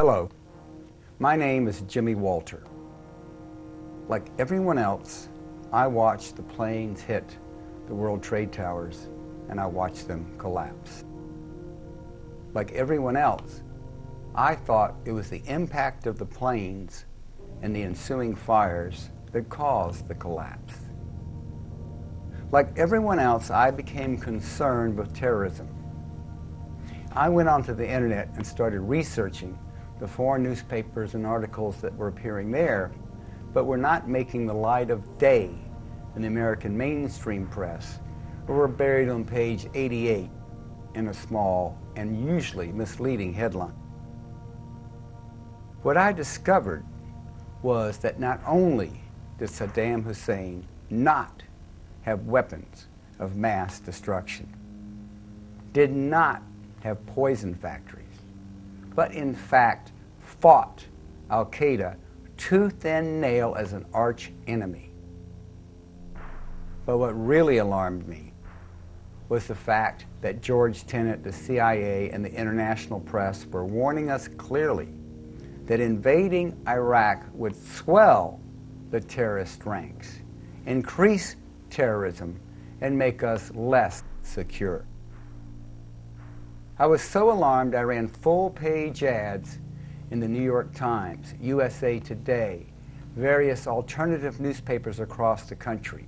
Hello, my name is Jimmy Walter. Like everyone else, I watched the planes hit the World Trade Towers and I watched them collapse. Like everyone else, I thought it was the impact of the planes and the ensuing fires that caused the collapse. Like everyone else, I became concerned with terrorism. I went onto the internet and started researching the foreign newspapers and articles that were appearing there, but were not making the light of day in the American mainstream press, or were buried on page 88 in a small and usually misleading headline. What I discovered was that not only did Saddam Hussein not have weapons of mass destruction, did not have poison factories, but in fact fought Al-Qaeda tooth and nail as an arch enemy. But what really alarmed me was the fact that George Tenet, the CIA, and the international press were warning us clearly that invading Iraq would swell the terrorist ranks, increase terrorism, and make us less secure. I was so alarmed I ran full-page ads in the New York Times, USA Today, various alternative newspapers across the country.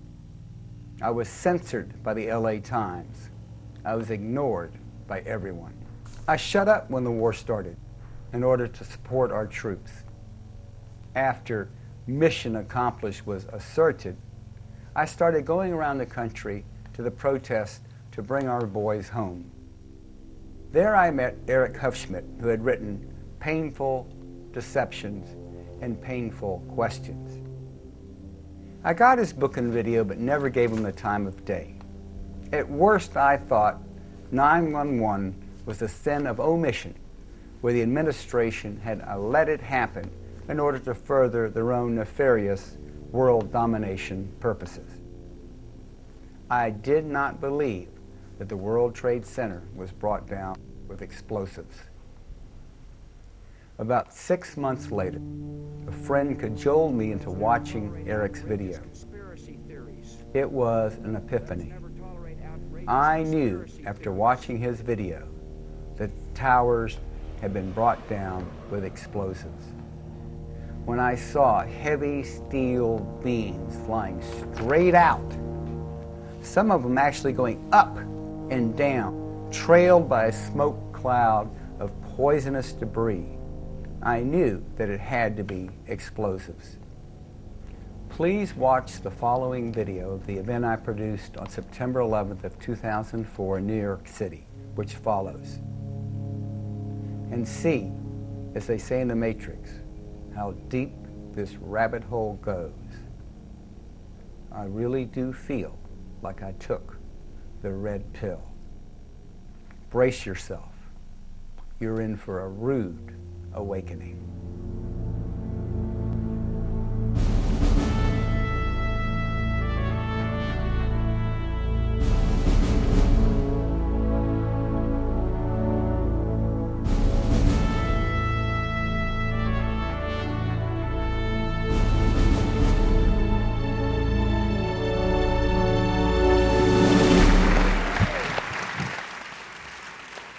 I was censored by the LA Times. I was ignored by everyone. I shut up when the war started in order to support our troops. After mission accomplished was asserted, I started going around the country to the protests to bring our boys home. There I met Eric Hufschmidt, who had written Painful Deceptions and Painful Questions. I got his book and video, but never gave him the time of day. At worst, I thought 9/11 was a sin of omission, where the administration had let it happen in order to further their own nefarious world domination purposes. I did not believe that the World Trade Center was brought down with explosives. About 6 months later, a friend cajoled me into watching Eric's video. It was an epiphany. I knew after watching his video that towers had been brought down with explosives. When I saw heavy steel beams flying straight out, some of them actually going up and down, trailed by a smoke cloud of poisonous debris, I knew that it had to be explosives. Please watch the following video of the event I produced on September 11th of 2004 in New York City, which follows, and see, as they say in the Matrix, how deep this rabbit hole goes. I really do feel like I took the red pill. Brace yourself. You're in for a rude awakening.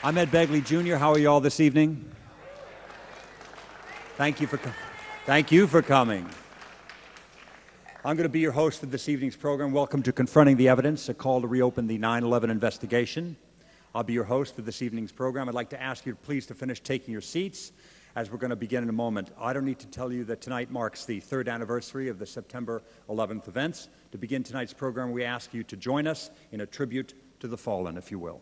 I'm Ed Begley Jr. How are you all this evening? Thank you for coming. I'm going to be your host for this evening's program. Welcome to Confronting the Evidence, a call to reopen the 9/11 investigation. I'll be your host for this evening's program. I'd like to ask you please to finish taking your seats as we're going to begin in a moment. I don't need to tell you that tonight marks the 3rd anniversary of the September 11th events. To begin tonight's program, we ask you to join us in a tribute to the fallen, if you will.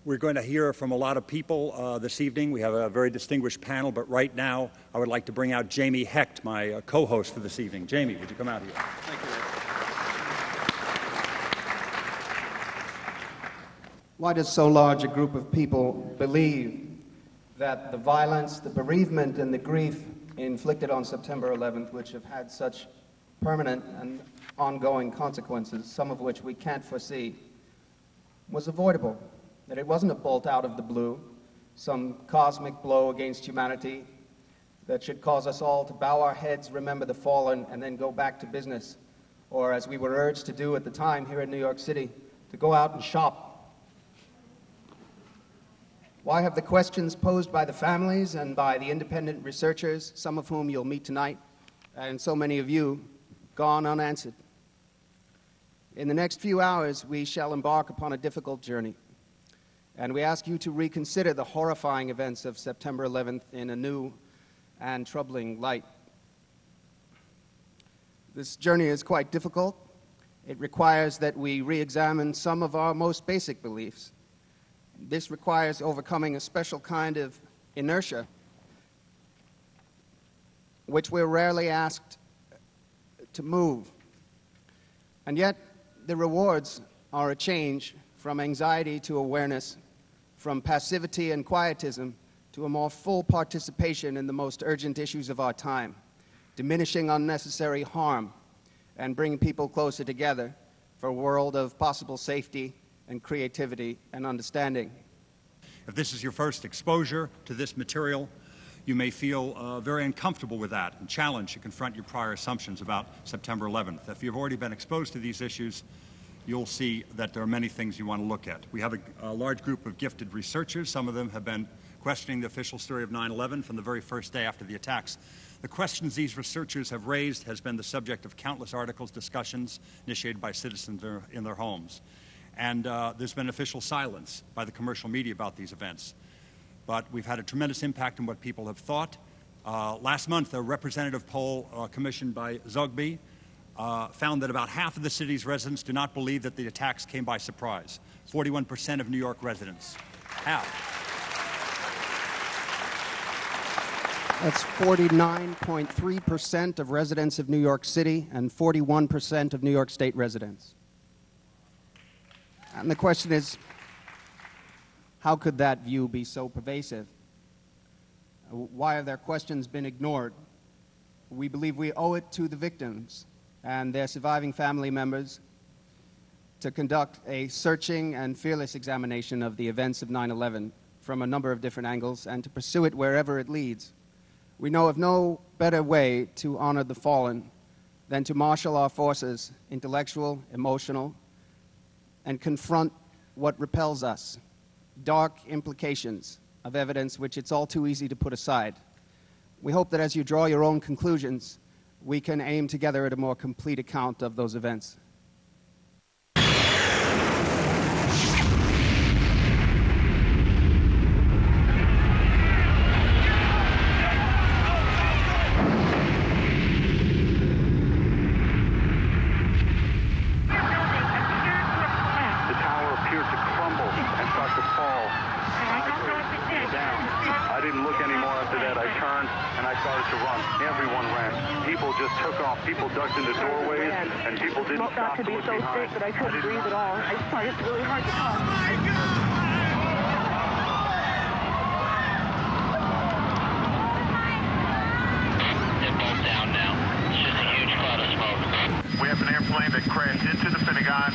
We're going to hear from a lot of people this evening. We have a very distinguished panel, but right now I would like to bring out Jamie Hecht, my co-host for this evening. Jamie, would you come out here? Thank you. Why does so large a group of people believe that the violence, the bereavement, and the grief inflicted on September 11th, which have had such permanent and ongoing consequences, some of which we can't foresee, was avoidable? That it wasn't a bolt out of the blue, some cosmic blow against humanity that should cause us all to bow our heads, remember the fallen, and then go back to business, or as we were urged to do at the time here in New York City, to go out and shop. Why have the questions posed by the families and by the independent researchers, some of whom you'll meet tonight, and so many of you, gone unanswered? In the next few hours, we shall embark upon a difficult journey, and we ask you to reconsider the horrifying events of September 11th in a new and troubling light. This journey is quite difficult. It requires that we re-examine some of our most basic beliefs. This requires overcoming a special kind of inertia, which we're rarely asked to move. And yet, the rewards are a change from anxiety to awareness, from passivity and quietism to a more full participation in the most urgent issues of our time, diminishing unnecessary harm and bringing people closer together for a world of possible safety and creativity and understanding. If this is your first exposure to this material, you may feel very uncomfortable with that and challenged to confront your prior assumptions about September 11th. If you've already been exposed to these issues, you'll see that there are many things you want to look at. We have a large group of gifted researchers. Some of them have been questioning the official story of 9/11 from the very first day after the attacks. The questions these researchers have raised has been the subject of countless articles, discussions initiated by citizens in their homes. And there's been official silence by the commercial media about these events. But we've had a tremendous impact on what people have thought. Last month, a representative poll commissioned by Zogby found that about half of the city's residents do not believe that the attacks came by surprise. 41% of New York residents. Half. That's 49.3% of residents of New York City and 41% of New York State residents. And the question is, how could that view be so pervasive? Why have their questions been ignored? We believe we owe it to the victims and their surviving family members to conduct a searching and fearless examination of the events of 9/11 from a number of different angles and to pursue it wherever it leads. We know of no better way to honor the fallen than to marshal our forces, intellectual, emotional, and confront what repels us, dark implications of evidence which it's all too easy to put aside. We hope that as you draw your own conclusions, we can aim together at a more complete account of those events. People ducked into doorways, and people didn't stop to look behind. I could be so sick that I couldn't breathe at all. I just find it's really hard to talk. They're both down now. It's just a huge cloud of smoke. We have an airplane that crashed into the Pentagon.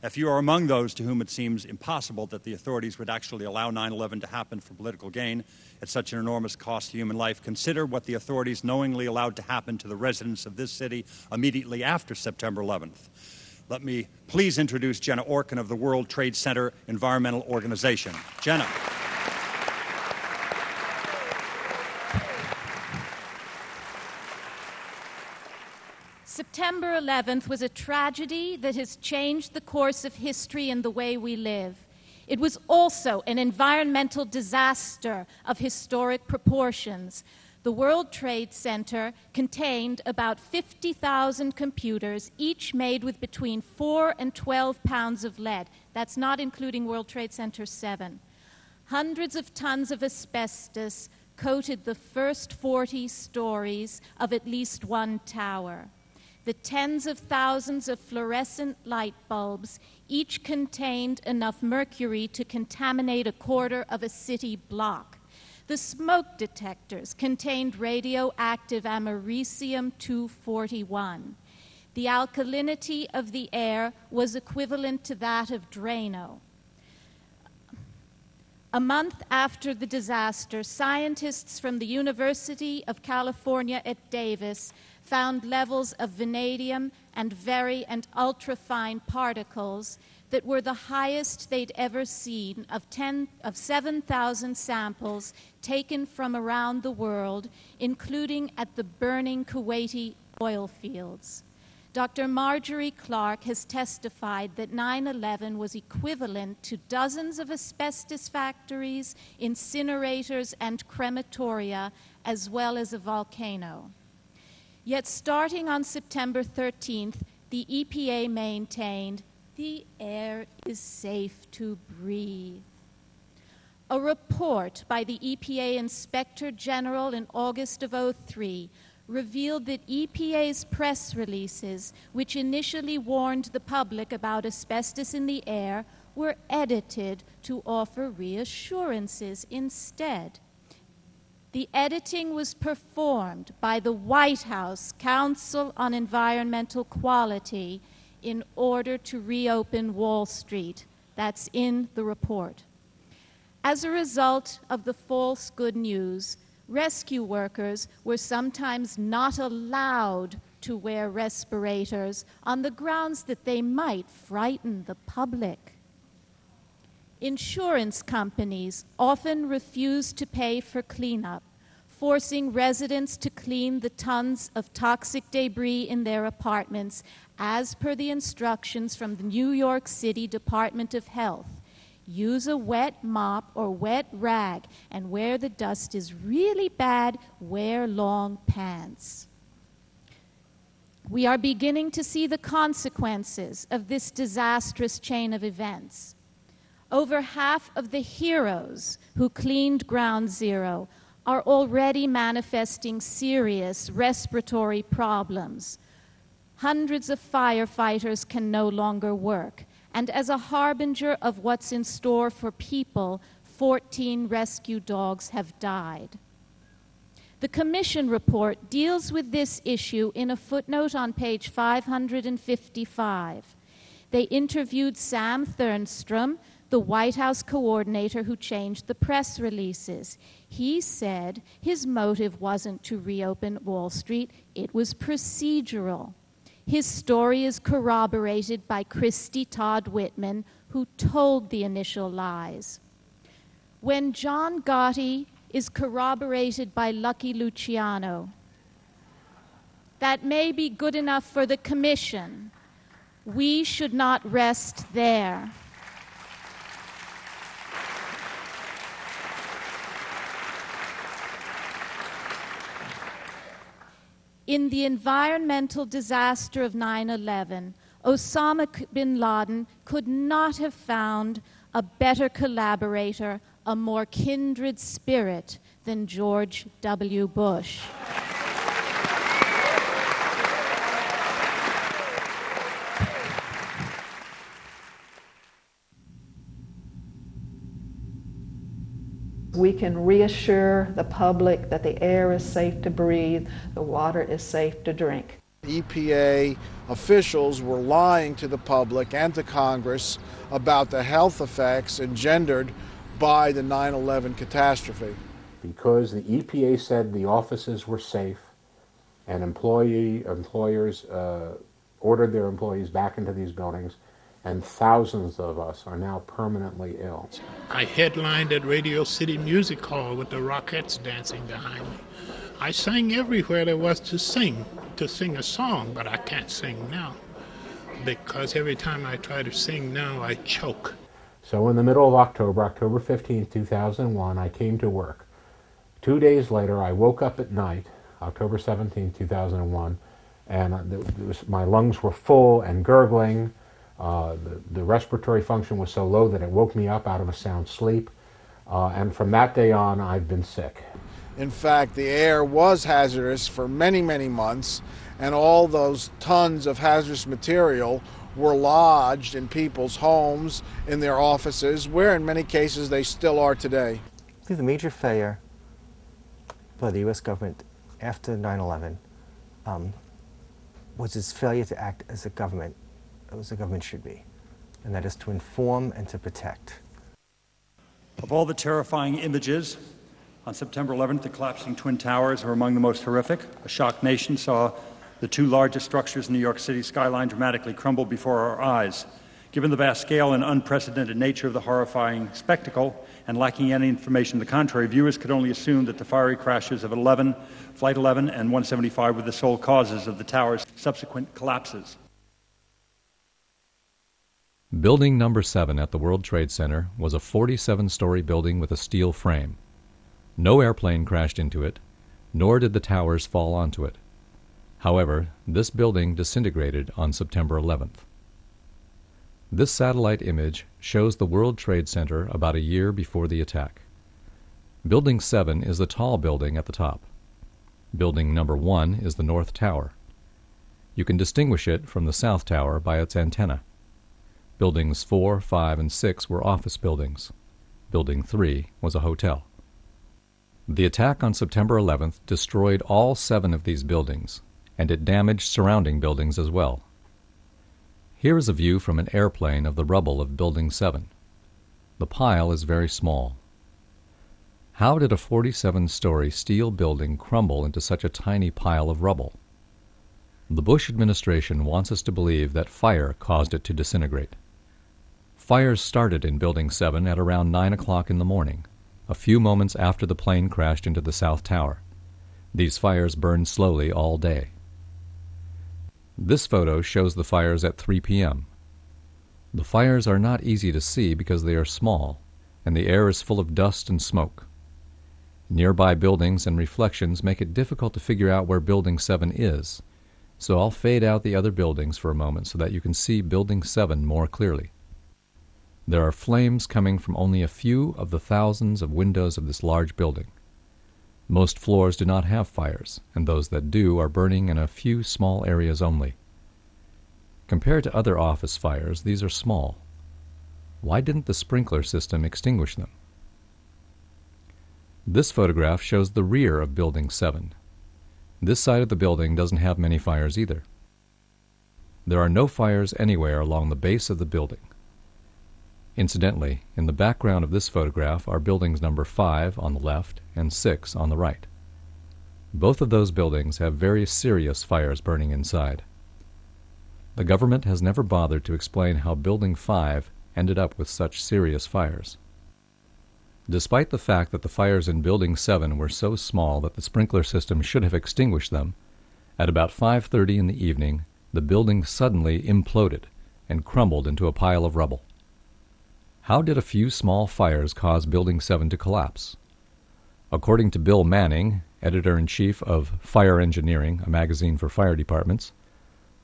If you are among those to whom it seems impossible that the authorities would actually allow 9/11 to happen for political gain at such an enormous cost to human life, consider what the authorities knowingly allowed to happen to the residents of this city immediately after September 11th. Let me please introduce Jenna Orkin of the World Trade Center Environmental Organization. Jenna. September 11th was a tragedy that has changed the course of history and the way we live. It was also an environmental disaster of historic proportions. The World Trade Center contained about 50,000 computers, each made with between 4 and 12 pounds of lead. That's not including World Trade Center 7. Hundreds of tons of asbestos coated the first 40 stories of at least one tower. The tens of thousands of fluorescent light bulbs each contained enough mercury to contaminate a quarter of a city block. The smoke detectors contained radioactive americium-241. The alkalinity of the air was equivalent to that of Drano. A month after the disaster, scientists from the University of California at Davis found levels of vanadium and very and ultrafine particles that were the highest they'd ever seen of 7,000 samples taken from around the world, including at the burning Kuwaiti oil fields. Dr. Marjorie Clark has testified that 9/11 was equivalent to dozens of asbestos factories, incinerators, and crematoria, as well as a volcano. Yet starting on September 13th, the EPA maintained the air is safe to breathe. A report by the EPA Inspector General in August of 2003 revealed that EPA's press releases, which initially warned the public about asbestos in the air, were edited to offer reassurances instead. The editing was performed by the White House Council on Environmental Quality in order to reopen Wall Street. That's in the report. As a result of the false good news, rescue workers were sometimes not allowed to wear respirators on the grounds that they might frighten the public. Insurance companies often refused to pay for cleanup, forcing residents to clean the tons of toxic debris in their apartments, as per the instructions from the New York City Department of Health. Use a wet mop or wet rag, and where the dust is really bad, wear long pants. We are beginning to see the consequences of this disastrous chain of events. Over half of the heroes who cleaned Ground Zero are already manifesting serious respiratory problems. Hundreds of firefighters can no longer work. And as a harbinger of what's in store for people, 14 rescue dogs have died. The Commission report deals with this issue in a footnote on page 555. They interviewed Sam Thernstrom, the White House coordinator who changed the press releases. He said his motive wasn't to reopen Wall Street, it was procedural. His story is corroborated by Christy Todd Whitman, who told the initial lies. When John Gotti is corroborated by Lucky Luciano, that may be good enough for the Commission. We should not rest there. In the environmental disaster of 9/11, Osama bin Laden could not have found a better collaborator, a more kindred spirit than George W. Bush. We can reassure the public that the air is safe to breathe, the water is safe to drink. EPA officials were lying to the public and to Congress about the health effects engendered by the 9/11 catastrophe. Because the EPA said the offices were safe and employers ordered their employees back into these buildings, and thousands of us are now permanently ill. I headlined at Radio City Music Hall with the Rockettes dancing behind me. I sang everywhere there was to sing a song, but I can't sing now, because every time I try to sing now, I choke. So in the middle of October, October 15, 2001, I came to work. 2 days later, I woke up at night, October 17, 2001, and my lungs were full and gurgling. The respiratory function was so low that it woke me up out of a sound sleep. And from that day on, I've been sick. In fact, the air was hazardous for many, many months, and all those tons of hazardous material were lodged in people's homes, in their offices, where in many cases they still are today. I think the major failure by the U.S. government after 9/11 was its failure to act as a government should be, and that is to inform and to protect. Of all the terrifying images, on September 11th, the collapsing Twin Towers were among the most horrific. A shocked nation saw the two largest structures in New York City skyline dramatically crumble before our eyes. Given the vast scale and unprecedented nature of the horrifying spectacle, and lacking any information to the contrary, viewers could only assume that the fiery crashes of Flight 11 and 175 were the sole causes of the tower's subsequent collapses. Building number 7 at the World Trade Center was a 47-story building with a steel frame. No airplane crashed into it, nor did the towers fall onto it. However, this building disintegrated on September 11th. This satellite image shows the World Trade Center about a year before the attack. Building 7 is the tall building at the top. Building number 1 is the North Tower. You can distinguish it from the South Tower by its antenna. Buildings 4, 5, and 6 were office buildings. Building 3 was a hotel. The attack on September 11th destroyed all 7 of these buildings, and it damaged surrounding buildings as well. Here is a view from an airplane of the rubble of Building 7. The pile is very small. How did a 47-story steel building crumble into such a tiny pile of rubble? The Bush administration wants us to believe that fire caused it to disintegrate. Fires started in Building 7 at around 9 o'clock in the morning, a few moments after the plane crashed into the South Tower. These fires burned slowly all day. This photo shows the fires at 3 p.m. The fires are not easy to see because they are small, and the air is full of dust and smoke. Nearby buildings and reflections make it difficult to figure out where Building 7 is, so I'll fade out the other buildings for a moment so that you can see Building 7 more clearly. There are flames coming from only a few of the thousands of windows of this large building. Most floors do not have fires, and those that do are burning in a few small areas only. Compared to other office fires, these are small. Why didn't the sprinkler system extinguish them? This photograph shows the rear of Building 7. This side of the building doesn't have many fires either. There are no fires anywhere along the base of the building. Incidentally, in the background of this photograph are buildings number 5 on the left and 6 on the right. Both of those buildings have very serious fires burning inside. The government has never bothered to explain how Building 5 ended up with such serious fires. Despite the fact that the fires in Building 7 were so small that the sprinkler system should have extinguished them, at about 5:30 in the evening, the building suddenly imploded and crumbled into a pile of rubble. How did a few small fires cause Building 7 to collapse? According to Bill Manning, editor-in-chief of Fire Engineering, a magazine for fire departments,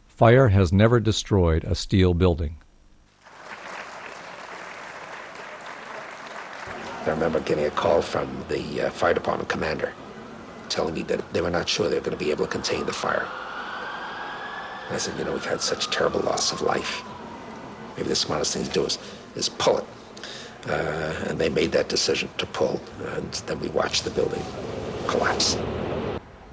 fire has never destroyed a steel building. I remember getting a call from the fire department commander telling me that they were not sure they were going to be able to contain the fire. And I said, we've had such terrible loss of life. Maybe the smartest thing to do is pull it. And they made that decision to pull, and then we watched the building collapse.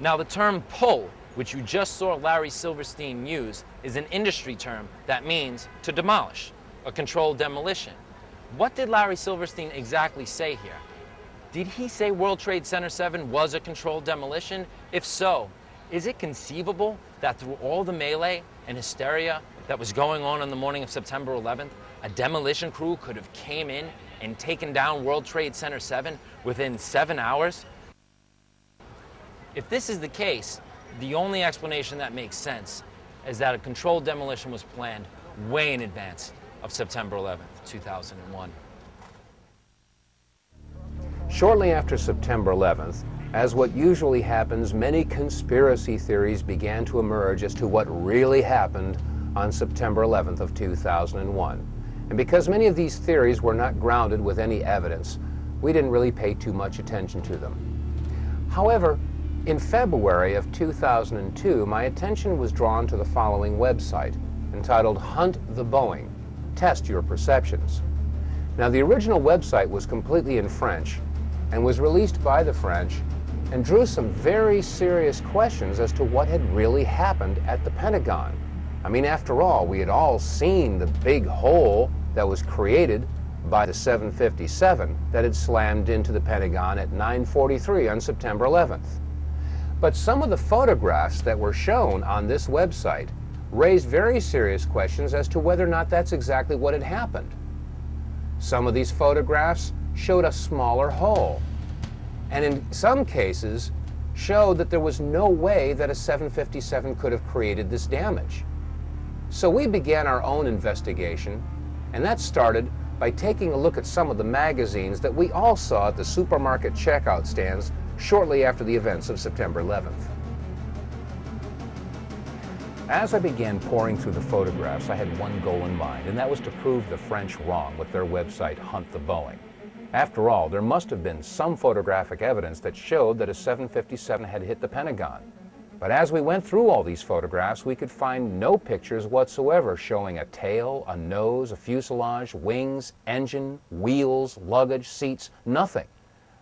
Now the term pull, which you just saw Larry Silverstein use, is an industry term that means to demolish, a controlled demolition. What did Larry Silverstein exactly say here? Did he say World Trade Center 7 was a controlled demolition? If so, is it conceivable that through all the melee and hysteria that was going on the morning of September 11th, a demolition crew could have came in and taken down World Trade Center 7 within 7 hours? If this is the case, the only explanation that makes sense is that a controlled demolition was planned way in advance of September 11th, 2001. Shortly after September 11th, as what usually happens, many conspiracy theories began to emerge as to what really happened on September 11th of 2001. And because many of these theories were not grounded with any evidence, we didn't really pay too much attention to them. However, in February of 2002, my attention was drawn to the following website, entitled Hunt the Boeing, Test Your Perceptions. Now, the original website was completely in French and was released by the French and drew some very serious questions as to what had really happened at the Pentagon. I mean, after all, we had all seen the big hole that was created by the 757 that had slammed into the Pentagon at 9:43 on September 11th. But some of the photographs that were shown on this website raised very serious questions as to whether or not that's exactly what had happened. Some of these photographs showed a smaller hole, and in some cases showed that there was no way that a 757 could have created this damage. So we began our own investigation, and that started by taking a look at some of the magazines that we all saw at the supermarket checkout stands shortly after the events of September 11th. As I began poring through the photographs, I had one goal in mind, and that was to prove the French wrong with their website, Hunt the Boeing. After all, there must have been some photographic evidence that showed that a 757 had hit the Pentagon. But as we went through all these photographs, we could find no pictures whatsoever showing a tail, a nose, a fuselage, wings, engine, wheels, luggage, seats, nothing.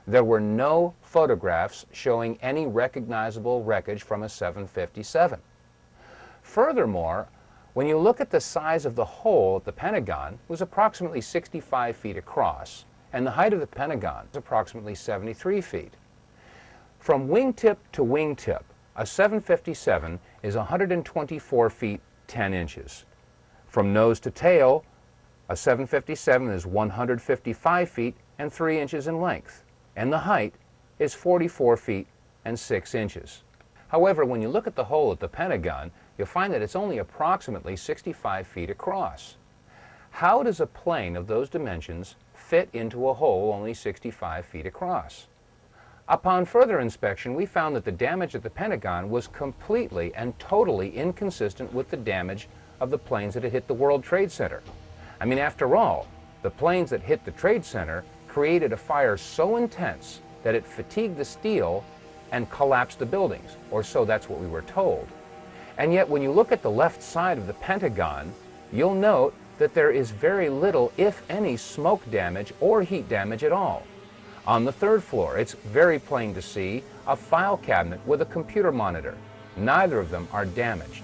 There were no photographs showing any recognizable wreckage from a 757. Furthermore, when you look at the size of the hole at the Pentagon, it was approximately 65 feet across, and the height of the Pentagon is approximately 73 feet. From wingtip to wingtip, a 757 is 124 feet 10 inches. From nose to tail, a 757 is 155 feet and 3 inches in length, and the height is 44 feet and 6 inches. However, when you look at the hole at the Pentagon, you'll find that it's only approximately 65 feet across. How does a plane of those dimensions fit into a hole only 65 feet across? Upon further inspection, we found that the damage at the Pentagon was completely and totally inconsistent with the damage of the planes that had hit the World Trade Center. I mean, after all, the planes that hit the Trade Center created a fire so intense that it fatigued the steel and collapsed the buildings, or so that's what we were told. And yet, when you look at the left side of the Pentagon, you'll note that there is very little, if any, smoke damage or heat damage at all. On the third floor, it's very plain to see a file cabinet with a computer monitor. Neither of them are damaged.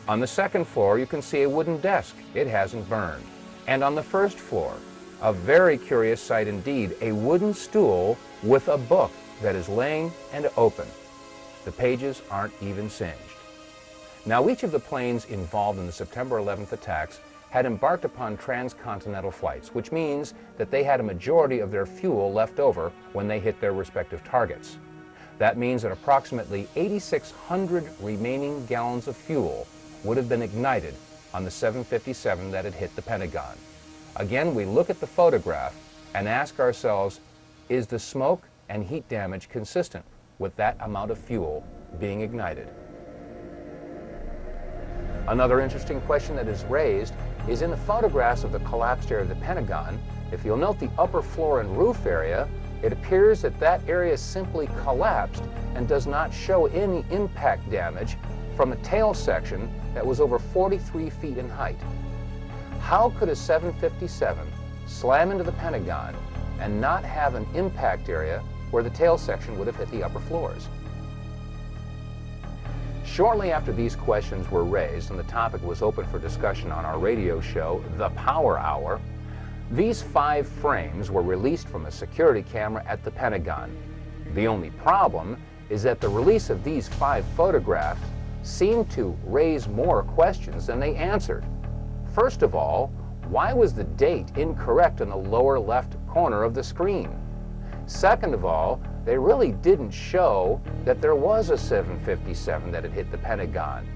On the second floor, you can see a wooden desk. It hasn't burned. And on the first floor, a very curious sight indeed, a wooden stool with a book that is laying and open. The pages aren't even singed. Now, each of the planes involved in the September 11th attacks had embarked upon transcontinental flights, which means that they had a majority of their fuel left over when they hit their respective targets. That means that approximately 8,600 remaining gallons of fuel would have been ignited on the 757 that had hit the Pentagon. Again, we look at the photograph and ask ourselves, is the smoke and heat damage consistent with that amount of fuel being ignited? Another interesting question that is raised is in the photographs of the collapsed area of the Pentagon. If you'll note the upper floor and roof area, it appears that that area simply collapsed and does not show any impact damage from a tail section that was over 43 feet in height. How could a 757 slam into the Pentagon and not have an impact area where the tail section would have hit the upper floors? Shortly after these questions were raised and the topic was open for discussion on our radio show, The Power Hour, these 5 frames were released from a security camera at the Pentagon. The only problem is that the release of these 5 photographs seemed to raise more questions than they answered. First of all, why was the date incorrect in the lower left corner of the screen? Second of all, they really didn't show that there was a 757 that had hit the Pentagon.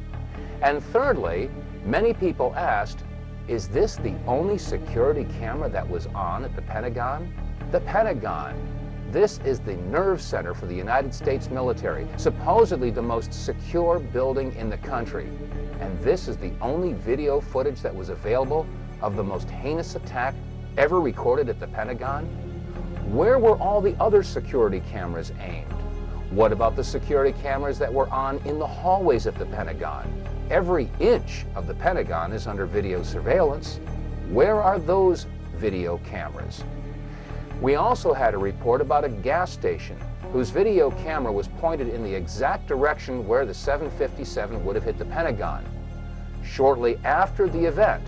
And thirdly, many people asked, is this the only security camera that was on at the Pentagon? The Pentagon. This is the nerve center for the United States military, supposedly the most secure building in the country. And this is the only video footage that was available of the most heinous attack ever recorded at the Pentagon? Where were all the other security cameras aimed? What about the security cameras that were on in the hallways at the Pentagon? Every inch of the Pentagon is under video surveillance. Where are those video cameras? We also had a report about a gas station whose video camera was pointed in the exact direction where the 757 would have hit the Pentagon. Shortly after the event,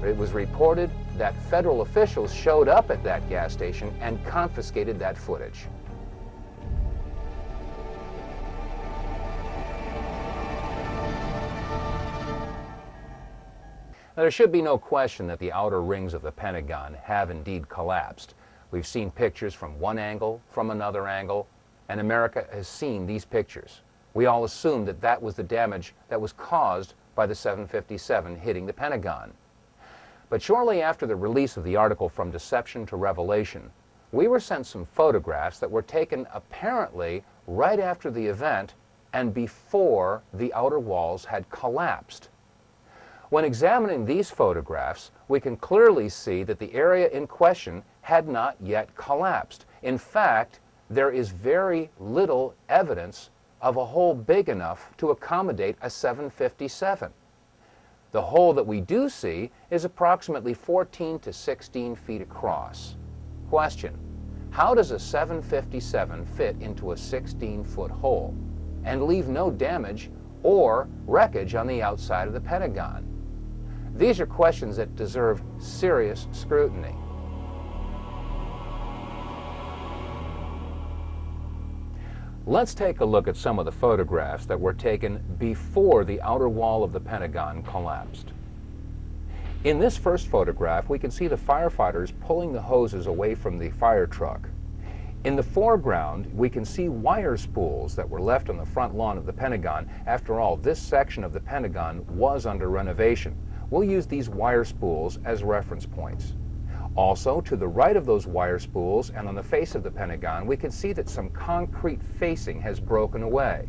it was reported that federal officials showed up at that gas station and confiscated that footage. Now, there should be no question that the outer rings of the Pentagon have indeed collapsed. We've seen pictures from one angle, from another angle, and America has seen these pictures. We all assumed that that was the damage that was caused by the 757 hitting the Pentagon. But shortly after the release of the article From Deception to Revelation, we were sent some photographs that were taken apparently right after the event and before the outer walls had collapsed. When examining these photographs, we can clearly see that the area in question had not yet collapsed. In fact, there is very little evidence of a hole big enough to accommodate a 757. The hole that we do see is approximately 14 to 16 feet across. Question: how does a 757 fit into a 16-foot hole and leave no damage or wreckage on the outside of the Pentagon? These are questions that deserve serious scrutiny. Let's take a look at some of the photographs that were taken before the outer wall of the Pentagon collapsed. In this first photograph, we can see the firefighters pulling the hoses away from the fire truck. In the foreground, we can see wire spools that were left on the front lawn of the Pentagon. After all, this section of the Pentagon was under renovation. We'll use these wire spools as reference points. Also, to the right of those wire spools and on the face of the Pentagon, we can see that some concrete facing has broken away.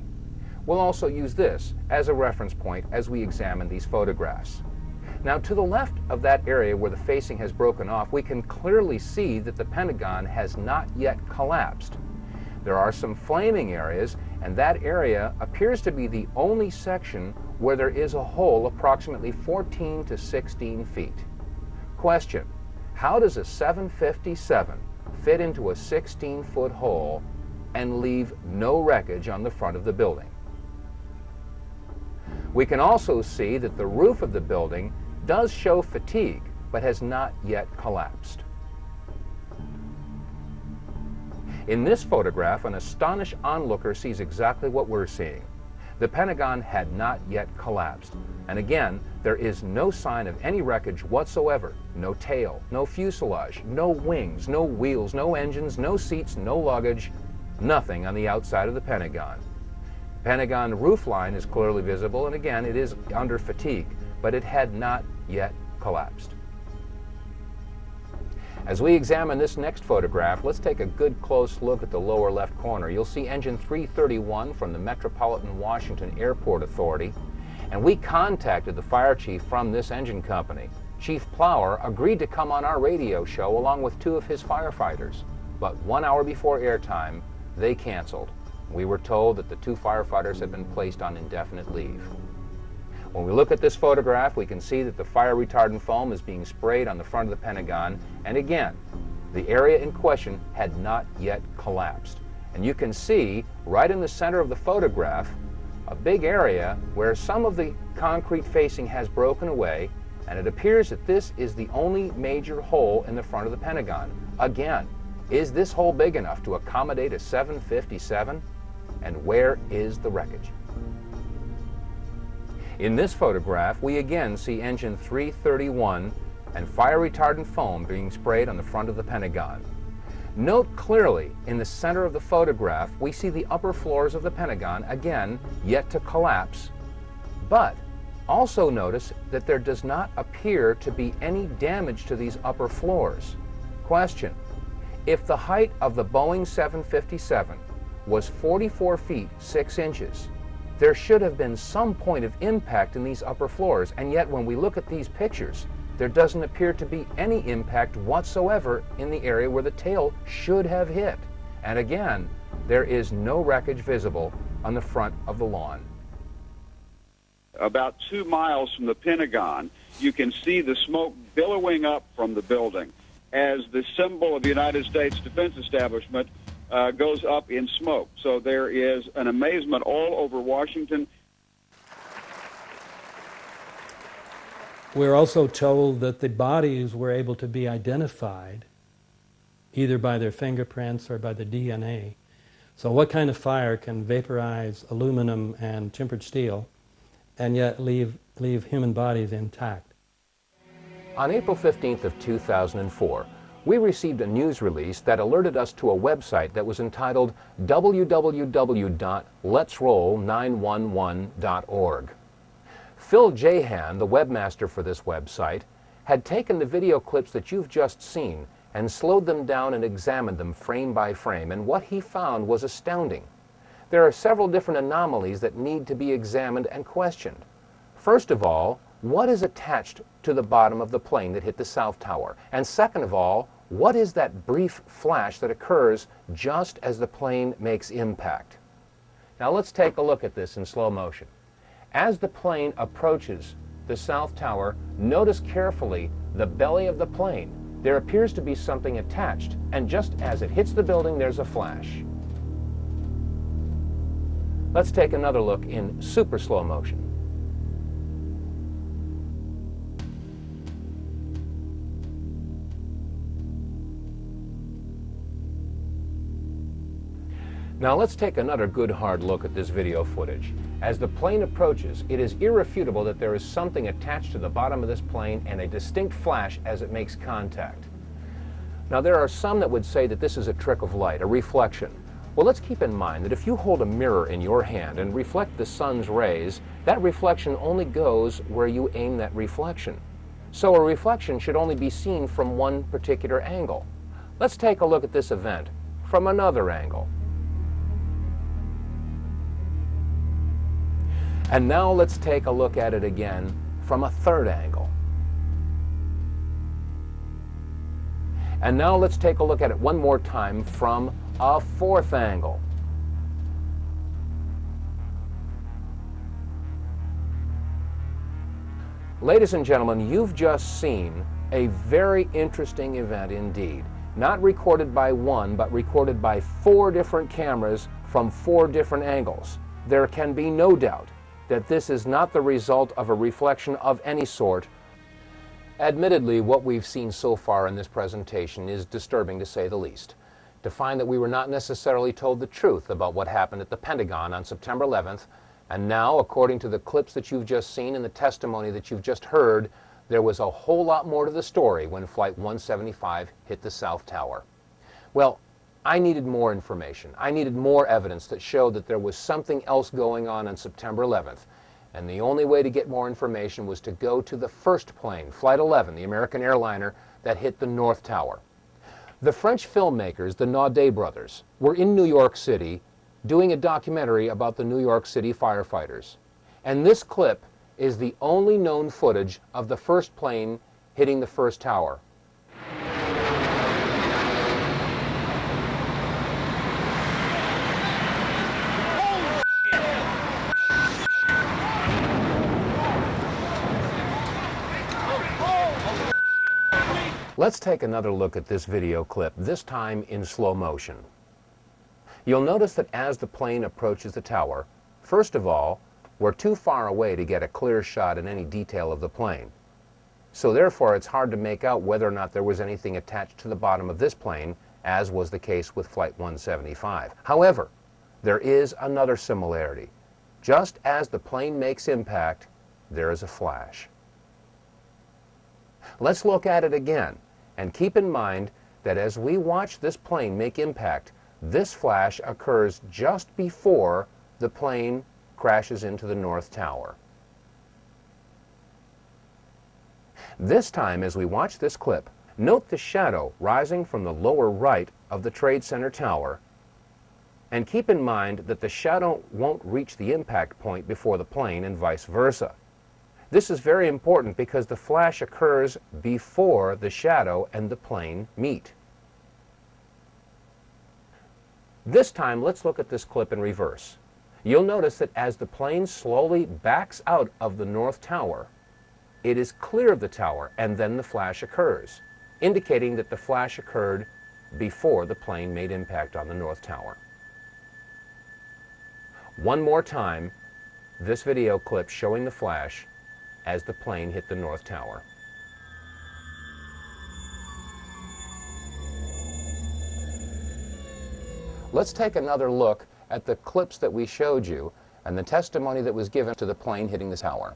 We'll also use this as a reference point as we examine these photographs. Now, to the left of that area where the facing has broken off, we can clearly see that the Pentagon has not yet collapsed. There are some flaming areas, and that area appears to be the only section where there is a hole approximately 14 to 16 feet. Question: how does a 757 fit into a 16-foot hole and leave no wreckage on the front of the building? We can also see that the roof of the building does show fatigue, but has not yet collapsed. In this photograph, an astonished onlooker sees exactly what we're seeing. The Pentagon had not yet collapsed. And again, there is no sign of any wreckage whatsoever. No tail, no fuselage, no wings, no wheels, no engines, no seats, no luggage, nothing on the outside of the Pentagon. Pentagon roofline is clearly visible, and again, it is under fatigue, but it had not yet collapsed. As we examine this next photograph, let's take a good close look at the lower left corner. You'll see engine 331 from the Metropolitan Washington Airport Authority, and we contacted the fire chief from this engine company. Chief Plower agreed to come on our radio show along with two of his firefighters, but 1 hour before airtime, they canceled. We were told that the two firefighters had been placed on indefinite leave. When we look at this photograph, we can see that the fire retardant foam is being sprayed on the front of the Pentagon, and again, the area in question had not yet collapsed. And you can see, right in the center of the photograph, a big area where some of the concrete facing has broken away, and it appears that this is the only major hole in the front of the Pentagon. Again, is this hole big enough to accommodate a 757? And where is the wreckage? In this photograph, we again see engine 331 and fire retardant foam being sprayed on the front of the Pentagon. Note clearly, in the center of the photograph, we see the upper floors of the Pentagon, again, yet to collapse. But also notice that there does not appear to be any damage to these upper floors. Question: if the height of the Boeing 757 was 44 feet 6 inches, there should have been some point of impact in these upper floors, and yet when we look at these pictures, there doesn't appear to be any impact whatsoever in the area where the tail should have hit. And again, there is no wreckage visible on the front of the lawn. About 2 miles from the Pentagon, you can see the smoke billowing up from the building as the symbol of the United States Defense Establishment goes up in smoke. So there is an amazement all over Washington. We're also told that the bodies were able to be identified either by their fingerprints or by the DNA. So what kind of fire can vaporize aluminum and tempered steel and yet leave human bodies intact? On April 15th of 2004, we received a news release that alerted us to a website that was entitled www.letsroll911.org. Phil Jahan, the webmaster for this website, had taken the video clips that you've just seen and slowed them down and examined them frame by frame, and what he found was astounding. There are several different anomalies that need to be examined and questioned. First of all, what is attached to the bottom of the plane that hit the South Tower? And second of all, what is that brief flash that occurs just as the plane makes impact? Now let's take a look at this in slow motion. As the plane approaches the South Tower, notice carefully the belly of the plane. There appears to be something attached, and just as it hits the building, there's a flash. Let's take another look in super slow motion. Now let's take another good hard look at this video footage. As the plane approaches, it is irrefutable that there is something attached to the bottom of this plane and a distinct flash as it makes contact. Now there are some that would say that this is a trick of light, a reflection. Well, let's keep in mind that if you hold a mirror in your hand and reflect the sun's rays, that reflection only goes where you aim that reflection. So a reflection should only be seen from one particular angle. Let's take a look at this event from another angle. And now let's take a look at it again from a third angle. And now let's take a look at it one more time from a fourth angle. Ladies and gentlemen, you've just seen a very interesting event indeed. Not recorded by one, but recorded by 4 different cameras from 4 different angles. There can be no doubt that this is not the result of a reflection of any sort. Admittedly, what we've seen so far in this presentation is disturbing to say the least. To find that we were not necessarily told the truth about what happened at the Pentagon on September 11th, and now, according to the clips that you've just seen and the testimony that you've just heard, there was a whole lot more to the story when Flight 175 hit the South Tower. Well, I needed more information. I needed more evidence that showed that there was something else going on September 11th. And the only way to get more information was to go to the first plane, Flight 11, the American airliner that hit the North Tower. The French filmmakers, the Naudet brothers, were in New York City doing a documentary about the New York City firefighters. And this clip is the only known footage of the first plane hitting the first tower. Let's take another look at this video clip, this time in slow motion. You'll notice that as the plane approaches the tower, first of all, we're too far away to get a clear shot in any detail of the plane. So therefore, it's hard to make out whether or not there was anything attached to the bottom of this plane, as was the case with Flight 175. However, there is another similarity. Just as the plane makes impact, there is a flash. Let's look at it again, and keep in mind that as we watch this plane make impact, this flash occurs just before the plane crashes into the North Tower. This time, as we watch this clip, note the shadow rising from the lower right of the Trade Center tower, and keep in mind that the shadow won't reach the impact point before the plane and vice versa. This is very important because the flash occurs before the shadow and the plane meet. This time, let's look at this clip in reverse. You'll notice that as the plane slowly backs out of the North Tower, it is clear of the tower, and then the flash occurs, indicating that the flash occurred before the plane made impact on the North Tower. One more time, this video clip showing the flash as the plane hit the North Tower. Let's take another look at the clips that we showed you and the testimony that was given to the plane hitting the tower.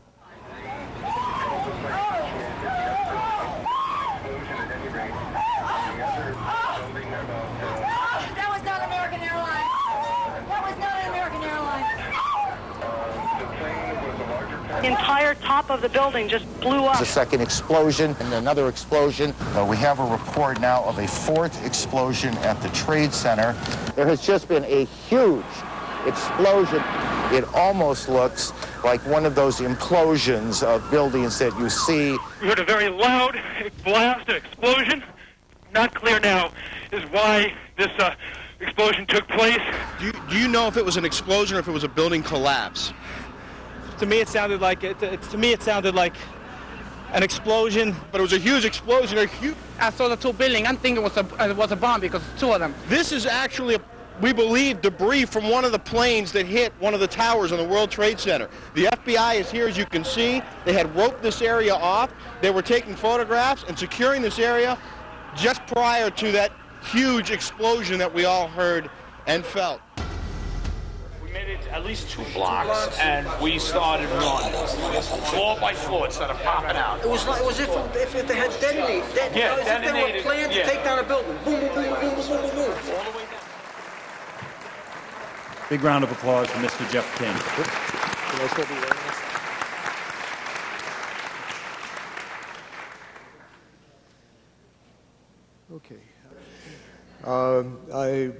That was not American Airlines. That was not an American Airlines. The entire top of the building just blew up. The second explosion and another explosion. We have a report now of a fourth explosion at the Trade Center. There has just been a huge explosion. It almost looks like one of those implosions of buildings that you see. We heard a very loud blast, an explosion. Not clear now is why this explosion took place. Do you know if it was an explosion or if it was a building collapse? To me, it sounded like an explosion. But it was a huge explosion. I saw the two buildings. I'm thinking it was a bomb because two of them. This is actually, we believe, debris from one of the planes that hit one of the towers on the World Trade Center. The FBI is here, as you can see. They had roped this area off. They were taking photographs and securing this area just prior to that huge explosion that we all heard and felt. We made it at least 2 blocks, and we started running, floor by floor, instead of popping out. It was if they had detonated. Yeah, as if they were planned to take down a building. Boom, boom, boom, boom, boom, boom, boom, boom. All the way down. Big round of applause for Mr. Jeff King. Can I still be wearing this? Okay. I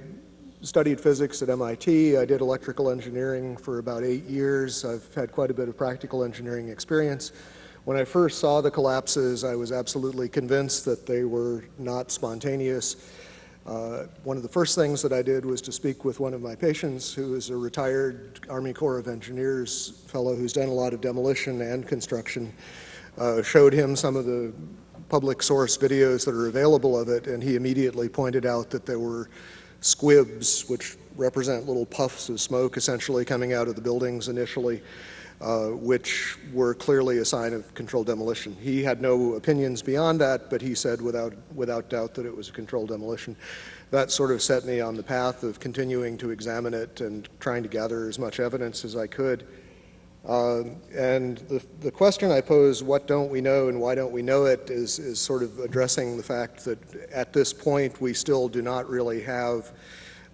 studied physics at MIT. I did electrical engineering for about 8 years. I've had quite a bit of practical engineering experience. When I first saw the collapses, I was absolutely convinced that they were not spontaneous. One of the first things that I did was to speak with one of my patients, who is a retired Army Corps of Engineers fellow who's done a lot of demolition and construction. Showed him some of the public source videos that are available of it, and he immediately pointed out that there were squibs, which represent little puffs of smoke essentially coming out of the buildings initially, which were clearly a sign of controlled demolition. He had no opinions beyond that, but he said without doubt that it was a controlled demolition. That sort of set me on the path of continuing to examine it and trying to gather as much evidence as I could. And the question I pose, what don't we know and why don't we know it, is sort of addressing the fact that at this point we still do not really have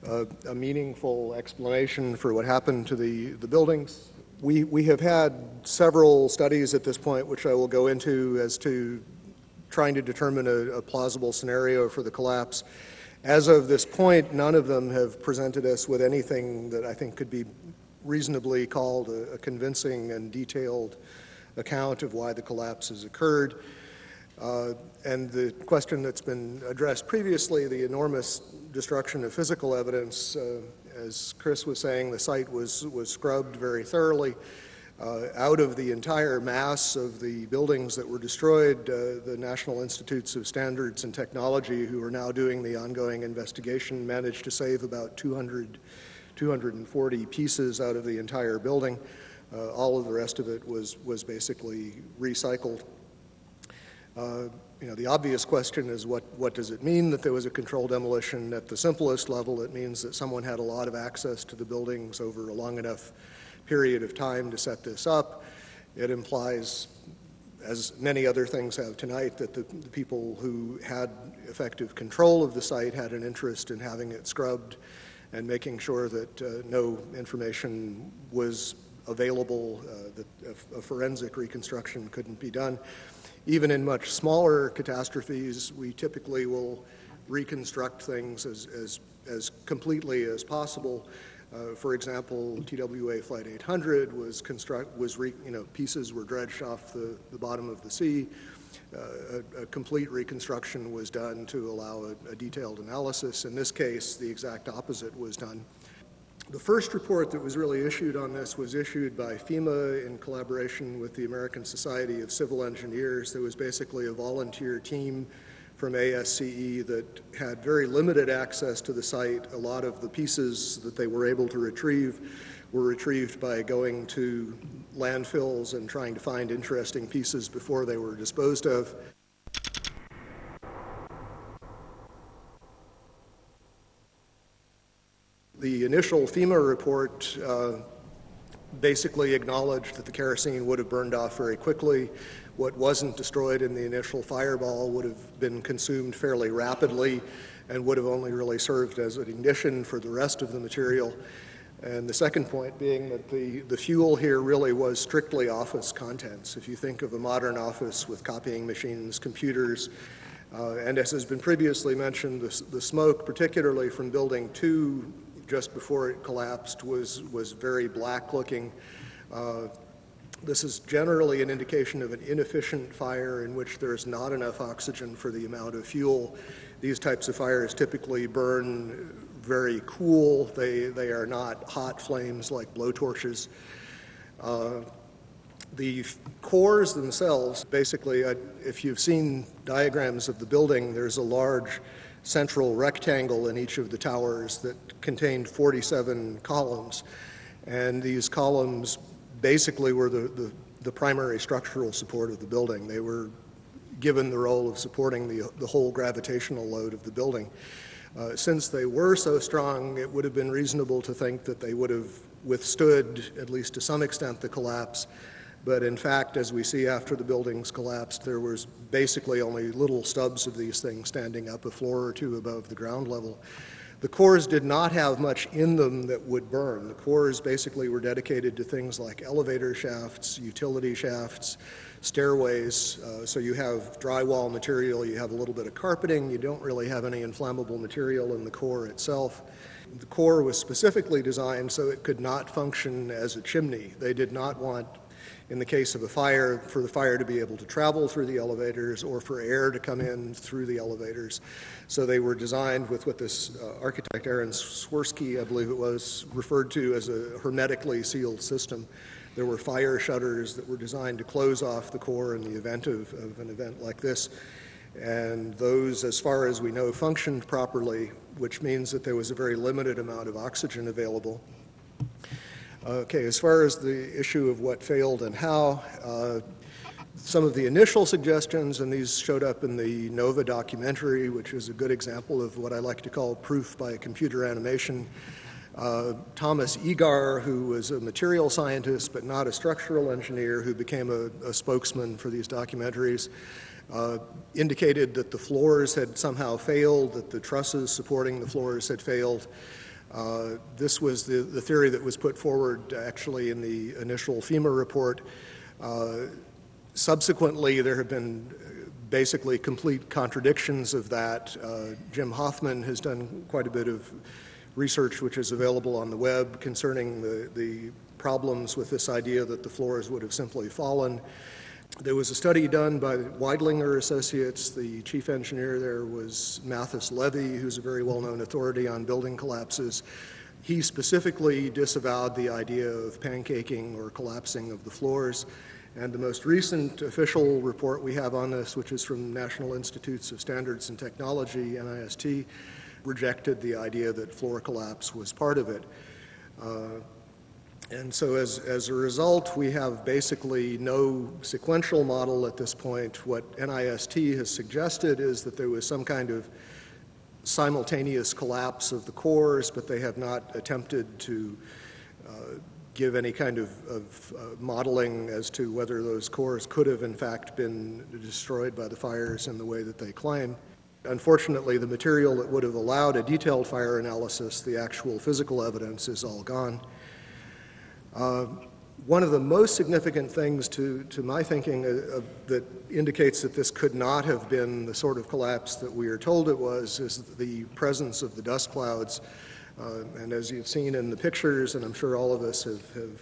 a meaningful explanation for what happened to the buildings. We have had several studies at this point, which I will go into, as to trying to determine a plausible scenario for the collapse. As of this point, none of them have presented us with anything that I think could be reasonably called a convincing and detailed account of why the collapse has occurred. And the question that's been addressed previously, the enormous destruction of physical evidence, as Chris was saying, the site was scrubbed very thoroughly. Out of the entire mass of the buildings that were destroyed, the National Institutes of Standards and Technology, who are now doing the ongoing investigation, managed to save about 240 pieces out of the entire building. All of the rest of it was basically recycled. The obvious question is what does it mean that there was a controlled demolition? At the simplest level, it means that someone had a lot of access to the buildings over a long enough period of time to set this up. It implies, as many other things have tonight, that the people who had effective control of the site had an interest in having it scrubbed and making sure that no information was available, that a forensic reconstruction couldn't be done. Even in much smaller catastrophes, we typically will reconstruct things as completely as possible. For example, TWA Flight 800 pieces were dredged off the bottom of the sea. A complete reconstruction was done to allow a detailed analysis. In this case, the exact opposite was done. The first report that was really issued on this was issued by FEMA in collaboration with the American Society of Civil Engineers. There was basically a volunteer team from ASCE that had very limited access to the site. A lot of the pieces that they were able to retrieve were retrieved by going to landfills and trying to find interesting pieces before they were disposed of. The initial FEMA report basically acknowledged that the kerosene would have burned off very quickly. What wasn't destroyed in the initial fireball would have been consumed fairly rapidly and would have only really served as an ignition for the rest of the material. And the second point being that the fuel here really was strictly office contents. If you think of a modern office with copying machines, computers, and as has been previously mentioned, the smoke, particularly from Building 2, just before it collapsed, was very black looking. This is generally an indication of an inefficient fire in which there's not enough oxygen for the amount of fuel. These types of fires typically burn very cool. They are not hot flames like blowtorches. The cores themselves, basically, if you've seen diagrams of the building, there's a large central rectangle in each of the towers that contained 47 columns. And these columns basically were the primary structural support of the building. They were given the role of supporting the whole gravitational load of the building. Since they were so strong, it would have been reasonable to think that they would have withstood, at least to some extent, the collapse. But in fact, as we see after the buildings collapsed, there was basically only little stubs of these things standing up a floor or two above the ground level. The cores did not have much in them that would burn. The cores basically were dedicated to things like elevator shafts, utility shafts, stairways. So you have drywall material, you have a little bit of carpeting, you don't really have any inflammable material in the core itself. The core was specifically designed so it could not function as a chimney. They did not want, in the case of a fire, for the fire to be able to travel through the elevators or for air to come in through the elevators. So they were designed with what this architect, Aaron Swirsky, I believe it was, referred to as a hermetically sealed system. There were fire shutters that were designed to close off the core in the event of an event like this. And those, as far as we know, functioned properly, which means that there was a very limited amount of oxygen available. Okay, as far as the issue of what failed and how, some of the initial suggestions, and these showed up in the NOVA documentary, which is a good example of what I like to call proof by computer animation. Thomas Egar, who was a material scientist but not a structural engineer, who became a spokesman for these documentaries, indicated that the floors had somehow failed, that the trusses supporting the floors had failed. This was the theory that was put forward actually in the initial FEMA report. Subsequently, there have been basically complete contradictions of that. Jim Hoffman has done quite a bit of research which is available on the web concerning the problems with this idea that the floors would have simply fallen. There was a study done by Weidlinger Associates. The chief engineer there was Mathis Levy, who's a very well-known authority on building collapses. He specifically disavowed the idea of pancaking or collapsing of the floors. And the most recent official report we have on this, which is from National Institutes of Standards and Technology, NIST, rejected the idea that floor collapse was part of it. And so as a result, we have basically no sequential model at this point. What NIST has suggested is that there was some kind of simultaneous collapse of the cores, but they have not attempted to give any kind of modeling as to whether those cores could have in fact been destroyed by the fires in the way that they claim. Unfortunately, the material that would have allowed a detailed fire analysis, the actual physical evidence, is all gone. One of the most significant things to my thinking that indicates that this could not have been the sort of collapse that we are told it was is the presence of the dust clouds. And as you've seen in the pictures, and I'm sure all of us have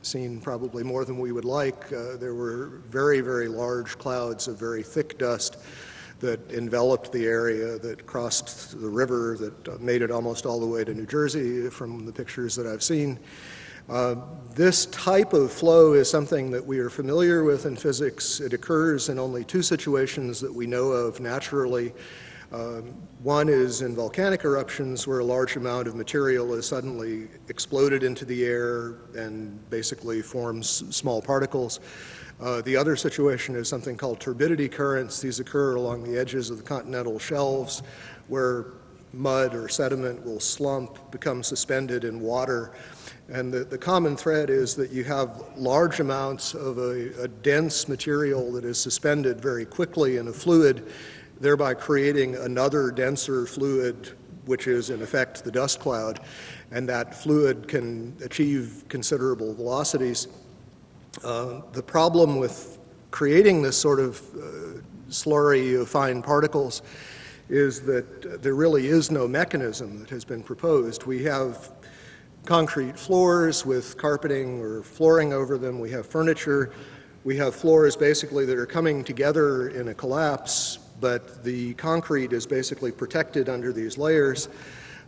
seen probably more than we would like, there were very, very large clouds of very thick dust that enveloped the area, that crossed the river, that made it almost all the way to New Jersey from the pictures that I've seen. This type of flow is something that we are familiar with in physics. It occurs in only two situations that we know of naturally. One is in volcanic eruptions where a large amount of material is suddenly exploded into the air and basically forms small particles. The other situation is something called turbidity currents. These occur along the edges of the continental shelves where mud or sediment will slump, become suspended in water. And the common thread is that you have large amounts of a dense material that is suspended very quickly in a fluid, thereby creating another denser fluid, which is in effect the dust cloud. And that fluid can achieve considerable velocities. The problem with creating this sort of slurry of fine particles is that there really is no mechanism that has been proposed. We have concrete floors with carpeting or flooring over them. We have furniture. We have floors basically that are coming together in a collapse, but the concrete is basically protected under these layers.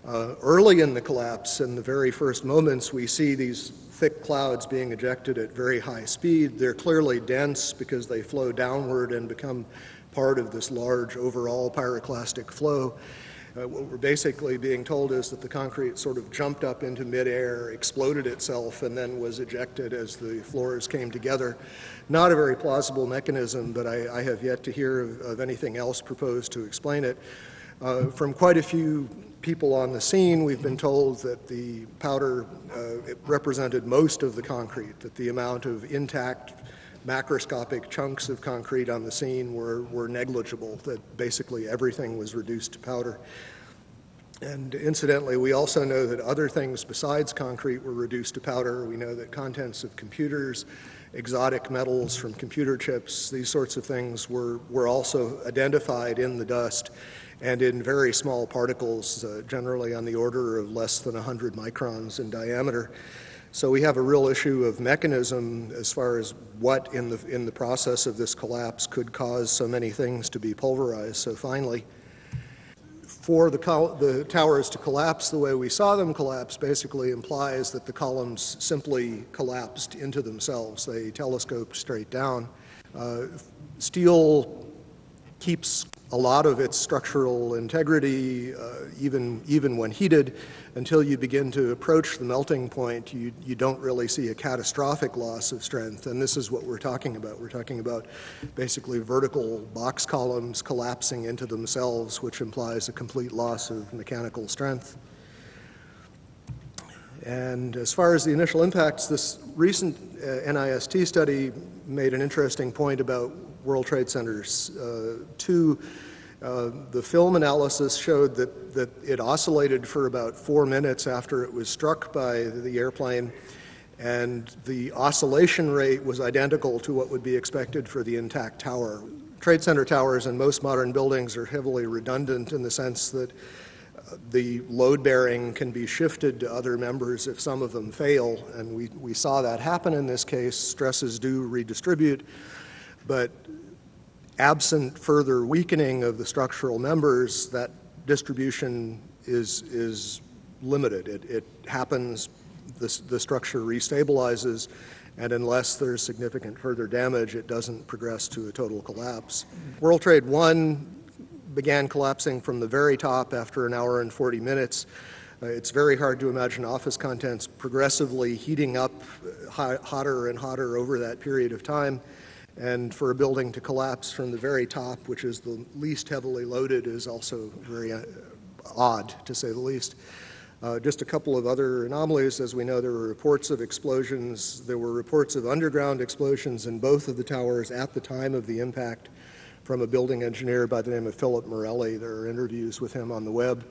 Early in the collapse, in the very first moments, we see these thick clouds being ejected at very high speed. They're clearly dense because they flow downward and become part of this large overall pyroclastic flow. What we're basically being told is that the concrete sort of jumped up into midair, exploded itself, and then was ejected as the floors came together. Not a very plausible mechanism, but I have yet to hear of anything else proposed to explain it. From quite a few people on the scene, we've been told that the powder it represented most of the concrete, that the amount of intact macroscopic chunks of concrete on the scene were negligible, that basically everything was reduced to powder. And incidentally, we also know that other things besides concrete were reduced to powder. We know that contents of computers, exotic metals from computer chips, these sorts of things were also identified in the dust and in very small particles, generally on the order of less than 100 microns in diameter. So we have a real issue of mechanism as far as what in the process of this collapse could cause so many things to be pulverized so finely. For the towers to collapse the way we saw them collapse basically implies that the columns simply collapsed into themselves. They telescoped straight down. Steel keeps a lot of its structural integrity, even when heated, until you begin to approach the melting point. You don't really see a catastrophic loss of strength, and this is what we're talking about. We're talking about basically vertical box columns collapsing into themselves, which implies a complete loss of mechanical strength. And as far as the initial impacts, this recent NIST study made an interesting point about World Trade Centers 2. The film analysis showed that it oscillated for about 4 minutes after it was struck by the airplane, and the oscillation rate was identical to what would be expected for the intact tower. Trade Center towers in most modern buildings are heavily redundant in the sense that the load bearing can be shifted to other members if some of them fail, and we saw that happen in this case. Stresses do redistribute, but absent further weakening of the structural members, that distribution is limited. It happens, the structure restabilizes, and unless there's significant further damage, it doesn't progress to a total collapse. World Trade 1 began collapsing from the very top after an hour and 40 minutes. It's very hard to imagine office contents progressively heating up hotter and hotter over that period of time. And for a building to collapse from the very top, which is the least heavily loaded, is also very odd, to say the least. Just a couple of other anomalies. As we know, there were reports of explosions. There were reports of underground explosions in both of the towers at the time of the impact from a building engineer by the name of Philip Morelli. There are interviews with him on the web.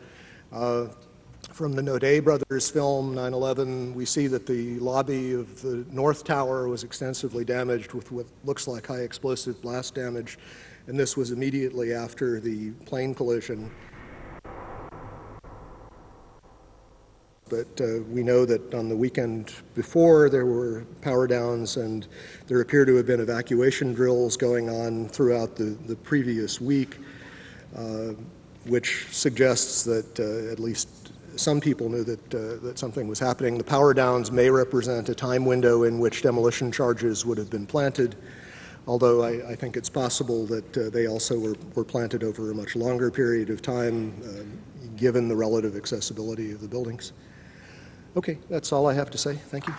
From the Naudet brothers film, 9/11, we see that the lobby of the North Tower was extensively damaged with what looks like high explosive blast damage, and this was immediately after the plane collision. But we know that on the weekend before there were power downs, and there appear to have been evacuation drills going on throughout the previous week, which suggests that at least some people knew that something was happening. The power downs may represent a time window in which demolition charges would have been planted, although I think it's possible that they also were planted over a much longer period of time, given the relative accessibility of the buildings. Okay, that's all I have to say. Thank you.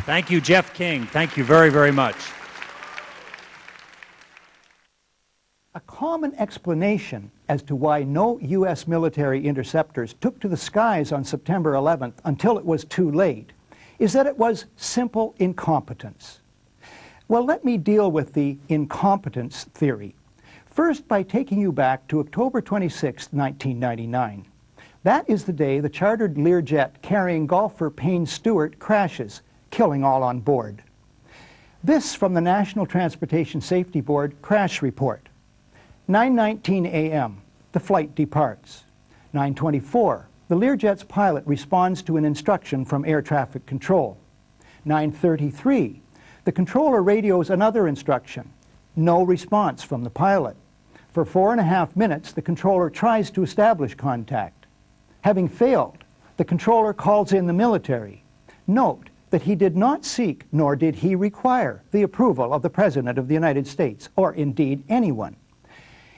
Thank you, Jeff King. Thank you very, very much. A common explanation as to why no U.S. military interceptors took to the skies on September 11th until it was too late is that it was simple incompetence. Well, let me deal with the incompetence theory. First, by taking you back to October 26, 1999. That is the day the chartered Learjet carrying golfer Payne Stewart crashes, killing all on board. This from the National Transportation Safety Board crash report. 9:19 a.m., the flight departs. 9:24, the Learjet's pilot responds to an instruction from air traffic control. 9:33, the controller radios another instruction. No response from the pilot. For 4.5 minutes, the controller tries to establish contact. Having failed, the controller calls in the military. Note that he did not seek, nor did he require, the approval of the President of the United States, or indeed anyone.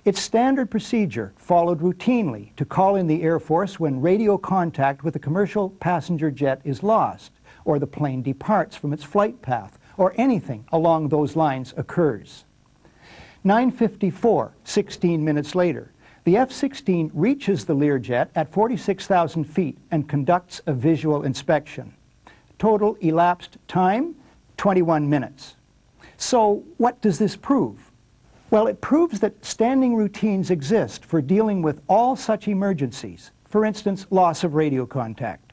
It's standard procedure, followed routinely, to call in the Air Force when radio contact with a commercial passenger jet is lost, or the plane departs from its flight path, or anything along those lines occurs. 9:54, 16 minutes later, the F-16 reaches the Learjet at 46,000 feet and conducts a visual inspection. Total elapsed time, 21 minutes. So what does this prove? Well, it proves that standing routines exist for dealing with all such emergencies, for instance, loss of radio contact.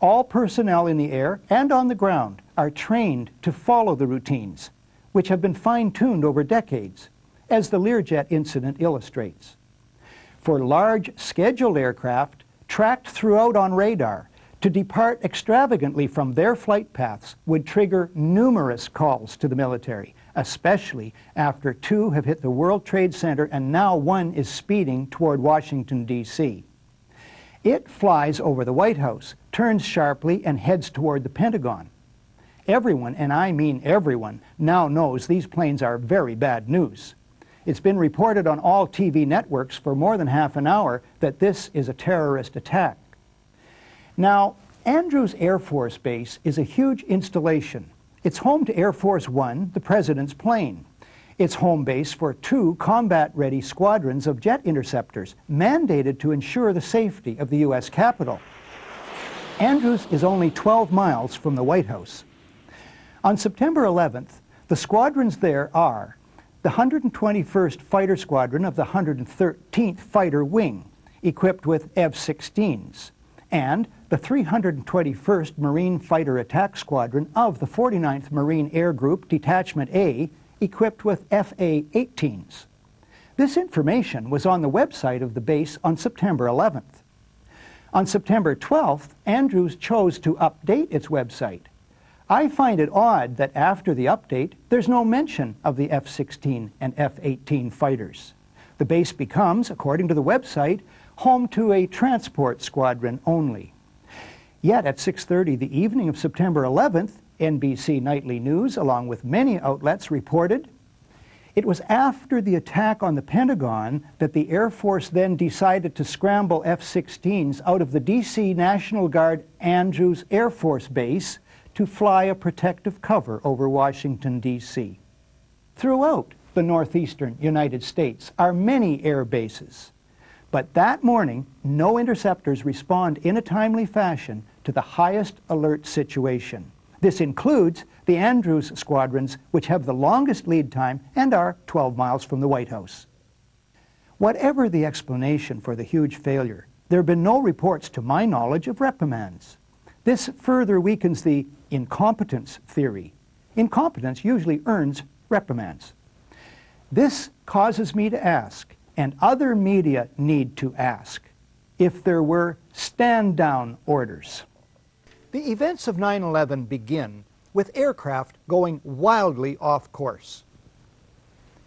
All personnel in the air and on the ground are trained to follow the routines, which have been fine-tuned over decades, as the Learjet incident illustrates. For large scheduled aircraft tracked throughout on radar, to depart extravagantly from their flight paths would trigger numerous calls to the military, especially after two have hit the World Trade Center and now one is speeding toward Washington, D.C. It flies over the White House, turns sharply, and heads toward the Pentagon. Everyone, and I mean everyone, now knows these planes are very bad news. It's been reported on all TV networks for more than half an hour that this is a terrorist attack. Now, Andrews Air Force Base is a huge installation. It's home to Air Force One, the President's plane. It's home base for 2 combat-ready squadrons of jet interceptors, mandated to ensure the safety of the U.S. Capitol. Andrews is only 12 miles from the White House. On September 11th, the squadrons there are the 121st Fighter Squadron of the 113th Fighter Wing, equipped with F-16s, and the 321st Marine Fighter Attack Squadron of the 49th Marine Air Group Detachment A, equipped with FA-18s. This information was on the website of the base on September 11th. On September 12th, Andrews chose to update its website. I find it odd that after the update, there's no mention of the F-16 and F-18 fighters. The base becomes, according to the website, home to a transport squadron only. Yet at 6:30 the evening of September 11th, NBC Nightly News, along with many outlets, reported it was after the attack on the Pentagon that the Air Force then decided to scramble F-16s out of the D.C. National Guard Andrews Air Force Base to fly a protective cover over Washington, D.C. Throughout, the northeastern United States are many air bases. But that morning, no interceptors respond in a timely fashion to the highest alert situation. This includes the Andrews squadrons, which have the longest lead time and are 12 miles from the White House. Whatever the explanation for the huge failure, there have been no reports to my knowledge of reprimands. This further weakens the incompetence theory. Incompetence usually earns reprimands. This causes me to ask, and other media need to ask, if there were stand-down orders. The events of 9/11 begin with aircraft going wildly off course.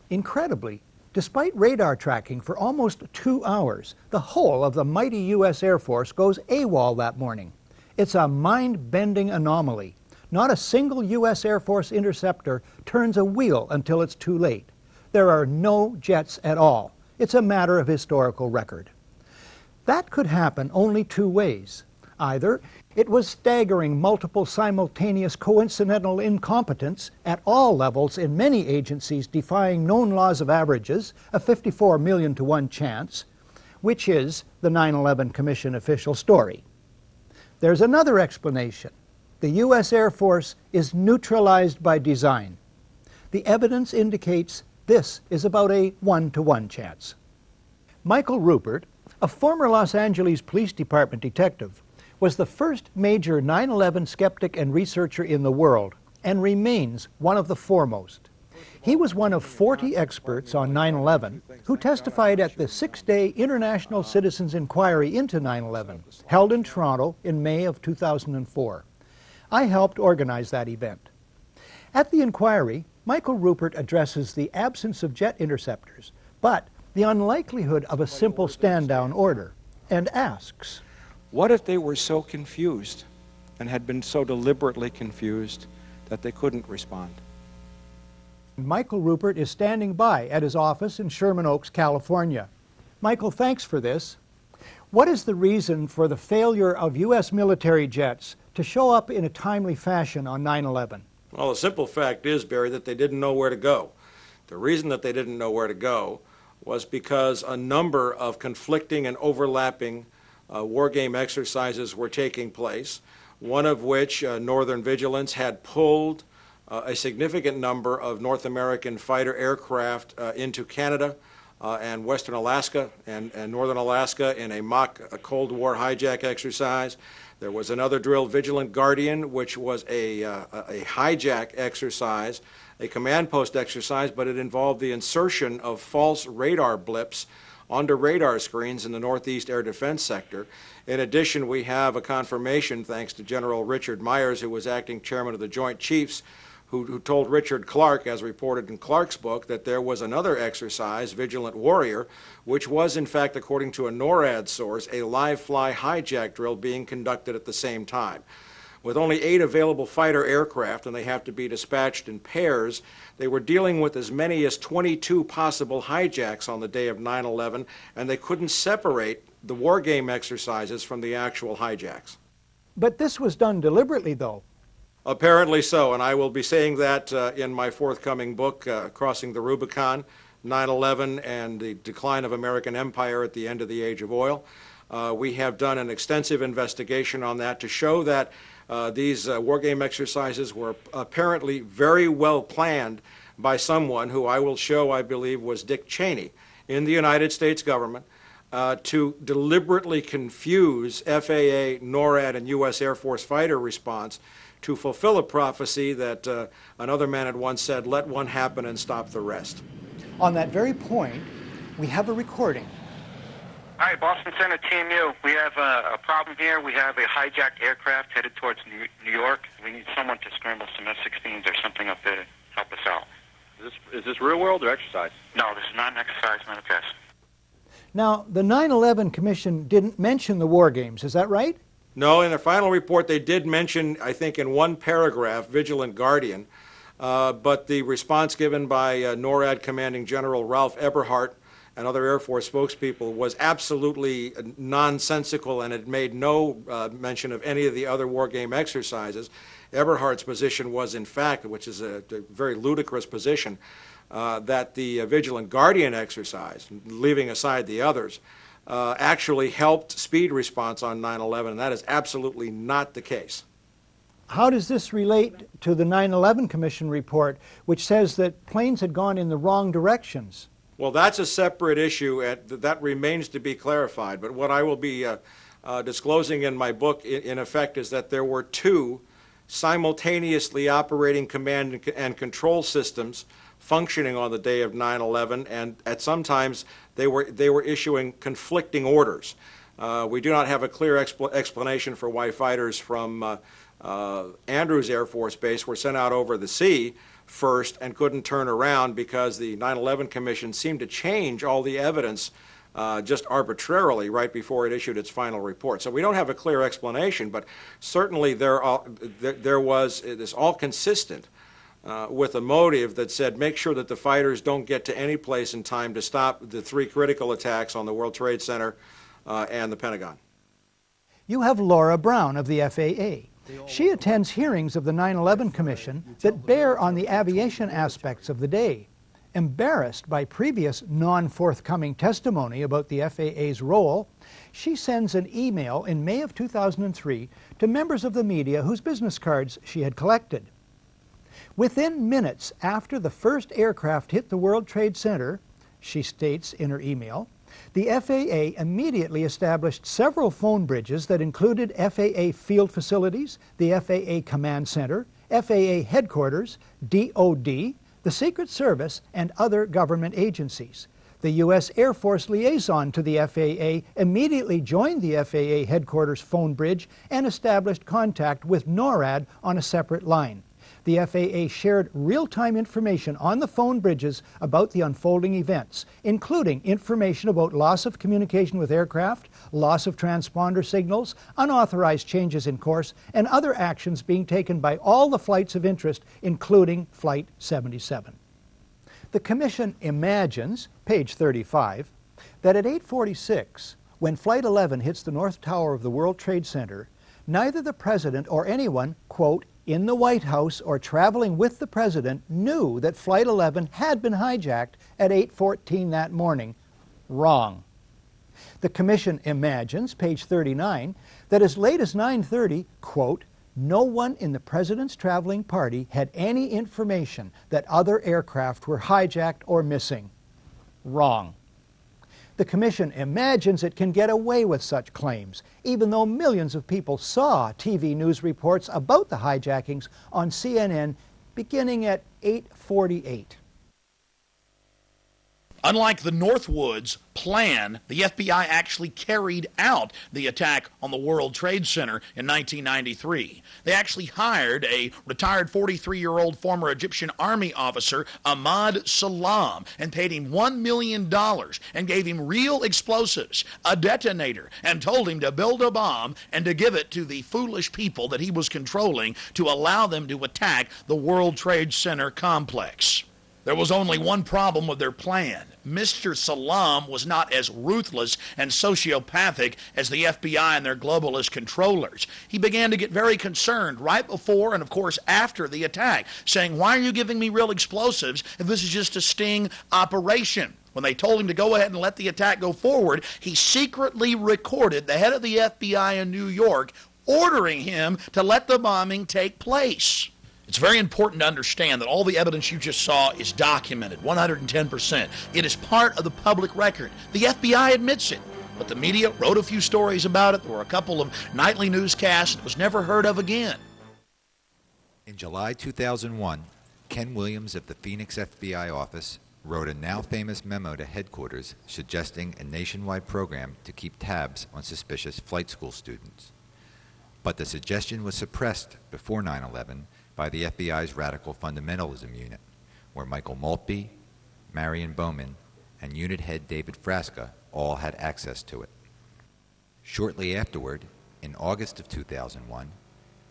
Incredibly, despite radar tracking for almost 2 hours, the whole of the mighty U.S. Air Force goes AWOL that morning. It's a mind-bending anomaly. Not a single U.S. Air Force interceptor turns a wheel until it's too late. There are no jets at all. It's a matter of historical record. That could happen only two ways. Either it was staggering multiple simultaneous coincidental incompetence at all levels in many agencies defying known laws of averages, a 54 million to 1 chance, which is the 9/11 Commission official story. There's another explanation. The U.S. Air Force is neutralized by design. The evidence indicates this is about a 1-to-1 chance. Michael Rupert, a former Los Angeles Police Department detective, was the first major 9/11 skeptic and researcher in the world and remains one of the foremost. He was one of 40 experts on 9/11 who testified at the 6-day International Citizens Inquiry into 9/11, held in Toronto in May of 2004. I helped organize that event. At the inquiry, Michael Rupert addresses the absence of jet interceptors, but the unlikelihood of a simple stand-down order, and asks, what if they were so confused and had been so deliberately confused that they couldn't respond? Michael Rupert is standing by at his office in Sherman Oaks, California. Michael, thanks for this. What is the reason for the failure of U.S. military jets to show up in a timely fashion on 9/11? Well, the simple fact is, Barry, that they didn't know where to go. The reason that they didn't know where to go was because a number of conflicting and overlapping war game exercises were taking place, one of which, Northern Vigilance, had pulled a significant number of North American fighter aircraft into Canada and Western Alaska and Northern Alaska in a mock Cold War hijack exercise. There was another drill, Vigilant Guardian, which was a hijack exercise, a command post exercise, but it involved the insertion of false radar blips onto radar screens in the Northeast Air Defense Sector. In addition, we have a confirmation, thanks to General Richard Myers, who was acting chairman of the Joint Chiefs, who told Richard Clark, as reported in Clark's book, that there was another exercise, Vigilant Warrior, which was, in fact, according to a NORAD source, a live-fly hijack drill being conducted at the same time. With only 8 available fighter aircraft, and they have to be dispatched in pairs, they were dealing with as many as 22 possible hijacks on the day of 9/11, and they couldn't separate the war game exercises from the actual hijacks. But this was done deliberately, though. Apparently so, and I will be saying that in my forthcoming book, Crossing the Rubicon, 9/11 and the Decline of American Empire at the End of the Age of Oil. We have done an extensive investigation on that to show that these war game exercises were apparently very well planned by someone who I will show, I believe, was Dick Cheney in the United States government to deliberately confuse FAA, NORAD, and U.S. Air Force fighter response to fulfill a prophecy that another man had once said, let one happen and stop the rest. On that very point, we have a recording. Hi, Boston Center, Team U. We have a problem here. We have a hijacked aircraft headed towards New York. We need someone to scramble some F-16s or something up there to help us out. Is this real world or exercise? No, this is not an exercise, not a test. Now, the 9/11 Commission didn't mention the war games, is that right? No, in their final report they did mention, I think in one paragraph, Vigilant Guardian, but the response given by NORAD Commanding General Ralph Eberhardt and other Air Force spokespeople was absolutely nonsensical, and it made no mention of any of the other war game exercises. Eberhardt's position was, in fact, which is a very ludicrous position, that the Vigilant Guardian exercise, leaving aside the others, actually helped speed response on 9/11, and that is absolutely not the case. How does this relate to the 9/11 Commission report, which says that planes had gone in the wrong directions? Well, that's a separate issue, and that remains to be clarified. But what I will be disclosing in my book, in effect, is that there were two simultaneously operating command and control systems functioning on the day of 9/11, and at sometimes they were issuing conflicting orders. We do not have a clear explanation for why fighters from Andrews Air Force Base were sent out over the sea first and couldn't turn around because the 9/11 Commission seemed to change all the evidence just arbitrarily right before it issued its final report. So we don't have a clear explanation, but certainly there was this all consistent with a motive that said make sure that the fighters don't get to any place in time to stop the three critical attacks on the World Trade Center and the Pentagon. You have Laura Brown of the FAA. She attends hearings of the 9/11 Commission that bear on the aviation aspects of the day. Embarrassed by previous non-forthcoming testimony about the FAA's role, she sends an email in May of 2003 to members of the media whose business cards she had collected. Within minutes after the first aircraft hit the World Trade Center, she states in her email, the FAA immediately established several phone bridges that included FAA field facilities, the FAA Command Center, FAA Headquarters, DOD, the Secret Service, and other government agencies. The U.S. Air Force liaison to the FAA immediately joined the FAA Headquarters phone bridge and established contact with NORAD on a separate line. The FAA shared real-time information on the phone bridges about the unfolding events, including information about loss of communication with aircraft, loss of transponder signals, unauthorized changes in course, and other actions being taken by all the flights of interest, including Flight 77. The Commission imagines, page 35, that at 8:46, when Flight 11 hits the North Tower of the World Trade Center, neither the President or anyone, quote, in the White House or traveling with the President knew that Flight 11 had been hijacked at 8:14 that morning. Wrong. The Commission imagines, page 39, that as late as 9:30, quote, no one in the President's traveling party had any information that other aircraft were hijacked or missing. Wrong. The Commission imagines it can get away with such claims, even though millions of people saw TV news reports about the hijackings on CNN beginning at 8:48. Unlike the Northwoods plan, the FBI actually carried out the attack on the World Trade Center in 1993. They actually hired a retired 43-year-old former Egyptian army officer, Ahmad Salam, and paid him $1 million and gave him real explosives, a detonator, and told him to build a bomb and to give it to the foolish people that he was controlling to allow them to attack the World Trade Center complex. There was only one problem with their plan. Mr. Salam was not as ruthless and sociopathic as the FBI and their globalist controllers. He began to get very concerned right before and, of course, after the attack, saying, why are you giving me real explosives if this is just a sting operation? When they told him to go ahead and let the attack go forward, he secretly recorded the head of the FBI in New York ordering him to let the bombing take place. It's very important to understand that all the evidence you just saw is documented, 110%. It is part of the public record. The FBI admits it, but the media wrote a few stories about it. There were a couple of nightly newscasts. It was never heard of again. In July 2001, Ken Williams of the Phoenix FBI office wrote a now famous memo to headquarters suggesting a nationwide program to keep tabs on suspicious flight school students. But the suggestion was suppressed before 9/11 by the FBI's Radical Fundamentalism Unit, where Michael Maltby, Marion Bowman, and unit head David Frasca all had access to it. Shortly afterward, in August of 2001,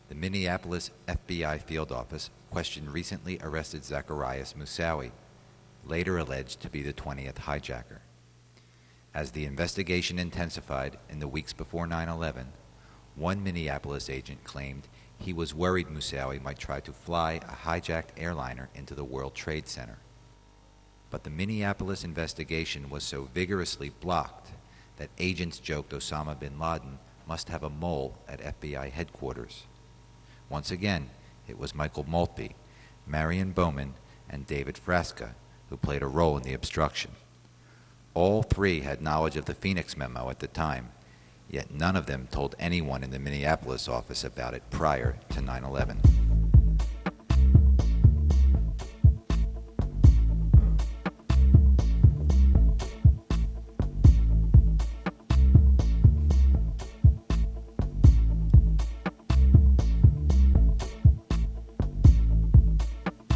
the Minneapolis FBI field office questioned recently arrested Zacarias Moussaoui, later alleged to be the 20th hijacker. As the investigation intensified in the weeks before 9/11, one Minneapolis agent claimed he was worried Moussaoui might try to fly a hijacked airliner into the World Trade Center. But the Minneapolis investigation was so vigorously blocked that agents joked Osama bin Laden must have a mole at FBI headquarters. Once again, it was Michael Maltby, Marion Bowman, and David Frasca who played a role in the obstruction. All three had knowledge of the Phoenix memo at the time, yet none of them told anyone in the Minneapolis office about it prior to 9/11.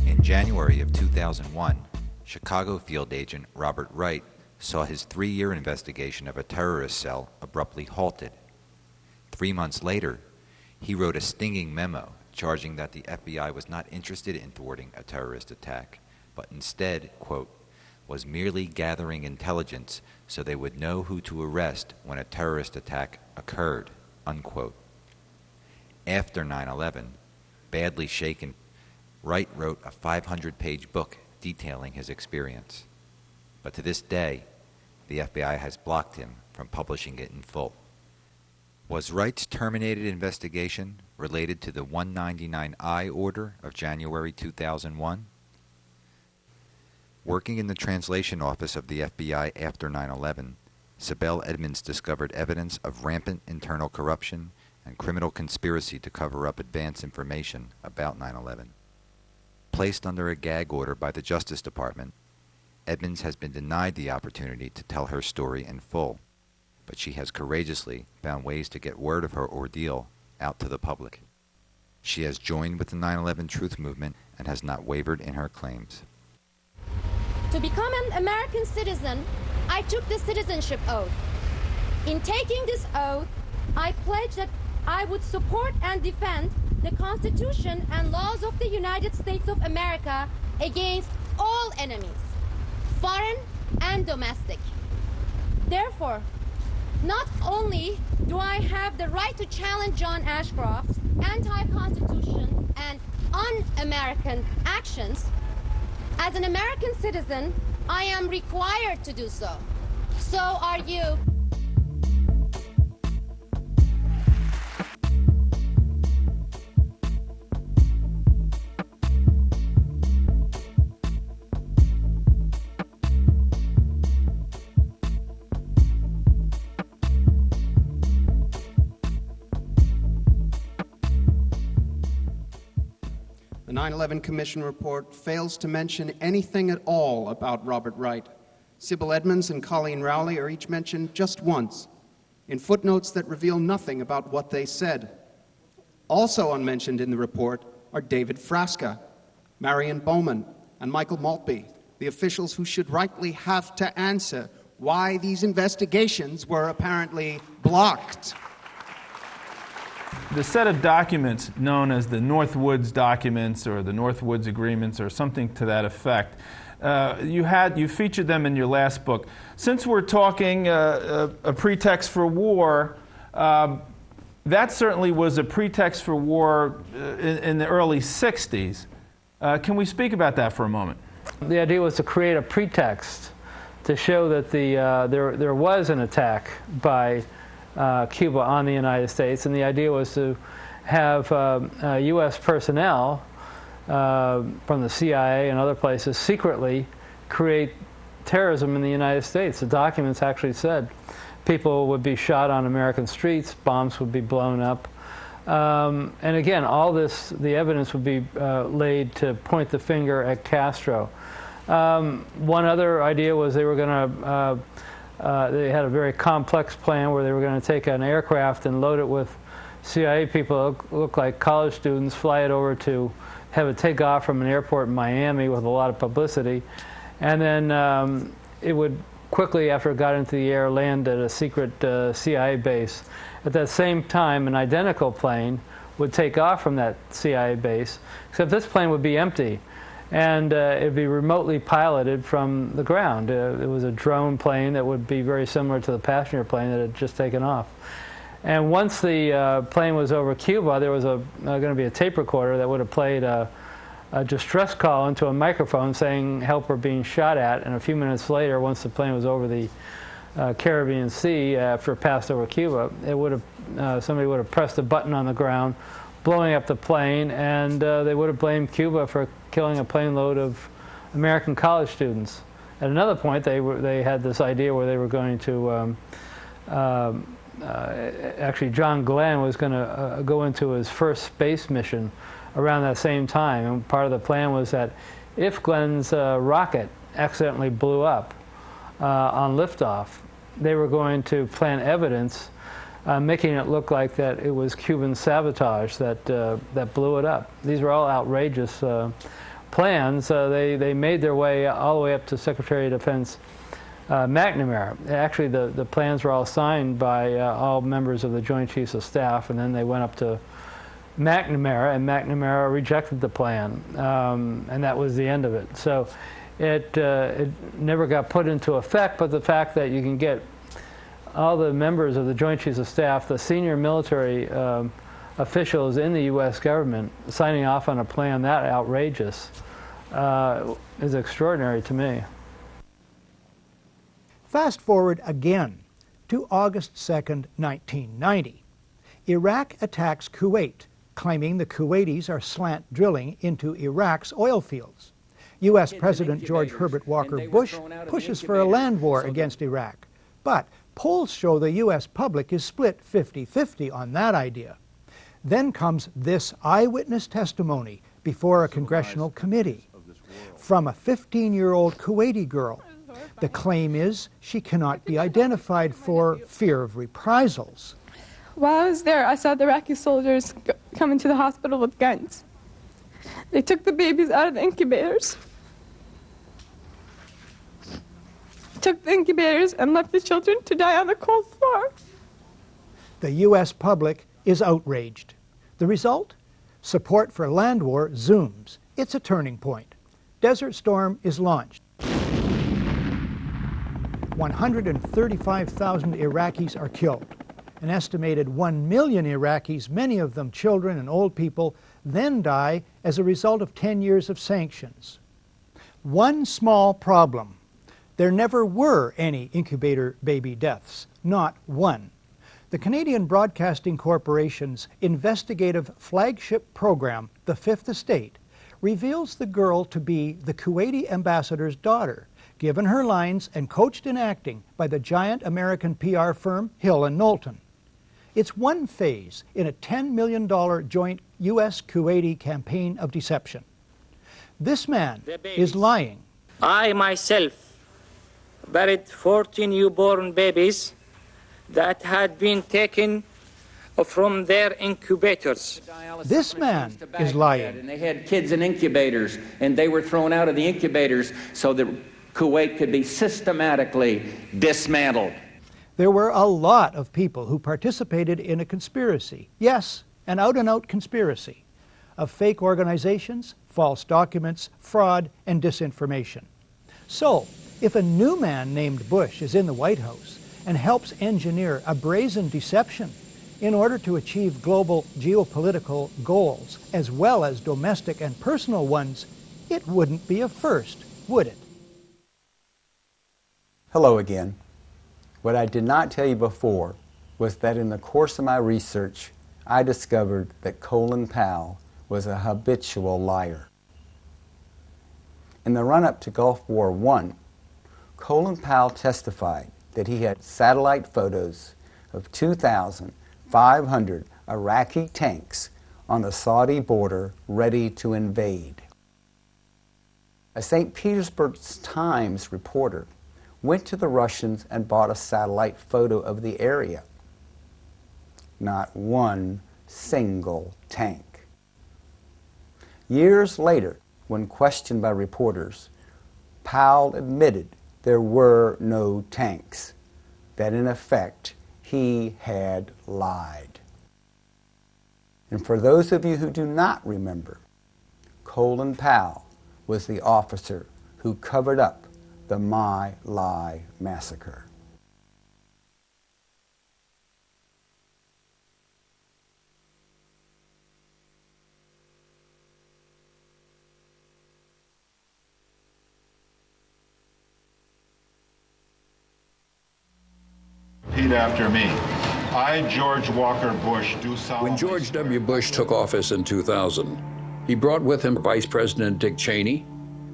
In January of 2001, Chicago field agent Robert Wright saw his 3-year investigation of a terrorist cell abruptly halted. 3 months later, he wrote a stinging memo charging that the FBI was not interested in thwarting a terrorist attack, but instead, quote, was merely gathering intelligence so they would know who to arrest when a terrorist attack occurred, unquote. After 9/11, badly shaken, Wright wrote a 500-page book detailing his experience. But to this day, the FBI has blocked him from publishing it in full. Was Wright's terminated investigation related to the 199I order of January 2001? Working in the translation office of the FBI after 9/11, Sibel Edmonds discovered evidence of rampant internal corruption and criminal conspiracy to cover up advance information about 9/11. Placed under a gag order by the Justice Department, Edmonds has been denied the opportunity to tell her story in full, but she has courageously found ways to get word of her ordeal out to the public. She has joined with the 9/11 Truth Movement and has not wavered in her claims. To become an American citizen, I took the citizenship oath. In taking this oath, I pledged that I would support and defend the Constitution and laws of the United States of America against all enemies, foreign and domestic. Therefore, not only do I have the right to challenge John Ashcroft's anti-Constitution and un-American actions, as an American citizen, I am required to do so. So are you. The 9/11 Commission report fails to mention anything at all about Robert Wright. Sibel Edmonds and Colleen Rowley are each mentioned just once, in footnotes that reveal nothing about what they said. Also unmentioned in the report are David Frasca, Marion Bowman, and Michael Maltby, the officials who should rightly have to answer why these investigations were apparently blocked. The set of documents known as the Northwoods documents or the Northwoods agreements or something to that effect, you featured them in your last book. Since we're talking a pretext for war, that certainly was a pretext for war in the early 60s. Can we speak about that for a moment? The idea was to create a pretext to show that there was an attack by Cuba on the United States, and the idea was to have U.S. personnel from the CIA and other places secretly create terrorism in the United States. The documents actually said people would be shot on American streets, bombs would be blown up, and again, all this, the evidence would be laid to point the finger at Castro. One other idea was they were going to they had a very complex plan where they were going to take an aircraft and load it with CIA people that look like college students, fly it over to have it take off from an airport in Miami with a lot of publicity, and then it would quickly, after it got into the air, land at a secret CIA base. At that same time, an identical plane would take off from that CIA base, except this plane would be empty. And it would be remotely piloted from the ground. It was a drone plane that would be very similar to the passenger plane that had just taken off. And once the plane was over Cuba, there was going to be a tape recorder that would have played a a distress call into a microphone saying help are being shot at, and a few minutes later, once the plane was over the Caribbean Sea after it passed over Cuba, it would have somebody would have pressed a button on the ground, blowing up the plane, and they would have blamed Cuba for killing a plane load of American college students. At another point, they had this idea where they were going to actually John Glenn was going to go into his first space mission around that same time, and part of the plan was that if Glenn's rocket accidentally blew up on liftoff, they were going to plant evidence making it look like that it was Cuban sabotage that blew it up. These were all outrageous plans. They made their way all the way up to Secretary of Defense McNamara. Actually, the plans were all signed by all members of the Joint Chiefs of Staff, and then they went up to McNamara, and McNamara rejected the plan, and that was the end of it. So it never got put into effect, but the fact that you can get all the members of the Joint Chiefs of Staff, the senior military officials in the U.S. government, signing off on a plan that outrageous is extraordinary to me. Fast forward again to August 2nd, 1990. Iraq attacks Kuwait, claiming the Kuwaitis are slant drilling into Iraq's oil fields. U.S. President George Herbert Walker Bush pushes for a land war against Iraq, but polls show the U.S. public is split 50-50 on that idea. Then comes this eyewitness testimony before a congressional committee from a 15-year-old Kuwaiti girl. The claim is she cannot be identified for fear of reprisals. While I was there, I saw the Iraqi soldiers come into the hospital with guns. They took the babies out of the incubators, and left the children to die on the cold floor. The U.S. public is outraged. The result? Support for land war zooms. It's a turning point. Desert Storm is launched. 135,000 Iraqis are killed. An estimated 1 million Iraqis, many of them children and old people, then die as a result of 10 years of sanctions. One small problem. There never were any incubator baby deaths, not one. The Canadian Broadcasting Corporation's investigative flagship program, The Fifth Estate, reveals the girl to be the Kuwaiti ambassador's daughter, given her lines and coached in acting by the giant American PR firm Hill & Knowlton. It's one phase in a $10 million joint U.S.-Kuwaiti campaign of deception. This man is lying. I myself buried 14 newborn babies that had been taken from their incubators. This man is lying. And they had kids in incubators, and they were thrown out of the incubators so that Kuwait could be systematically dismantled. There were a lot of people who participated in a conspiracy. Yes, an out-and-out conspiracy of fake organizations, false documents, fraud, and disinformation. So, if a new man named Bush is in the White House and helps engineer a brazen deception in order to achieve global geopolitical goals, as well as domestic and personal ones, it wouldn't be a first, would it? Hello again. What I did not tell you before was that in the course of my research, I discovered that Colin Powell was a habitual liar. In the run-up to Gulf War I, Colin Powell testified that he had satellite photos of 2,500 Iraqi tanks on the Saudi border ready to invade. A St. Petersburg Times reporter went to the Russians and bought a satellite photo of the area. Not one single tank. Years later, when questioned by reporters, Powell admitted there were no tanks, that in effect he had lied. And for those of you who do not remember, Colin Powell was the officer who covered up the My Lai massacre. repeat after me. I, George Walker Bush, do solemnly When George W. Bush took office in 2000, he brought with him Vice President Dick Cheney,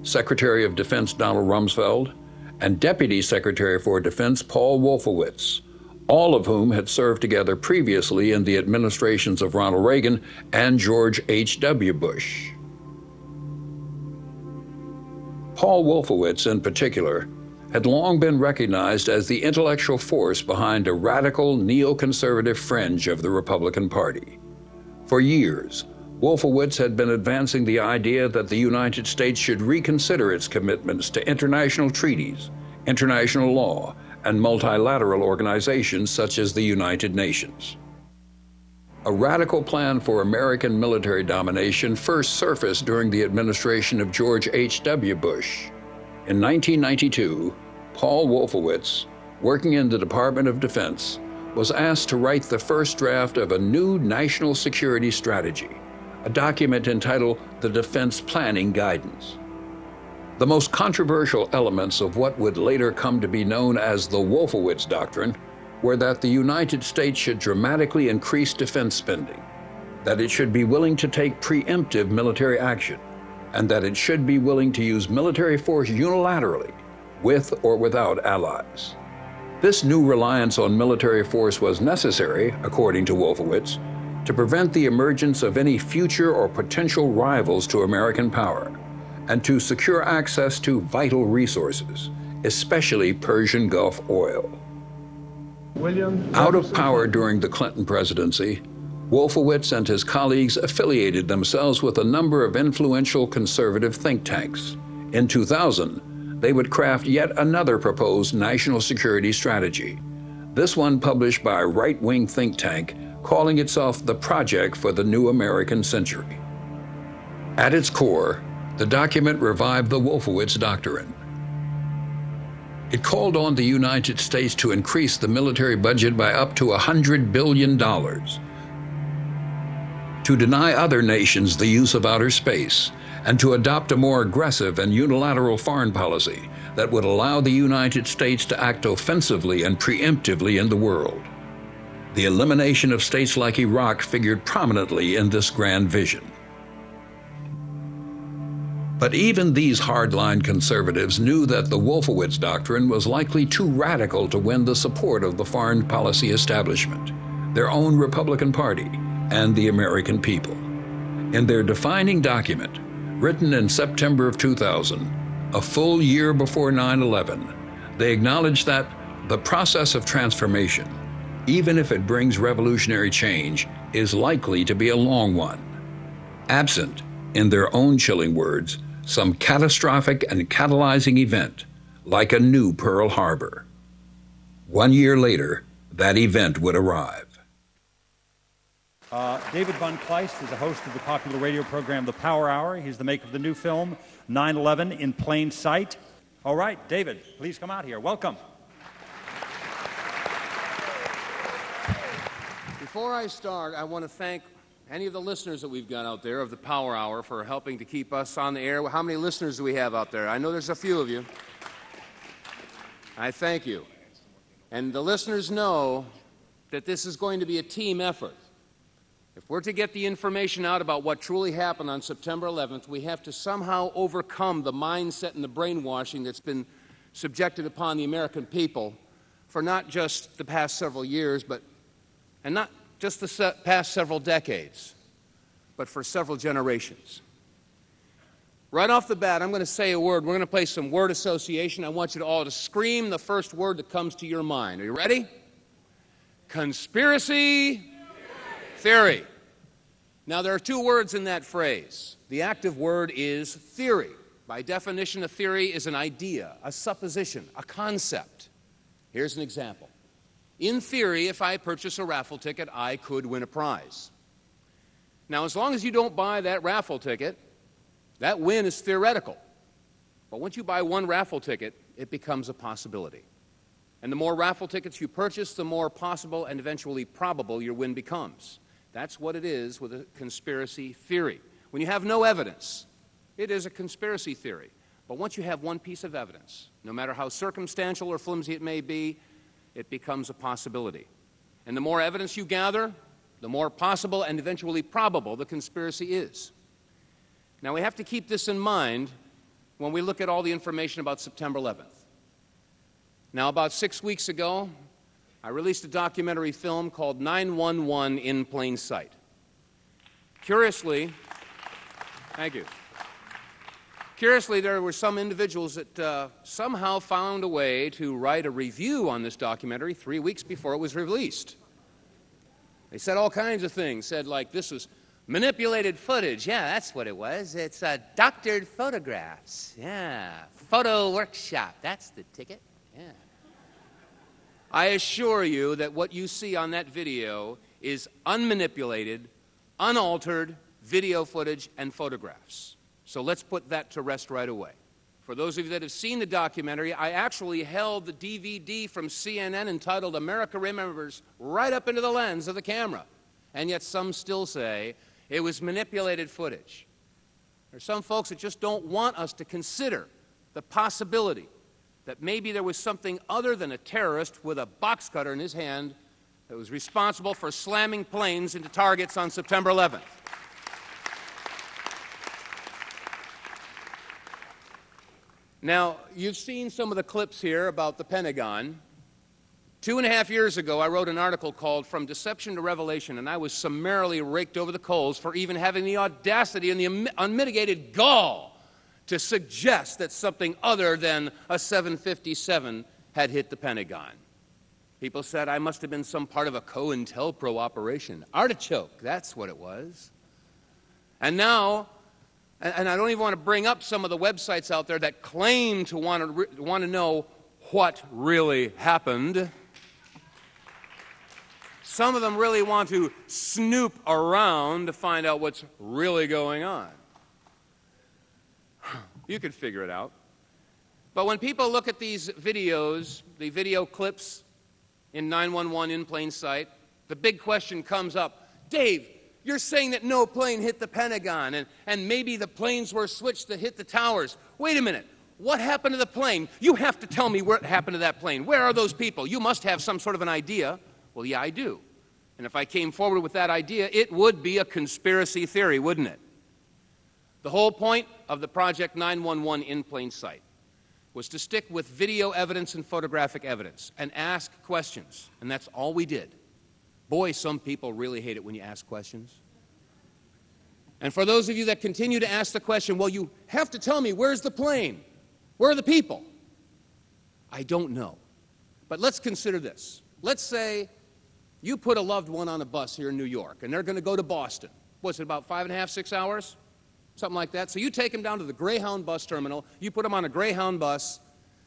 Secretary of Defense Donald Rumsfeld, and Deputy Secretary for Defense Paul Wolfowitz, all of whom had served together previously in the administrations of Ronald Reagan and George H.W. Bush. Paul Wolfowitz, in particular, had long been recognized as the intellectual force behind a radical neoconservative fringe of the Republican Party. For years, Wolfowitz had been advancing the idea that the United States should reconsider its commitments to international treaties, international law, and multilateral organizations such as the United Nations. A radical plan for American military domination first surfaced during the administration of George H.W. Bush. In 1992, Paul Wolfowitz, working in the Department of Defense, was asked to write the first draft of a new national security strategy, a document entitled the Defense Planning Guidance. The most controversial elements of what would later come to be known as the Wolfowitz Doctrine were that the United States should dramatically increase defense spending, that it should be willing to take preemptive military action, and that it should be willing to use military force unilaterally, with or without allies. This new reliance on military force was necessary, according to Wolfowitz, to prevent the emergence of any future or potential rivals to American power, and to secure access to vital resources, especially Persian Gulf oil. Out of power during the Clinton presidency, Wolfowitz and his colleagues affiliated themselves with a number of influential conservative think tanks. In 2000, they would craft yet another proposed national security strategy, this one published by a right-wing think tank calling itself the Project for the New American Century. At its core, the document revived the Wolfowitz Doctrine. It called on the United States to increase the military budget by up to $100 billion, to deny other nations the use of outer space, and to adopt a more aggressive and unilateral foreign policy that would allow the United States to act offensively and preemptively in the world. The elimination of states like Iraq figured prominently in this grand vision. But even these hardline conservatives knew that the Wolfowitz Doctrine was likely too radical to win the support of the foreign policy establishment, their own Republican Party, and the American people. In their defining document, written in September of 2000, a full year before 9/11, they acknowledged that the process of transformation, even if it brings revolutionary change, is likely to be a long one. Absent, in their own chilling words, some catastrophic and catalyzing event, like a new Pearl Harbor. 1 year later, that event would arrive. David Von Kleist is the host of the popular radio program The Power Hour. He's the maker of the new film, 9/11 in Plain Sight. All right, David, please come out here. Welcome. Before I start, I want to thank any of the listeners that we've got out there of the Power Hour for helping to keep us on the air. How many listeners do we have out there? I know there's a few of you. I thank you. And the listeners know that this is going to be a team effort. If we're to get the information out about what truly happened on September 11th, we have to somehow overcome the mindset and the brainwashing that's been subjected upon the American people for not just the past several years, and not just the past several decades, but for several generations. Right off the bat, I'm going to say a word. We're going to play some word association. I want you to all to scream the first word that comes to your mind. Are you ready? Conspiracy theory. Now, there are two words in that phrase. The active word is theory. By definition, a theory is an idea, a supposition, a concept. Here's an example. In theory, if I purchase a raffle ticket, I could win a prize. Now, as long as you don't buy that raffle ticket, that win is theoretical. But once you buy one raffle ticket, it becomes a possibility. And the more raffle tickets you purchase, the more possible and eventually probable your win becomes. That's what it is with a conspiracy theory. When you have no evidence, it is a conspiracy theory. But once you have one piece of evidence, no matter how circumstantial or flimsy it may be, it becomes a possibility. And the more evidence you gather, the more possible and eventually probable the conspiracy is. Now, we have to keep this in mind when we look at all the information about September 11th. Now, about 6 weeks ago, I released a documentary film called 911 in Plain Sight. Curiously, thank you. Curiously, there were some individuals that somehow found a way to write a review on this documentary 3 weeks before it was released. They said all kinds of things, said like this was manipulated footage. Yeah, that's what it was. It's doctored photographs. Yeah, photo workshop. That's the ticket. Yeah. I assure you that what you see on that video is unmanipulated, unaltered video footage and photographs. So let's put that to rest right away. For those of you that have seen the documentary, I actually held the DVD from CNN entitled America Remembers right up into the lens of the camera. And yet some still say it was manipulated footage. There's some folks that just don't want us to consider the possibility that maybe there was something other than a terrorist with a box cutter in his hand that was responsible for slamming planes into targets on September 11th. Now, you've seen some of the clips here about the Pentagon. 2.5 years ago, I wrote an article called From Deception to Revelation, and I was summarily raked over the coals for even having the audacity and the unmitigated gall to suggest that something other than a 757 had hit the Pentagon. People said I must have been some part of a COINTELPRO operation. Artichoke, that's what it was. And now, and I don't even want to bring up some of the websites out there that claim to want to know what really happened. Some of them really want to snoop around to find out what's really going on. You could figure it out. But when people look at these videos, the video clips in 911 in Plain Sight, the big question comes up, Dave, you're saying that no plane hit the Pentagon and maybe the planes were switched to hit the towers. Wait a minute. What happened to the plane? You have to tell me what happened to that plane. Where are those people? You must have some sort of an idea. Well, yeah, I do. And if I came forward with that idea, it would be a conspiracy theory, wouldn't it? The whole point of the Project 911 in Plain Sight was to stick with video evidence and photographic evidence and ask questions. And that's all we did. Boy, some people really hate it when you ask questions. And for those of you that continue to ask the question, well, you have to tell me, where's the plane? Where are the people? I don't know. But let's consider this. Let's say you put a loved one on a bus here in New York, and they're going to go to Boston. What's it, about 5.5, 6 hours? Something like that. So you take them down to the Greyhound bus terminal, you put them on a Greyhound bus,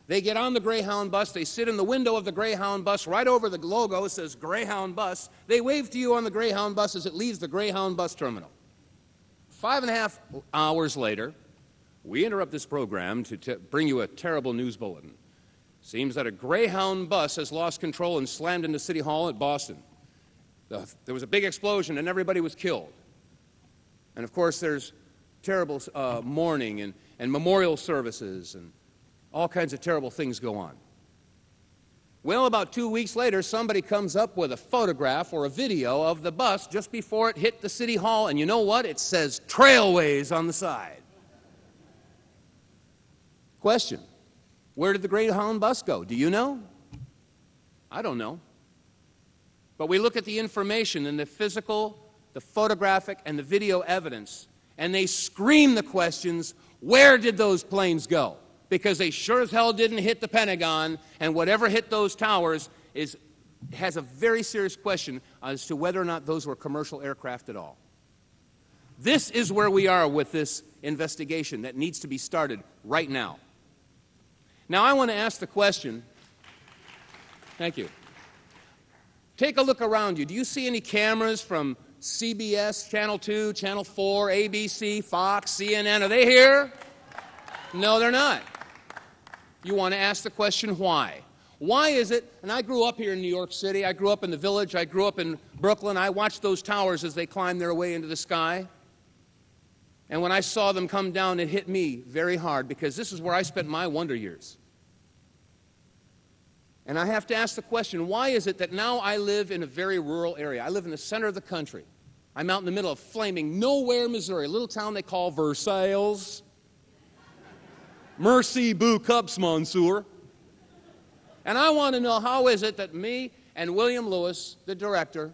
they get on the Greyhound bus, they sit in the window of the Greyhound bus, right over the logo says Greyhound bus, they wave to you on the Greyhound bus as it leaves the Greyhound bus terminal. 5.5 hours later, we interrupt this program to bring you a terrible news bulletin. Seems that a Greyhound bus has lost control and slammed into City Hall at Boston. There was a big explosion and everybody was killed. And of course there's terrible mourning and memorial services and all kinds of terrible things go on. Well, about 2 weeks later, somebody comes up with a photograph or a video of the bus just before it hit the City Hall, and you know what? It says Trailways on the side. Question, where did the Greyhound bus go? Do you know? I don't know. But we look at the information and the physical, the photographic, and the video evidence, and they scream the questions, where did those planes go? Because they sure as hell didn't hit the Pentagon, and whatever hit those towers has a very serious question as to whether or not those were commercial aircraft at all. This is where we are with this investigation that needs to be started right now. Now I want to ask the question, thank you. Take a look around you. Do you see any cameras from CBS, Channel 2, Channel 4, ABC, Fox, CNN? Are they here? No, they're not. You want to ask the question, why? Why is it, and I grew up here in New York City, I grew up in the Village, I grew up in Brooklyn, I watched those towers as they climbed their way into the sky. And when I saw them come down, it hit me very hard because this is where I spent my wonder years. And I have to ask the question, why is it that now I live in a very rural area? I live in the center of the country. I'm out in the middle of flaming nowhere, Missouri, a little town they call Versailles. Merci beaucoup, monsieur. And I want to know, how is it that me and William Lewis, the director,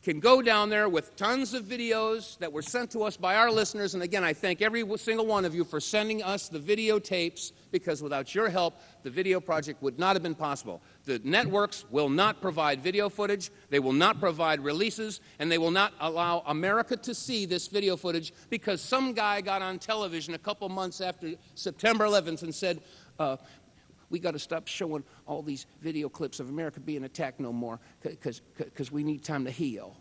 can go down there with tons of videos that were sent to us by our listeners. And again, I thank every single one of you for sending us the videotapes, because without your help, the video project would not have been possible. The networks will not provide video footage, they will not provide releases, and they will not allow America to see this video footage because some guy got on television a couple months after September 11th and said, we got to stop showing all these video clips of America being attacked no more because we need time to heal.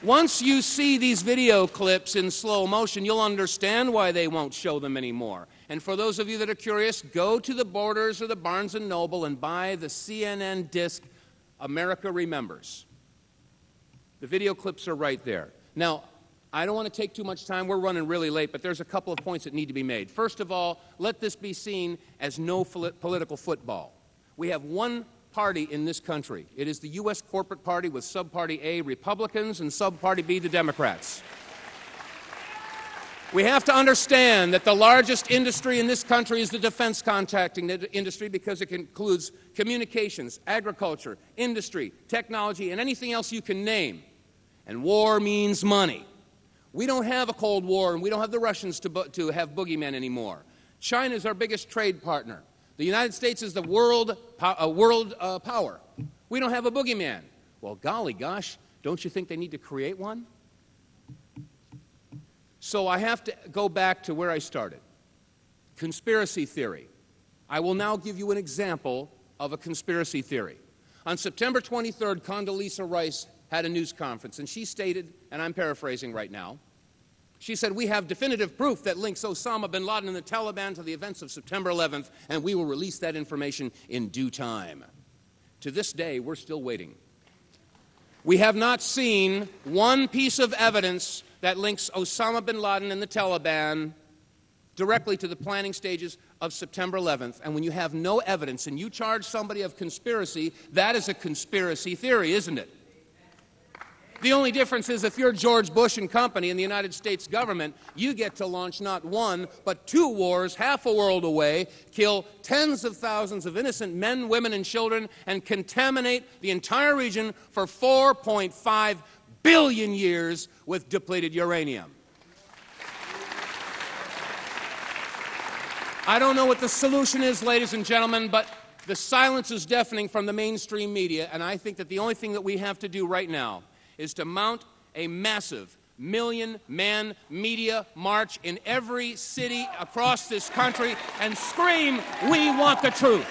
Once you see these video clips in slow motion, you'll understand why they won't show them anymore. And for those of you that are curious, go to the Borders or the Barnes & Noble and buy the CNN disc, America Remembers. The video clips are right there. Now, I don't want to take too much time. We're running really late, but there's a couple of points that need to be made. First of all, let this be seen as no political football. We have one party in this country. It is the U.S. corporate party with subparty A, Republicans, and subparty B, the Democrats. We have to understand that the largest industry in this country is the defense contracting industry because it includes communications, agriculture, industry, technology, and anything else you can name. And war means money. We don't have a Cold War, and we don't have the Russians to have boogeymen anymore. China is our biggest trade partner. The United States is the world power. We don't have a boogeyman. Well, golly gosh, don't you think they need to create one? So I have to go back to where I started. Conspiracy theory. I will now give you an example of a conspiracy theory. On September 23rd, Condoleezza Rice had a news conference, and she stated, and I'm paraphrasing right now, she said, we have definitive proof that links Osama bin Laden and the Taliban to the events of September 11th, and we will release that information in due time. To this day, we're still waiting. We have not seen one piece of evidence that links Osama bin Laden and the Taliban directly to the planning stages of September 11th. And when you have no evidence and you charge somebody of conspiracy, that is a conspiracy theory, isn't it? The only difference is if you're George Bush and company in the United States government, you get to launch not one, but 2 wars half a world away, kill tens of thousands of innocent men, women, and children, and contaminate the entire region for 4.5 billion years with depleted uranium. I don't know what the solution is, ladies and gentlemen, but the silence is deafening from the mainstream media, and I think that the only thing that we have to do right now is to mount a massive million-man media march in every city across this country and scream, we want the truth.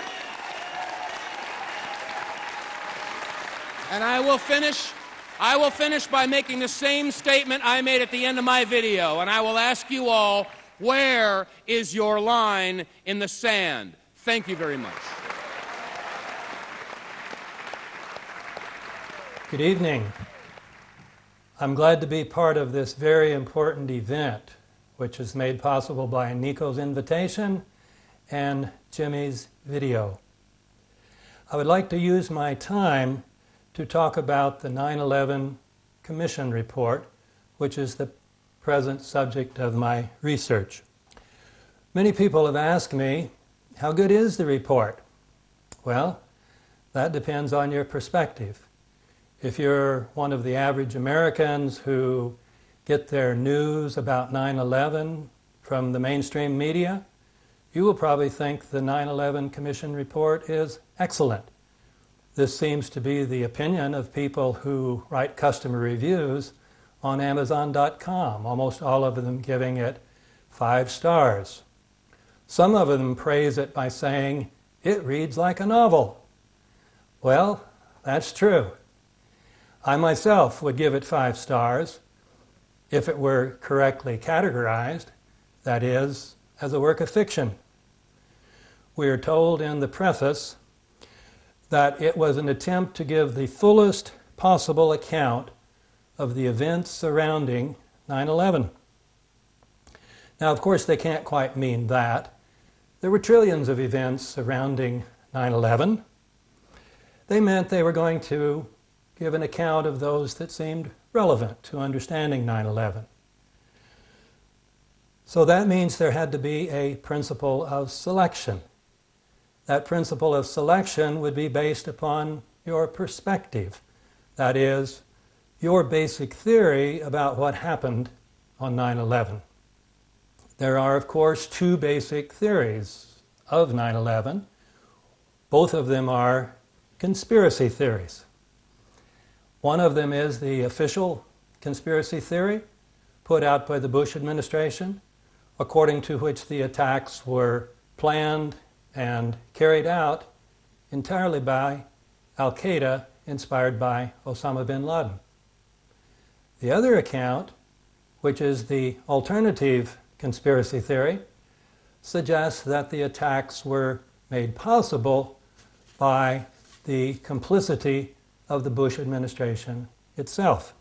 And I will finish by making the same statement I made at the end of my video, and I will ask you all, where is your line in the sand? Thank you very much. Good evening. I'm glad to be part of this very important event, which is made possible by Nico's invitation and Jimmy's video. I would like to use my time to talk about the 9/11 Commission report, which is the present subject of my research. Many people have asked me, how good is the report? Well, that depends on your perspective. If you're one of the average Americans who get their news about 9/11 from the mainstream media, you will probably think the 9/11 Commission report is excellent. This seems to be the opinion of people who write customer reviews on Amazon.com, almost all of them giving it 5 stars. Some of them praise it by saying, it reads like a novel. Well, that's true. I myself would give it 5 stars if it were correctly categorized, that is, as a work of fiction. We are told in the preface that it was an attempt to give the fullest possible account of the events surrounding 9/11. Now, of course, they can't quite mean that. There were trillions of events surrounding 9/11. They meant they were going to give an account of those that seemed relevant to understanding 9/11. So that means there had to be a principle of selection. That principle of selection would be based upon your perspective. That is, your basic theory about what happened on 9/11. There are, of course, two basic theories of 9/11. Both of them are conspiracy theories. One of them is the official conspiracy theory put out by the Bush administration, according to which the attacks were planned and carried out entirely by Al-Qaeda, inspired by Osama bin Laden. The other account, which is the alternative conspiracy theory, suggests that the attacks were made possible by the complicity of the Bush administration itself.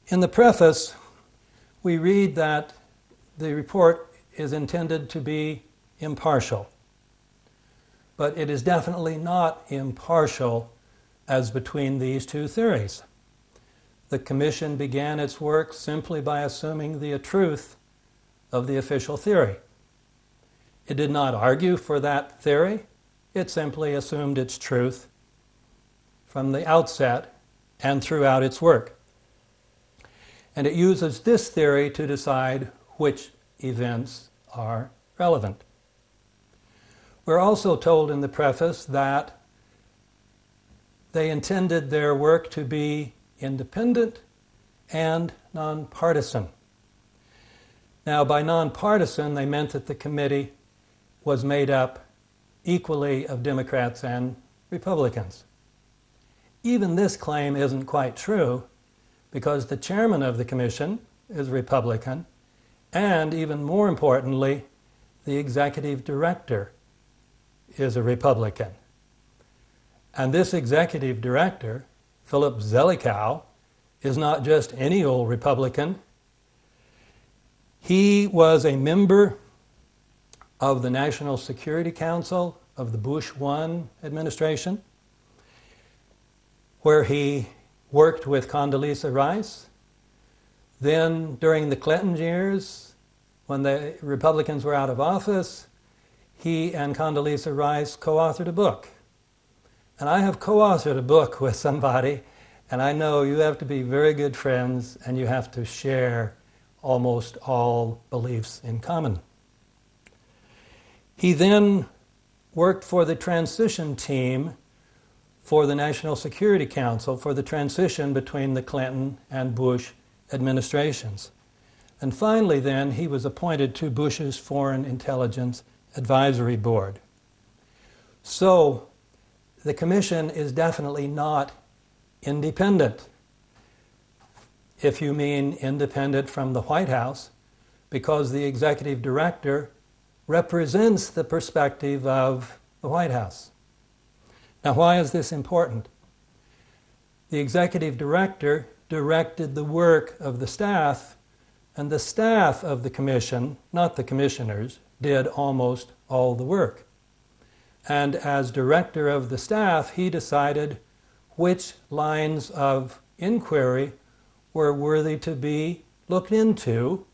In the preface, we read that the report is intended to be impartial. But it is definitely not impartial as between these two theories. The Commission began its work simply by assuming the truth of the official theory. It did not argue for that theory. It simply assumed its truth from the outset and throughout its work. And it uses this theory to decide which events are relevant. We're also told in the preface that they intended their work to be independent and nonpartisan. Now, by nonpartisan, they meant that the committee was made up equally of Democrats and Republicans. Even this claim isn't quite true, because the chairman of the commission is Republican, and even more importantly, the executive director is a Republican. And this executive director, Philip Zelikow, is not just any old Republican. He was a member of the National Security Council of the Bush I administration, where he worked with Condoleezza Rice. Then, during the Clinton years, when the Republicans were out of office, he and Condoleezza Rice co-authored a book. And I have co-authored a book with somebody, and I know you have to be very good friends and you have to share almost all beliefs in common. He then worked for the transition team for the National Security Council for the transition between the Clinton and Bush administrations. And finally then, he was appointed to Bush's Foreign Intelligence Advisory Board. So, the commission is definitely not independent, if you mean independent from the White House, because the executive director represents the perspective of the White House. Now, why is this important? The executive director directed the work of the staff, and the staff of the commission, not the commissioners, did almost all the work. And as director of the staff, he decided which lines of inquiry were worthy to be looked into,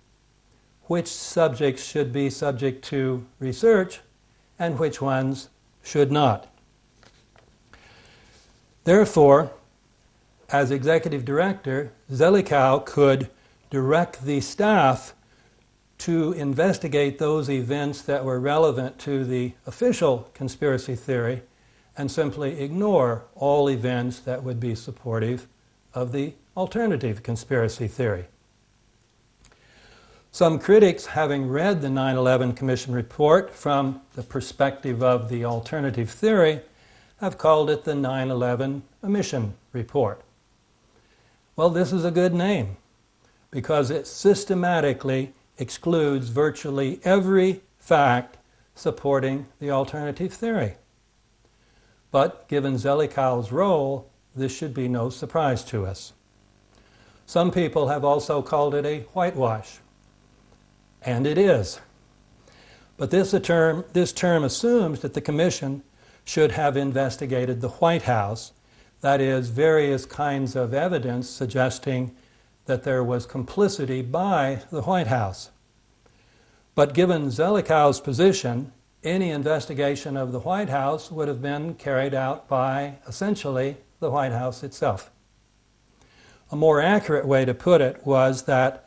which subjects should be subject to research, and which ones should not. Therefore, as executive director, Zelikow could direct the staff to investigate those events that were relevant to the official conspiracy theory and simply ignore all events that would be supportive of the alternative conspiracy theory. Some critics, having read the 9/11 Commission report from the perspective of the alternative theory, have called it the 9/11 Omission Report. Well, this is a good name because it systematically excludes virtually every fact supporting the alternative theory. But given Zelikow's role, this should be no surprise to us. Some people have also called it a whitewash. And it is. But this term assumes that the Commission should have investigated the White House, that is, various kinds of evidence suggesting that there was complicity by the White House. But given Zelikow's position, any investigation of the White House would have been carried out by, essentially, the White House itself. A more accurate way to put it was that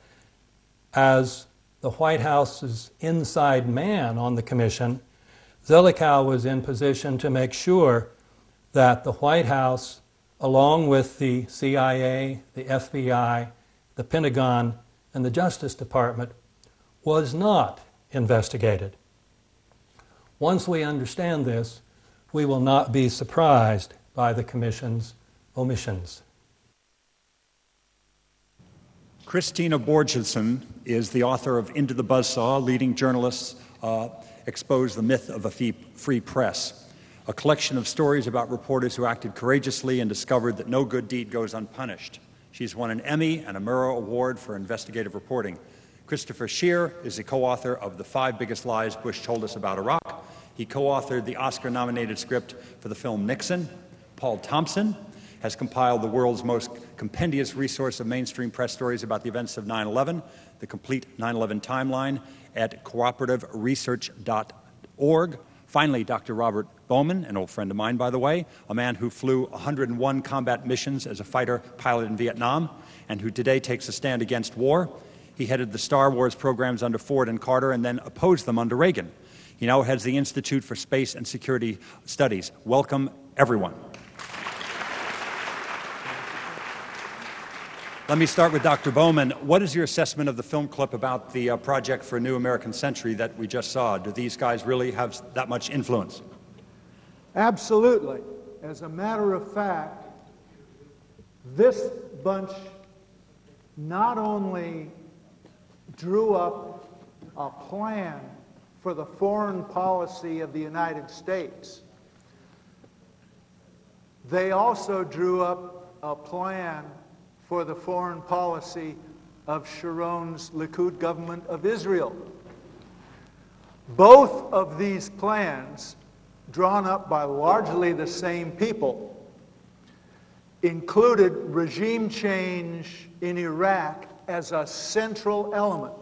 as the White House's inside man on the Commission, Zelikow was in position to make sure that the White House, along with the CIA, the FBI, the Pentagon, and the Justice Department, was not investigated. Once we understand this, we will not be surprised by the Commission's omissions. Christina Borgerson is the author of Into the Buzzsaw, Leading Journalists Expose the Myth of a Free Press, a collection of stories about reporters who acted courageously and discovered that no good deed goes unpunished. She's won an Emmy and a Murrow Award for investigative reporting. Christopher Scheer is the co-author of The 5 Biggest Lies Bush Told Us About Iraq. He co-authored the Oscar-nominated script for the film Nixon. Paul Thompson has compiled the world's most compendious resource of mainstream press stories about the events of 9/11, the complete 9/11 timeline at cooperativeresearch.org. Finally, Dr. Robert Bowman, an old friend of mine, by the way, a man who flew 101 combat missions as a fighter pilot in Vietnam and who today takes a stand against war. He headed the Star Wars programs under Ford and Carter and then opposed them under Reagan. He now heads the Institute for Space and Security Studies. Welcome, everyone. Let me start with Dr. Bowman. What is your assessment of the film clip about the Project for a New American Century that we just saw? Do these guys really have that much influence? Absolutely. As a matter of fact, this bunch not only drew up a plan for the foreign policy of the United States, they also drew up a plan for the foreign policy of Sharon's Likud government of Israel. Both of these plans, drawn up by largely the same people, included regime change in Iraq as a central element.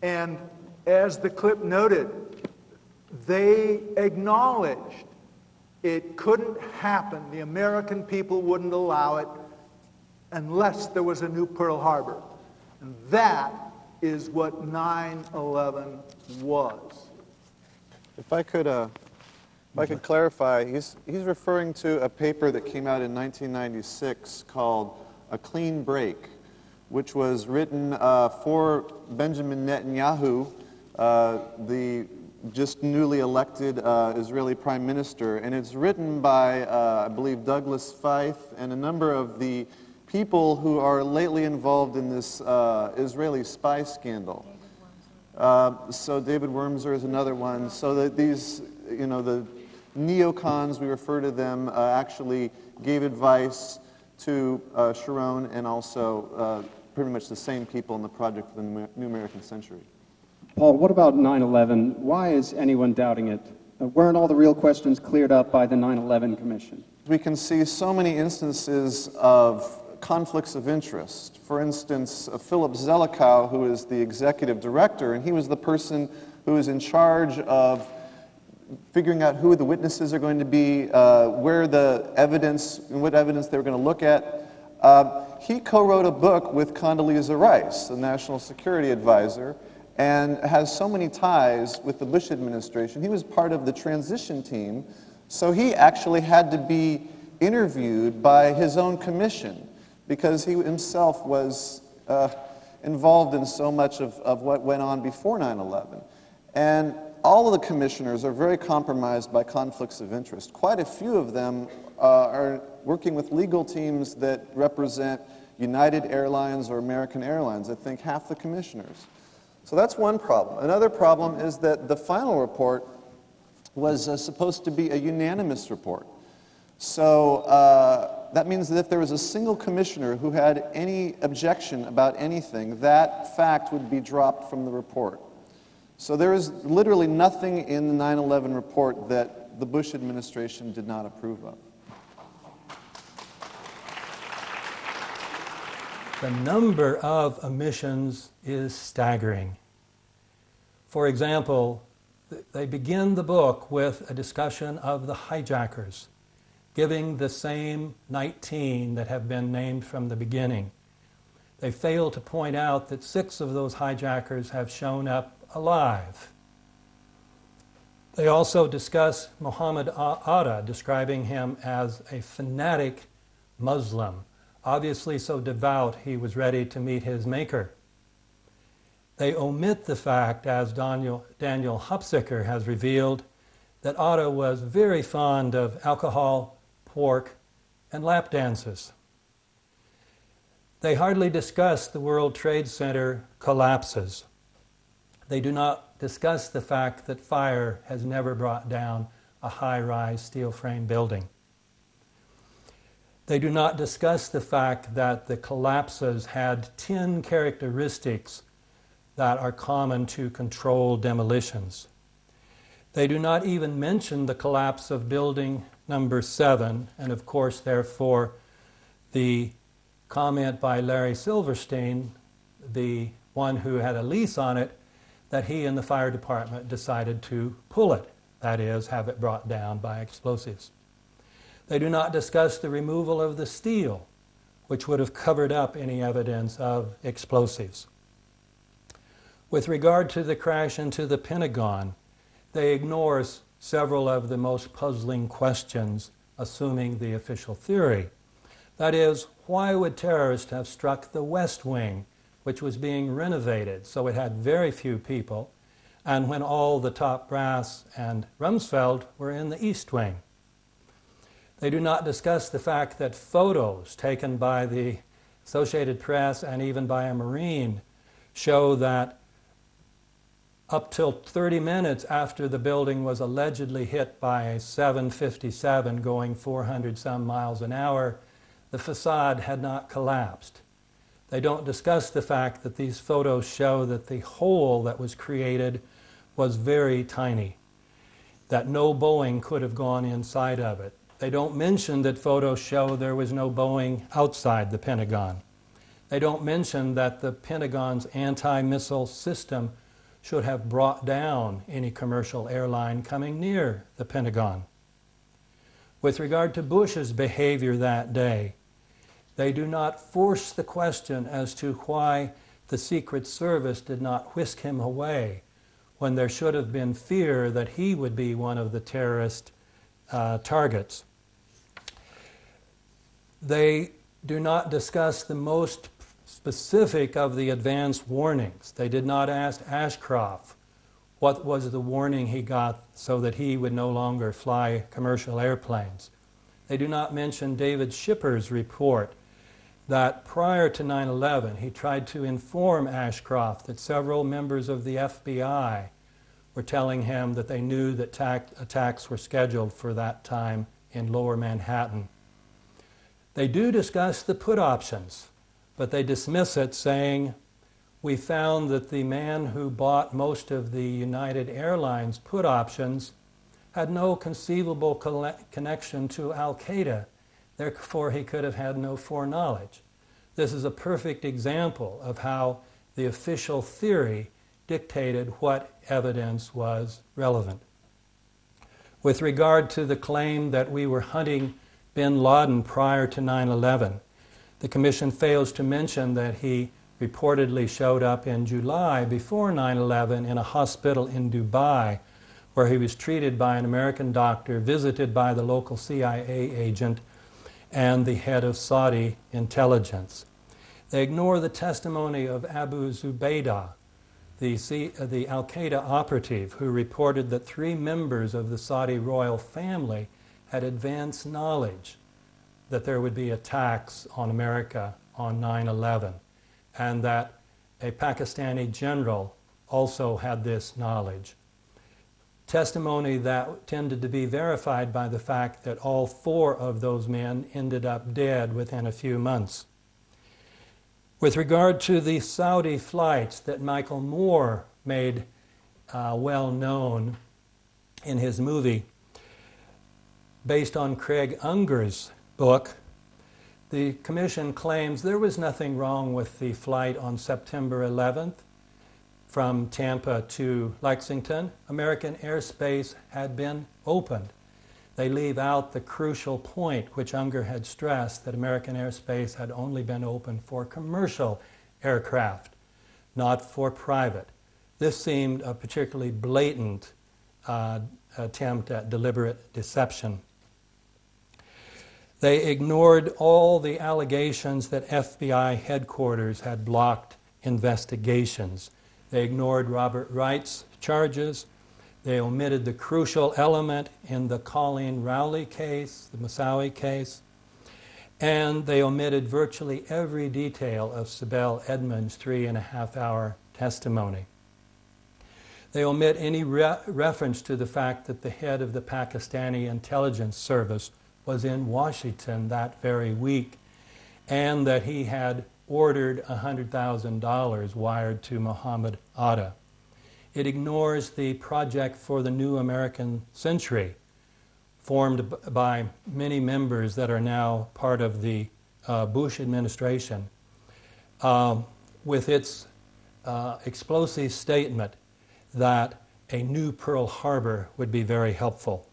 And as the clip noted, they acknowledged it couldn't happen. The American people wouldn't allow it unless there was a new Pearl Harbor. And that is what 9/11 was. If I could clarify, he's referring to a paper that came out in 1996 called A Clean Break, which was written for Benjamin Netanyahu, the just newly elected Israeli prime minister, and it's written by, I believe, Douglas Feith and a number of the people who are lately involved in this Israeli spy scandal. So David Wormser is another one. So that these, you know, the neocons, we refer to them, actually gave advice to Sharon and also pretty much the same people in the Project for the New American Century. Paul, what about 9/11? Why is anyone doubting it? Weren't all the real questions cleared up by the 9/11 Commission? We can see so many instances of conflicts of interest. For instance, Philip Zelikow, who is the executive director, and he was the person who is in charge of figuring out who the witnesses are going to be, where the evidence, and what evidence they were going to look at. He co-wrote a book with Condoleezza Rice, the national security advisor, and has so many ties with the Bush administration. He was part of the transition team, so he actually had to be interviewed by his own commission because he himself was involved in so much of what went on before 9/11. And all of the commissioners are very compromised by conflicts of interest. Quite a few of them are working with legal teams that represent United Airlines or American Airlines. I think half the commissioners. So that's one problem. Another problem is that the final report was supposed to be a unanimous report. So that means that if there was a single commissioner who had any objection about anything, that fact would be dropped from the report. So there is literally nothing in the 9/11 report that the Bush administration did not approve of. The number of omissions is staggering. For example, they begin the book with a discussion of the hijackers, giving the same 19 that have been named from the beginning. They fail to point out that 6 of those hijackers have shown up alive. They also discuss Muhammad Atta, describing him as a fanatic Muslim, obviously so devout he was ready to meet his maker. They omit the fact, as Daniel Hopsicker has revealed, that Atta was very fond of alcohol, pork, and lap dances. They hardly discuss the World Trade Center collapses. They do not discuss the fact that fire has never brought down a high-rise steel frame building. They do not discuss the fact that the collapses had 10 characteristics that are common to controlled demolitions. They do not even mention the collapse of building number 7, and of course, therefore, the comment by Larry Silverstein, the one who had a lease on it, that he and the fire department decided to pull it, that is, have it brought down by explosives. They do not discuss the removal of the steel, which would have covered up any evidence of explosives. With regard to the crash into the Pentagon, they ignore several of the most puzzling questions, assuming the official theory. That is, why would terrorists have struck the West Wing, which was being renovated, so it had very few people, and when all the top brass and Rumsfeld were in the East Wing? They do not discuss the fact that photos taken by the Associated Press and even by a Marine show that up till 30 minutes after the building was allegedly hit by a 757 going 400 some miles an hour, the facade had not collapsed. They don't discuss the fact that these photos show that the hole that was created was very tiny, that no Boeing could have gone inside of it. They don't mention that photos show there was no Boeing outside the Pentagon. They don't mention that the Pentagon's anti-missile system should have brought down any commercial airline coming near the Pentagon. With regard to Bush's behavior that day, they do not force the question as to why the Secret Service did not whisk him away when there should have been fear that he would be one of the terrorist targets. They do not discuss the most specific of the advance warnings. They did not ask Ashcroft what was the warning he got so that he would no longer fly commercial airplanes. They do not mention David Schipper's report that prior to 9/11 he tried to inform Ashcroft that several members of the FBI were telling him that they knew that attacks were scheduled for that time in Lower Manhattan. They do discuss the put options, but they dismiss it, saying, we found that the man who bought most of the United Airlines put options had no conceivable connection to Al-Qaeda, therefore he could have had no foreknowledge. This is a perfect example of how the official theory dictated what evidence was relevant. With regard to the claim that we were hunting bin Laden prior to 9/11, the Commission fails to mention that he reportedly showed up in July before 9/11 in a hospital in Dubai, where he was treated by an American doctor, visited by the local CIA agent, and the head of Saudi intelligence. They ignore the testimony of Abu Zubaydah, the Al-Qaeda operative who reported that 3 members of the Saudi royal family had advanced knowledge that there would be attacks on America on 9/11, and that a Pakistani general also had this knowledge. testimony that tended to be verified by the fact that all 4 of those men ended up dead within a few months. With regard to the Saudi flights that Michael Moore made well known in his movie, based on Craig Unger's book, the Commission claims there was nothing wrong with the flight on September 11th from Tampa to Lexington. American airspace had been opened. They leave out the crucial point which Unger had stressed, that American airspace had only been open for commercial aircraft, not for private. This seemed a particularly blatant attempt at deliberate deception. They ignored all the allegations that FBI headquarters had blocked investigations. They ignored Robert Wright's charges. They omitted the crucial element in the Colleen Rowley case, the Moussaoui case, and they omitted virtually every detail of Sibel Edmonds' 3.5-hour testimony. They omit any reference to the fact that the head of the Pakistani intelligence service was in Washington that very week, and that he had ordered $100,000 wired to Muhammad Atta. It ignores the Project for the New American Century, formed by many members that are now part of the Bush administration, with its explosive statement that a new Pearl Harbor would be very helpful.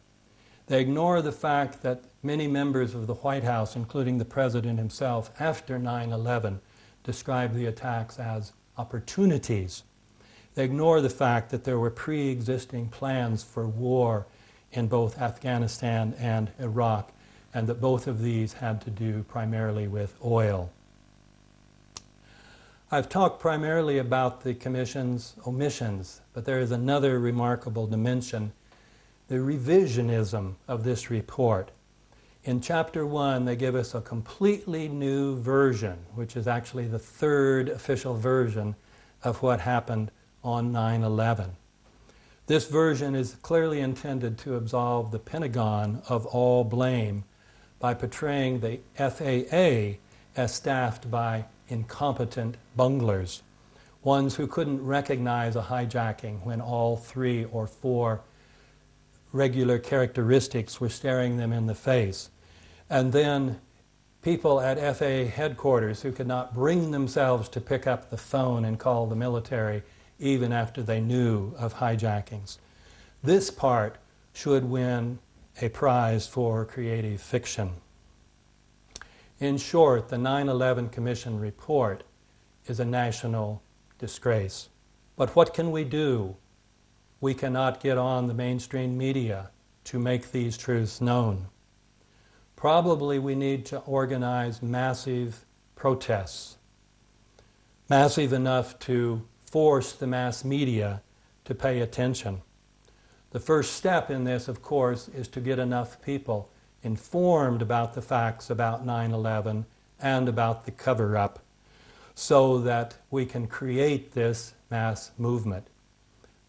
They ignore the fact that many members of the White House, including the President himself, after 9/11, described the attacks as opportunities. They ignore the fact that there were pre-existing plans for war in both Afghanistan and Iraq, and that both of these had to do primarily with oil. I've talked primarily about the Commission's omissions, but there is another remarkable dimension, the revisionism of this report. In Chapter 1, they give us a completely new version, which is actually the 3rd official version of what happened on 9/11. This version is clearly intended to absolve the Pentagon of all blame by portraying the FAA as staffed by incompetent bunglers, ones who couldn't recognize a hijacking when all 3 or 4 regular characteristics were staring them in the face. And then people at FAA headquarters who could not bring themselves to pick up the phone and call the military even after they knew of hijackings. This part should win a prize for creative fiction. In short, the 9/11 Commission report is a national disgrace. But what can we do? We cannot get on the mainstream media to make these truths known. Probably we need to organize massive protests, massive enough to force the mass media to pay attention. The first step in this, of course, is to get enough people informed about the facts about 9/11 and about the cover-up so that we can create this mass movement.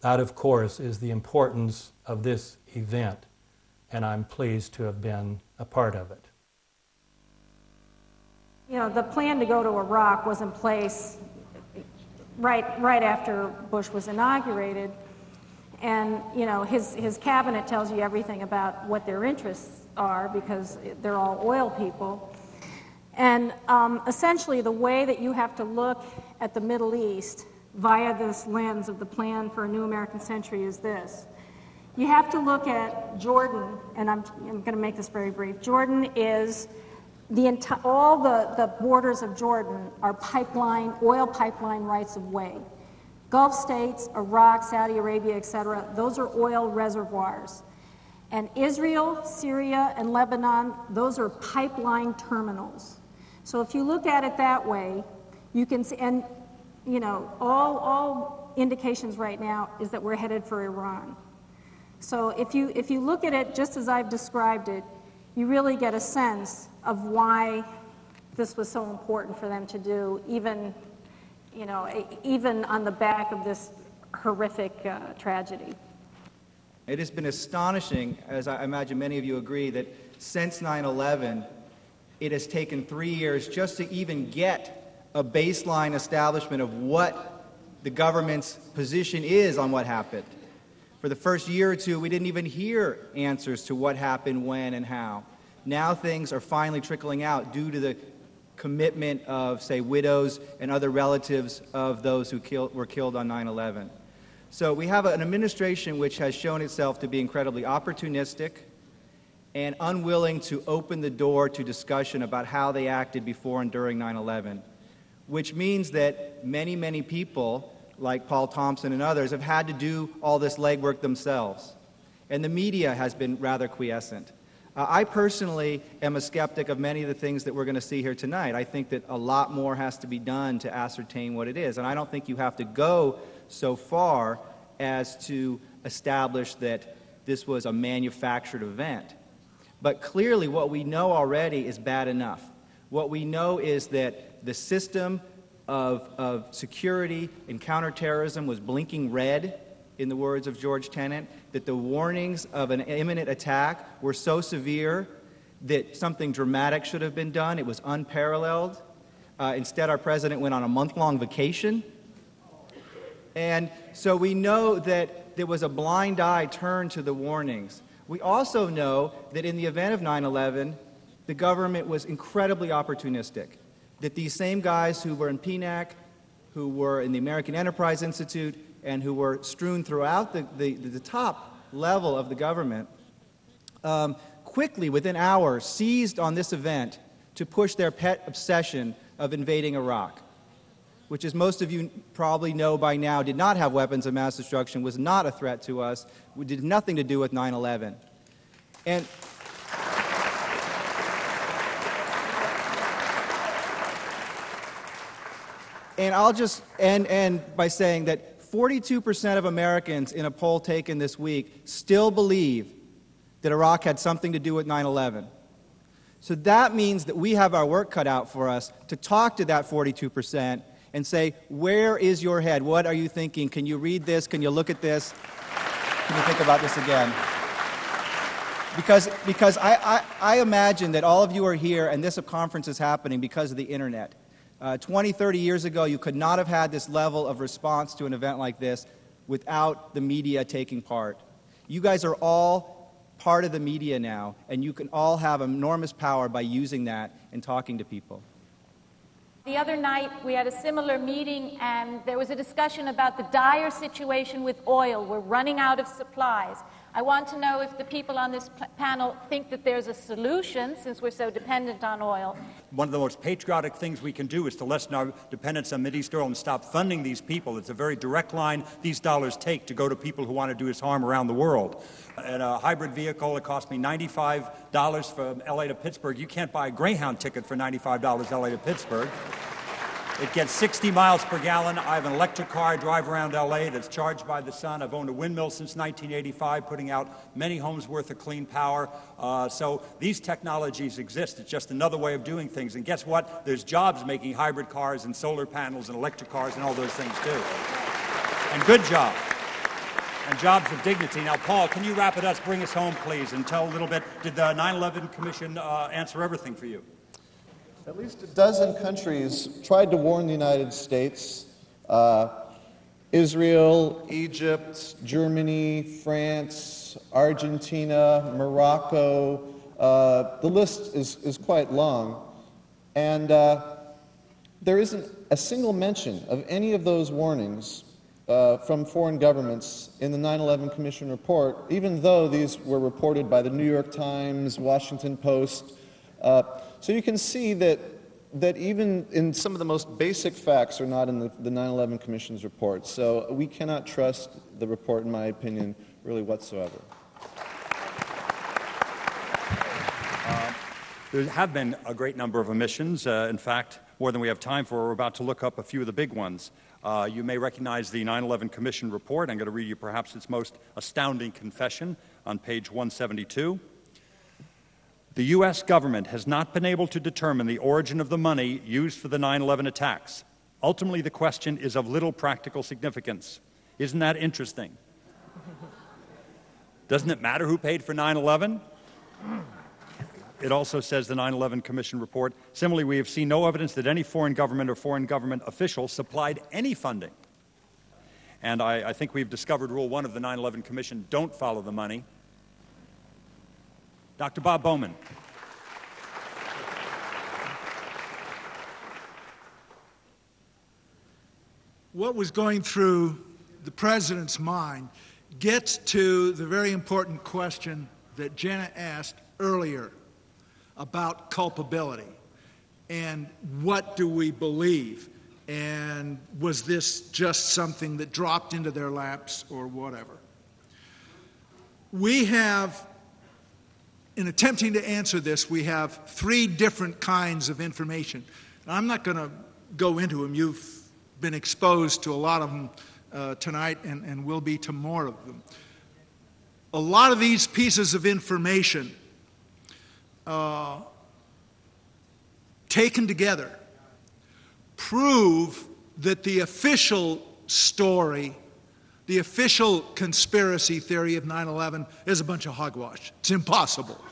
That, of course, is the importance of this event, and I'm pleased to have been a part of it. You know, the plan to go to Iraq was in place right after Bush was inaugurated, and you know his cabinet tells you everything about what their interests are because they're all oil people, and essentially the way that you have to look at the Middle East via this lens of the plan for a new American century is this. You have to look at Jordan, and I'm going to make this very brief. Jordan is all the borders of Jordan are oil pipeline rights of way. Gulf states, Iraq, Saudi Arabia, etc., those are oil reservoirs. And Israel, Syria, and Lebanon, those are pipeline terminals. So if you look at it that way, you can see, and you know, all indications right now is that we're headed for Iran. So if you look at it just as I've described it, you really get a sense of why this was so important for them to do, even on the back of this horrific tragedy. It has been astonishing, as I imagine many of you agree, that since 9/11, it has taken 3 years just to even get a baseline establishment of what the government's position is on what happened. For the first year or two, we didn't even hear answers to what happened, when, and how. Now things are finally trickling out due to the commitment of, say, widows and other relatives of those who were killed on 9/11. So we have an administration which has shown itself to be incredibly opportunistic and unwilling to open the door to discussion about how they acted before and during 9/11, which means that many, many people, like Paul Thompson and others, have had to do all this legwork themselves. And the media has been rather quiescent. I personally am a skeptic of many of the things that we're going to see here tonight. I think that a lot more has to be done to ascertain what it is. And I don't think you have to go so far as to establish that this was a manufactured event. But clearly what we know already is bad enough. What we know is that the system of security and counterterrorism was blinking red, in the words of George Tenet, that the warnings of an imminent attack were so severe that something dramatic should have been done. It was unparalleled. Instead, our president went on a month-long vacation. And so we know that there was a blind eye turned to the warnings. We also know that in the event of 9/11, the government was incredibly opportunistic, that these same guys who were in PNAC, who were in the American Enterprise Institute, and who were strewn throughout the top level of the government, quickly, within hours, seized on this event to push their pet obsession of invading Iraq, which, as most of you probably know by now, did not have weapons of mass destruction, was not a threat to us, did nothing to do with 9/11. And I'll just end by saying that 42% of Americans in a poll taken this week still believe that Iraq had something to do with 9/11. So that means that we have our work cut out for us to talk to that 42% and say, where is your head? What are you thinking? Can you read this? Can you look at this? Can you think about this again? Because I imagine that all of you are here and this conference is happening because of the internet. 20, 30 years ago, you could not have had this level of response to an event like this without the media taking part. You guys are all part of the media now, and you can all have enormous power by using that and talking to people. The other night, we had a similar meeting, and there was a discussion about the dire situation with oil. We're running out of supplies. I want to know if the people on this panel think that there's a solution, since we're so dependent on oil. One of the most patriotic things we can do is to lessen our dependence on Mideast oil and stop funding these people. It's a very direct line these dollars take to go to people who want to do us harm around the world. In a hybrid vehicle, it cost me $95 from L.A. to Pittsburgh. You can't buy a Greyhound ticket for $95 L.A. to Pittsburgh. It gets 60 miles per gallon. I have an electric car. I drive around L.A. that's charged by the sun. I've owned a windmill since 1985, putting out many homes worth of clean power. So these technologies exist. It's just another way of doing things. And guess what? There's jobs making hybrid cars and solar panels and electric cars and all those things too. And good jobs. And jobs of dignity. Now, Paul, can you wrap it up, bring us home, please, and tell a little bit, did the 9/11 Commission answer everything for you? At least a dozen countries tried to warn the United States. Israel, Egypt, Germany, France, Argentina, Morocco. The list is quite long. And there isn't a single mention of any of those warnings from foreign governments in the 9/11 Commission report, even though these were reported by the New York Times, Washington Post. So you can see that even in some of the most basic facts are not in the 9/11 Commission's report. So we cannot trust the report, in my opinion, really whatsoever. There have been a great number of omissions. In fact, more than we have time for. We're about to look up a few of the big ones. You may recognize the 9/11 Commission report. I'm going to read you perhaps its most astounding confession on page 172. The U.S. government has not been able to determine the origin of the money used for the 9/11 attacks. Ultimately, the question is of little practical significance. Isn't that interesting? Doesn't it matter who paid for 9/11? It also says the 9/11 Commission report, similarly, we have seen no evidence that any foreign government or foreign government official supplied any funding. And I think we've discovered Rule 1 of the 9/11 Commission, don't follow the money. Dr. Bob Bowman. What was going through the President's mind gets to the very important question that Jenna asked earlier about culpability and what do we believe, and was this just something that dropped into their laps or whatever. We have, in attempting to answer this, we have three different kinds of information. Now, I'm not going to go into them. You've been exposed to a lot of them tonight and will be to more of them. A lot of these pieces of information taken together prove that the official story, the official conspiracy theory of 9/11 is a bunch of hogwash. It's impossible.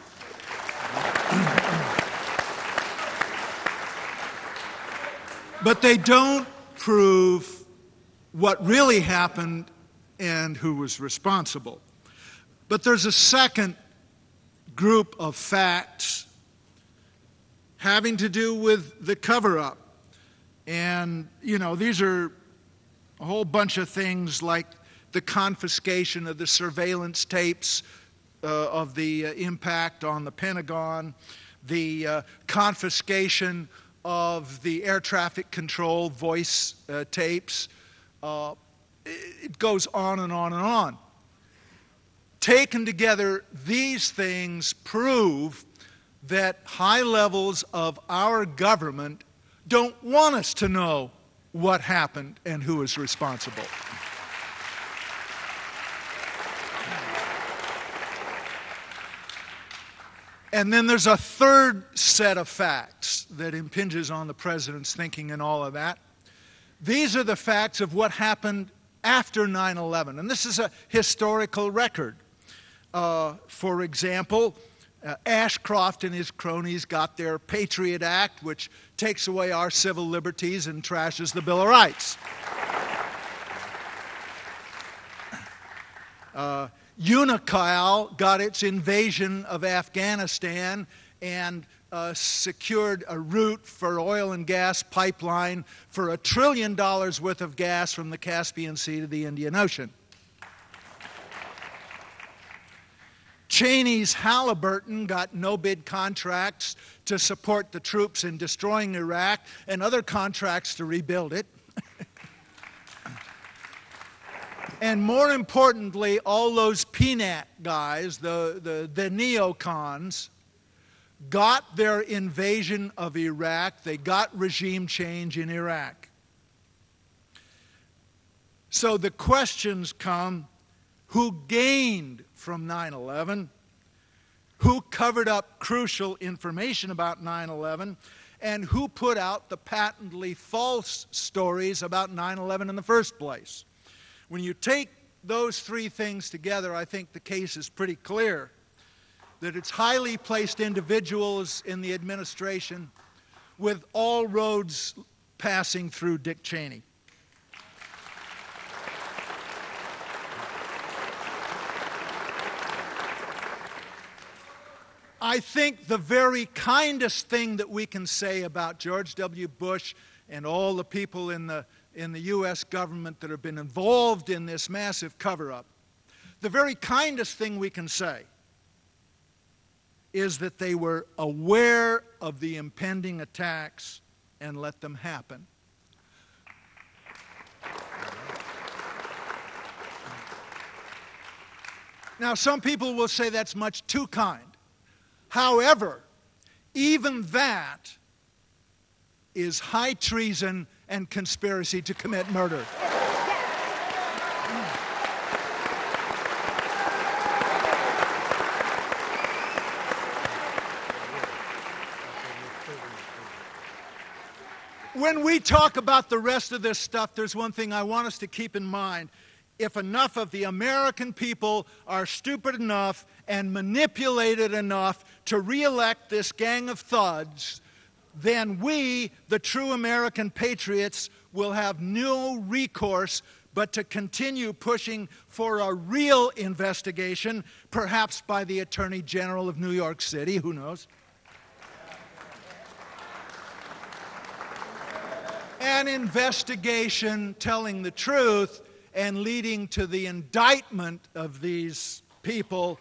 But they don't prove what really happened and who was responsible. But there's a second group of facts having to do with the cover-up. And, you know, these are a whole bunch of things like the confiscation of the surveillance tapes of the impact on the Pentagon, the confiscation of the air traffic control voice tapes. It goes on and on and on. Taken together, these things prove that high levels of our government don't want us to know what happened and who is responsible. And then there's a third set of facts that impinges on the president's thinking and all of that. These are the facts of what happened after 9/11, and this is a historical record. For example, Ashcroft and his cronies got their Patriot Act, which takes away our civil liberties and trashes the Bill of Rights. UNICAL got its invasion of Afghanistan and secured a route for oil and gas pipeline for $1 trillion worth of gas from the Caspian Sea to the Indian Ocean. Cheney's Halliburton got no-bid contracts to support the troops in destroying Iraq and other contracts to rebuild it. And more importantly, all those PNAT guys, the neocons, got their invasion of Iraq. They got regime change in Iraq. So the questions come, who gained from 9/11? Who covered up crucial information about 9/11? And who put out the patently false stories about 9/11 in the first place? When you take those three things together, I think the case is pretty clear that it's highly placed individuals in the administration with all roads passing through Dick Cheney. I think the very kindest thing that we can say about George W. Bush and all the people in the U.S. government that have been involved in this massive cover-up, the very kindest thing we can say is that they were aware of the impending attacks and let them happen. Now, some people will say that's much too kind. However, even that is high treason and conspiracy to commit murder. When we talk about the rest of this stuff, there's one thing I want us to keep in mind. if enough of the American people are stupid enough and manipulated enough to re-elect this gang of thugs, then we, the true American patriots, will have no recourse but to continue pushing for a real investigation, perhaps by the Attorney General of New York City, who knows? An investigation telling the truth and leading to the indictment of these people.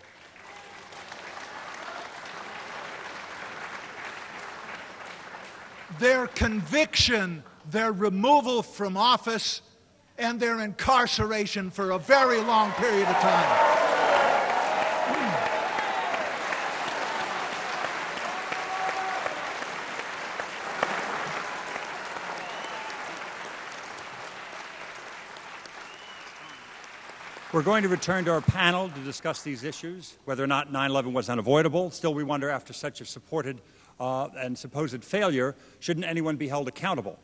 Their conviction, their removal from office, and their incarceration for a very long period of time. We're going to return to our panel to discuss these issues, whether or not 9/11 was unavoidable. Still, we wonder, after such a supported and supposed failure, shouldn't anyone be held accountable?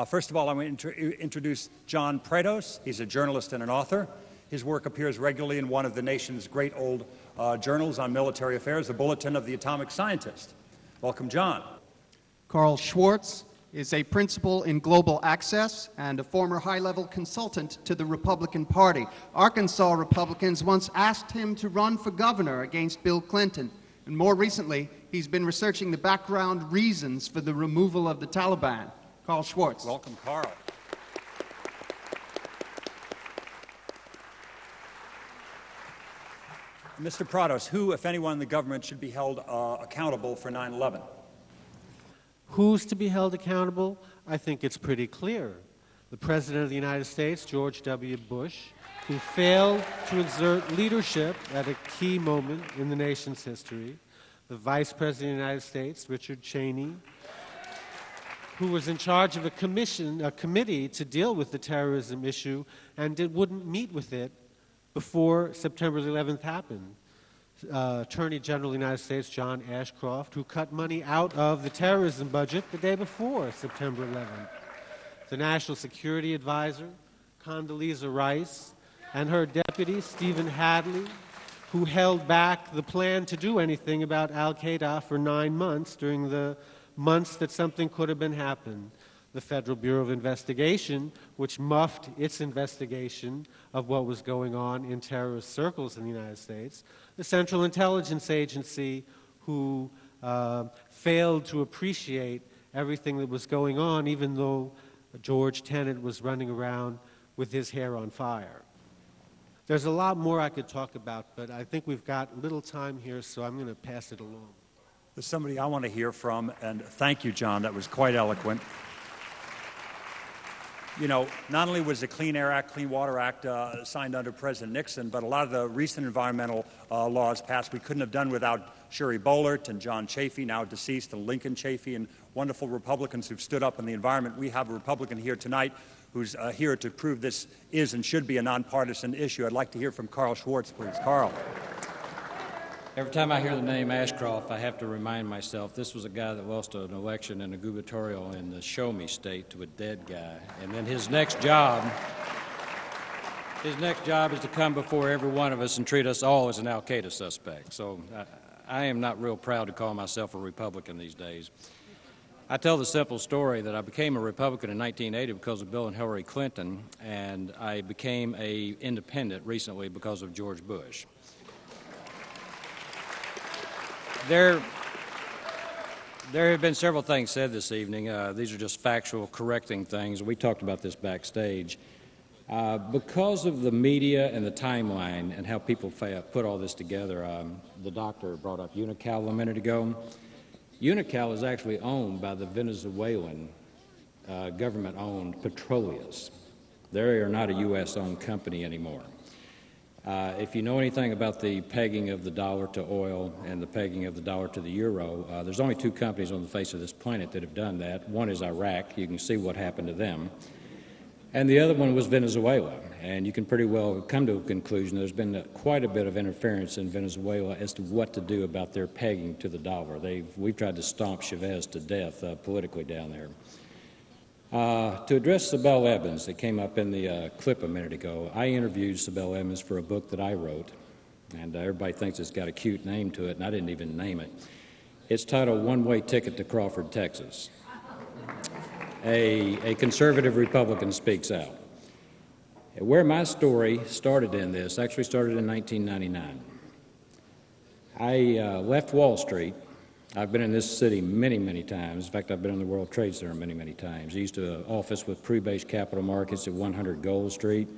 First of all, I want to introduce John Prados. He's a journalist and an author. His work appears regularly in one of the nation's great old journals on military affairs, the Bulletin of the Atomic Scientist. Welcome, John. Carl Schwartz is a principal in global access and a former high-level consultant to the Republican Party. Arkansas Republicans once asked him to run for governor against Bill Clinton, and more recently, he's been researching the background reasons for the removal of the Taliban. Carl Schwartz. Welcome, Carl. Mr. Prados, who, if anyone in the government, should be held accountable for 9/11? Who's to be held accountable? I think it's pretty clear. The President of the United States, George W. Bush, who failed to exert leadership at a key moment in the nation's history. The Vice President of the United States, Richard Cheney, who was in charge of a committee to deal with the terrorism issue and wouldn't meet with it before September 11th happened. Attorney General of the United States, John Ashcroft, who cut money out of the terrorism budget the day before September 11th. The National Security Advisor, Condoleezza Rice, and her deputy, Stephen Hadley, who held back the plan to do anything about al-Qaeda for 9 months during the months that something could have been happened. The Federal Bureau of Investigation, which muffed its investigation of what was going on in terrorist circles in the United States. The Central Intelligence Agency, who failed to appreciate everything that was going on, even though George Tenet was running around with his hair on fire. There's a lot more I could talk about, but I think we've got little time here, so I'm going to pass it along. There's somebody I want to hear from, and thank you, John. That was quite eloquent. You know, not only was the Clean Air Act, Clean Water Act signed under President Nixon, but a lot of the recent environmental laws passed we couldn't have done without Shuri Boehlert and John Chafee, now deceased, and Lincoln Chafee, and wonderful Republicans who've stood up in the environment. We have a Republican here tonight who's here to prove this is and should be a nonpartisan issue. I'd like to hear from Carl Schwartz, please. Carl. Every time I hear the name Ashcroft, I have to remind myself this was a guy that lost an election and a gubernatorial in the Show Me state to a dead guy. And then his next job is to come before every one of us and treat us all as an al-Qaeda suspect. So I am not real proud to call myself a Republican these days. I tell the simple story that I became a Republican in 1980 because of Bill and Hillary Clinton, and I became an independent recently because of George Bush. There have been several things said this evening. These are just factual, correcting things. We talked about this backstage. Because of the media and the timeline and how people put all this together, the doctor brought up Unocal a minute ago. Unocal is actually owned by the Venezuelan government-owned Petroleus. They are not a U.S.-owned company anymore. If you know anything about the pegging of the dollar to oil and the pegging of the dollar to the euro, there's only two companies on the face of this planet that have done that. One is Iraq. You can see what happened to them. And the other one was Venezuela. And you can pretty well come to a conclusion there's been quite a bit of interference in Venezuela as to what to do about their pegging to the dollar. We've tried to stomp Chavez to death politically down there. To address Sibel Evans, that came up in the clip a minute ago, I interviewed Sibel Evans for a book that I wrote, and everybody thinks it's got a cute name to it, and I didn't even name it. It's titled One-Way Ticket to Crawford, Texas. A conservative Republican speaks out. Where my story started in this actually started in 1999. I left Wall Street. I've been in this city many, many times. In fact, I've been in the World Trade Center many, many times. I used to office with Pre-Base Capital Markets at 100 Gold Street.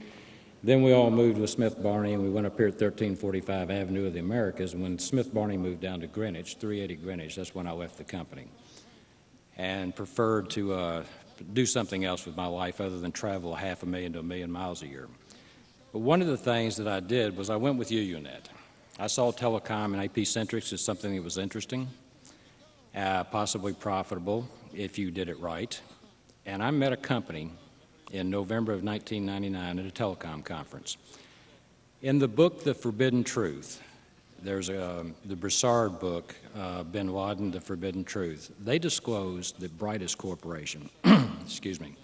Then we all moved with Smith Barney, and we went up here at 1345 Avenue of the Americas. And when Smith Barney moved down to Greenwich, 380 Greenwich, that's when I left the company and preferred to do something else with my life other than travel 500,000 to 1 million miles a year. But one of the things that I did was I went with UUNet. I saw telecom and AP-centrics as something that was interesting, possibly profitable if you did it right. And I met a company in November of 1999 at a telecom conference. In the book, The Forbidden Truth, there's the Broussard book, Bin Laden, The Forbidden Truth. They disclosed that Brightest Corporation, excuse me,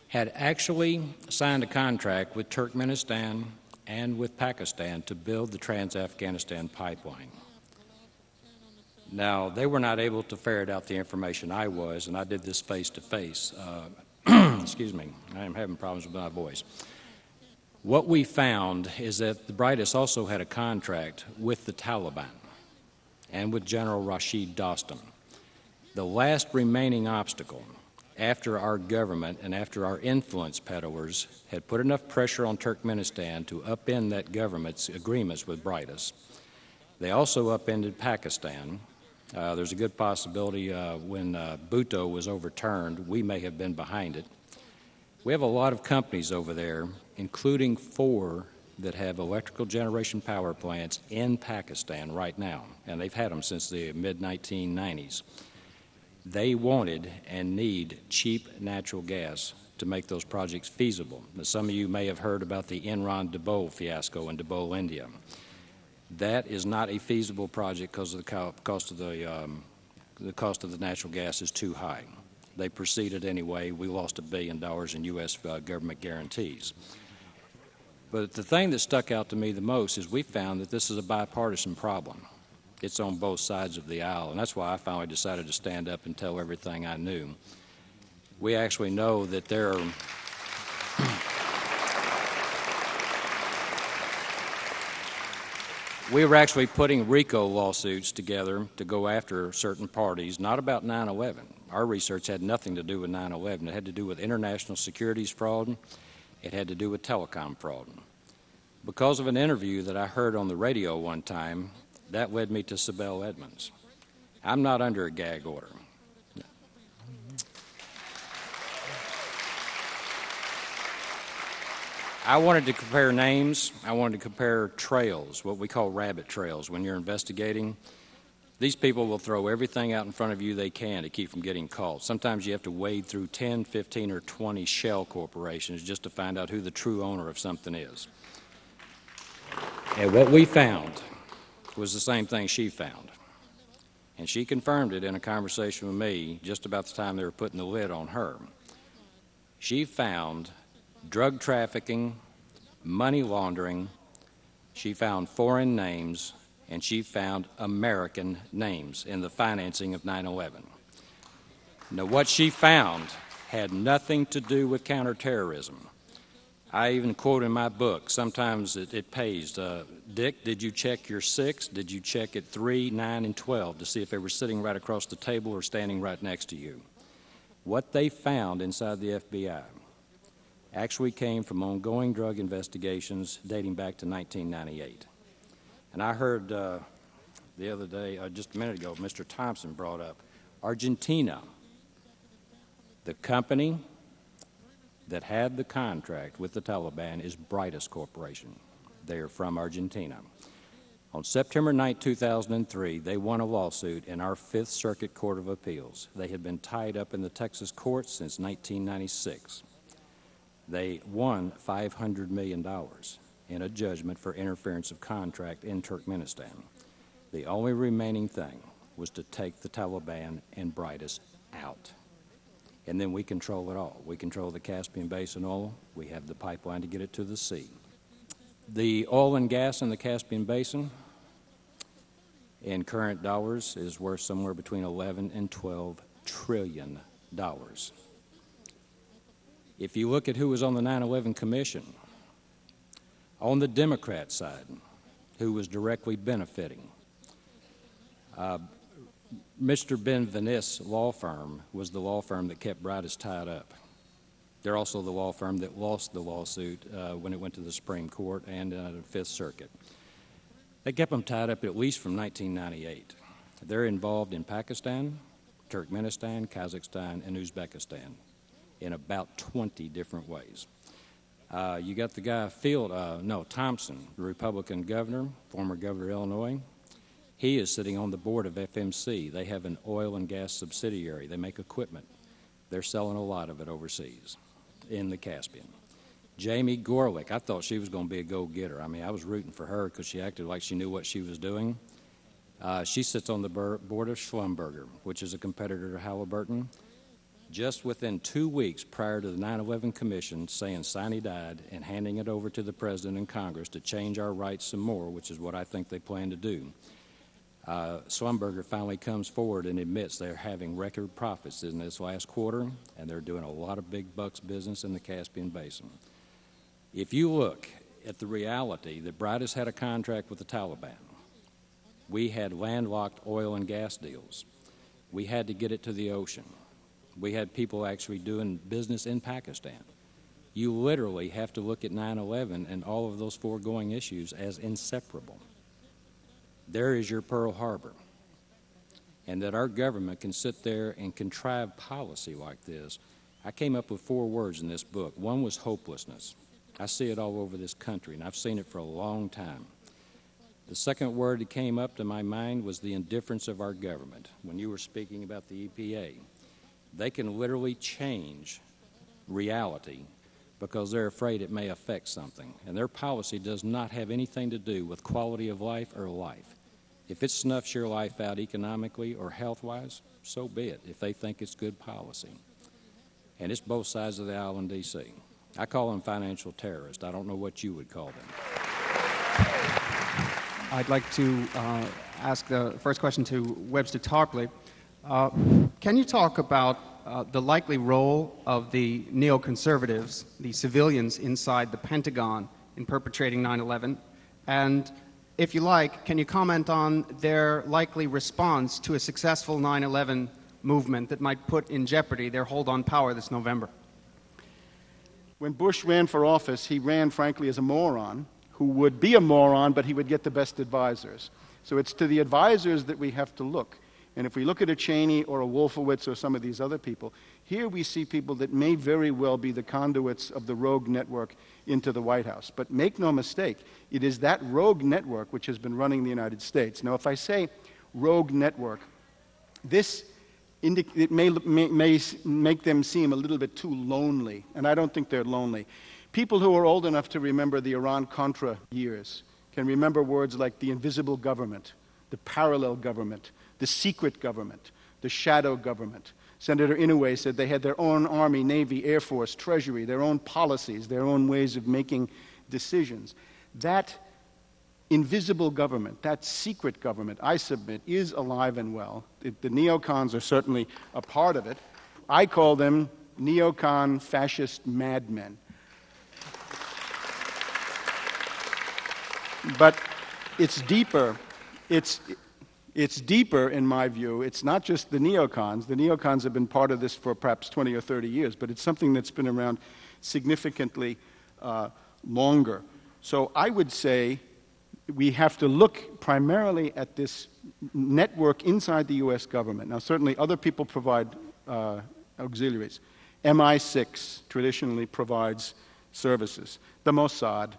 had actually signed a contract with Turkmenistan and with Pakistan to build the Trans-Afghanistan pipeline. Now, they were not able to ferret out the information I was, and I did this face-to-face. Excuse me, I am having problems with my voice. What we found is that the Brightest also had a contract with the Taliban and with General Rashid Dostum. The last remaining obstacle after our government and after our influence peddlers had put enough pressure on Turkmenistan to upend that government's agreements with Brightest. They also upended Pakistan. There's a good possibility when Bhutto was overturned, we may have been behind it. We have a lot of companies over there, including 4 that have electrical generation power plants in Pakistan right now, and they've had them since the mid-1990s. They wanted and need cheap natural gas to make those projects feasible. Now, some of you may have heard about the Enron-Dabol fiasco in Dabol, India. That is not a feasible project because of the cost of the natural gas is too high. They proceeded anyway. We lost $1 billion in U.S. government guarantees. But the thing that stuck out to me the most is we found that this is a bipartisan problem. It's on both sides of the aisle, and that's why I finally decided to stand up and tell everything I knew. We actually know that there are we were actually putting RICO lawsuits together to go after certain parties, not about 9/11. Our research had nothing to do with 9/11. It had to do with international securities fraud. It had to do with telecom fraud. Because of an interview that I heard on the radio one time, that led me to Sibel Edmonds. I'm not under a gag order. I wanted to compare names. I wanted to compare trails, what we call rabbit trails. When you're investigating, these people will throw everything out in front of you they can to keep from getting caught. Sometimes you have to wade through 10, 15, or 20 shell corporations just to find out who the true owner of something is. And what we found was the same thing she found. And she confirmed it in a conversation with me just about the time they were putting the lid on her. She found drug trafficking, money laundering, she found foreign names, and she found American names in the financing of 9/11. Now, what she found had nothing to do with counterterrorism. I even quote in my book, sometimes it pays, Dick, did you check your 6? Did you check at 3, 9, and 12 to see if they were sitting right across the table or standing right next to you? What they found inside the FBI actually came from ongoing drug investigations dating back to 1998. And I heard the other day, just a minute ago, Mr. Thompson brought up Argentina. The company that had the contract with the Taliban is Brightest Corporation. They are from Argentina. On September 9, 2003, they won a lawsuit in our Fifth Circuit Court of Appeals. They had been tied up in the Texas courts since 1996. They won $500 million in a judgment for interference of contract in Turkmenistan. The only remaining thing was to take the Taliban and Brightest out. And then we control it all. We control the Caspian Basin oil. We have the pipeline to get it to the sea. The oil and gas in the Caspian Basin, in current dollars, is worth somewhere between 11 and 12 trillion dollars. If you look at who was on the 9/11 Commission, on the Democrat side, who was directly benefiting, Mr. Ben Venice law firm was the law firm that kept Brightus tied up. They're also the law firm that lost the lawsuit when it went to the Supreme Court and the Fifth Circuit. They kept them tied up at least from 1998. They're involved in Pakistan, Turkmenistan, Kazakhstan, and Uzbekistan in about 20 different ways. You got the guy Thompson, the Republican governor, former governor of Illinois. He is sitting on the board of FMC. They have an oil and gas subsidiary. They make equipment. They're selling a lot of it overseas in the Caspian. Jamie Gorelick, I thought she was going to be a go-getter. I mean, I was rooting for her because she acted like she knew what she was doing. She sits on the board of Schlumberger, which is a competitor to Halliburton. Just within 2 weeks prior to the 9/11 Commission saying Sinai died and handing it over to the President and Congress to change our rights some more, which is what I think they plan to do, Schlumberger finally comes forward and admits they're having record profits in this last quarter, and they're doing a lot of big bucks business in the Caspian Basin. If you look at the reality that Brightus had a contract with the Taliban, we had landlocked oil and gas deals. We had to get it to the ocean. We had people actually doing business in Pakistan. You literally have to look at 9/11 and all of those foregoing issues as inseparable. There is your Pearl Harbor. And that our government can sit there and contrive policy like this. I came up with 4 words in this book. One was hopelessness. I see it all over this country, and I've seen it for a long time. The second word that came up to my mind was the indifference of our government. When you were speaking about the EPA, they can literally change reality because they're afraid it may affect something. And their policy does not have anything to do with quality of life or life. If it snuffs your life out economically or health-wise, so be it, if they think it's good policy. And it's both sides of the aisle in D.C. I call them financial terrorists. I don't know what you would call them. I'd like to ask the first question to Webster Tarpley. Can you talk about the likely role of the neoconservatives, the civilians inside the Pentagon, in perpetrating 9/11? And if you like, can you comment on their likely response to a successful 9/11 movement that might put in jeopardy their hold on power this November? When Bush ran for office, he ran, frankly, as a moron who would be a moron, but he would get the best advisors. So it's to the advisors that we have to look. And if we look at a Cheney or a Wolfowitz or some of these other people, here we see people that may very well be the conduits of the rogue network into the White House. But make no mistake, it is that rogue network which has been running the United States. Now, if I say rogue network, it may make them seem a little bit too lonely, and I don't think they're lonely. People who are old enough to remember the Iran-Contra years can remember words like the invisible government, the parallel government, the secret government, the shadow government. Senator Inouye said they had their own Army, Navy, Air Force, Treasury, their own policies, their own ways of making decisions. That invisible government, that secret government, I submit, is alive and well. The neocons are certainly a part of it. I call them neocon fascist madmen. But it's deeper. It's deeper, in my view. It's not just the neocons. The neocons have been part of this for perhaps 20 or 30 years, but it's something that's been around significantly longer. So I would say we have to look primarily at this network inside the U.S. government. Now, certainly other people provide auxiliaries. MI6 traditionally provides services. The Mossad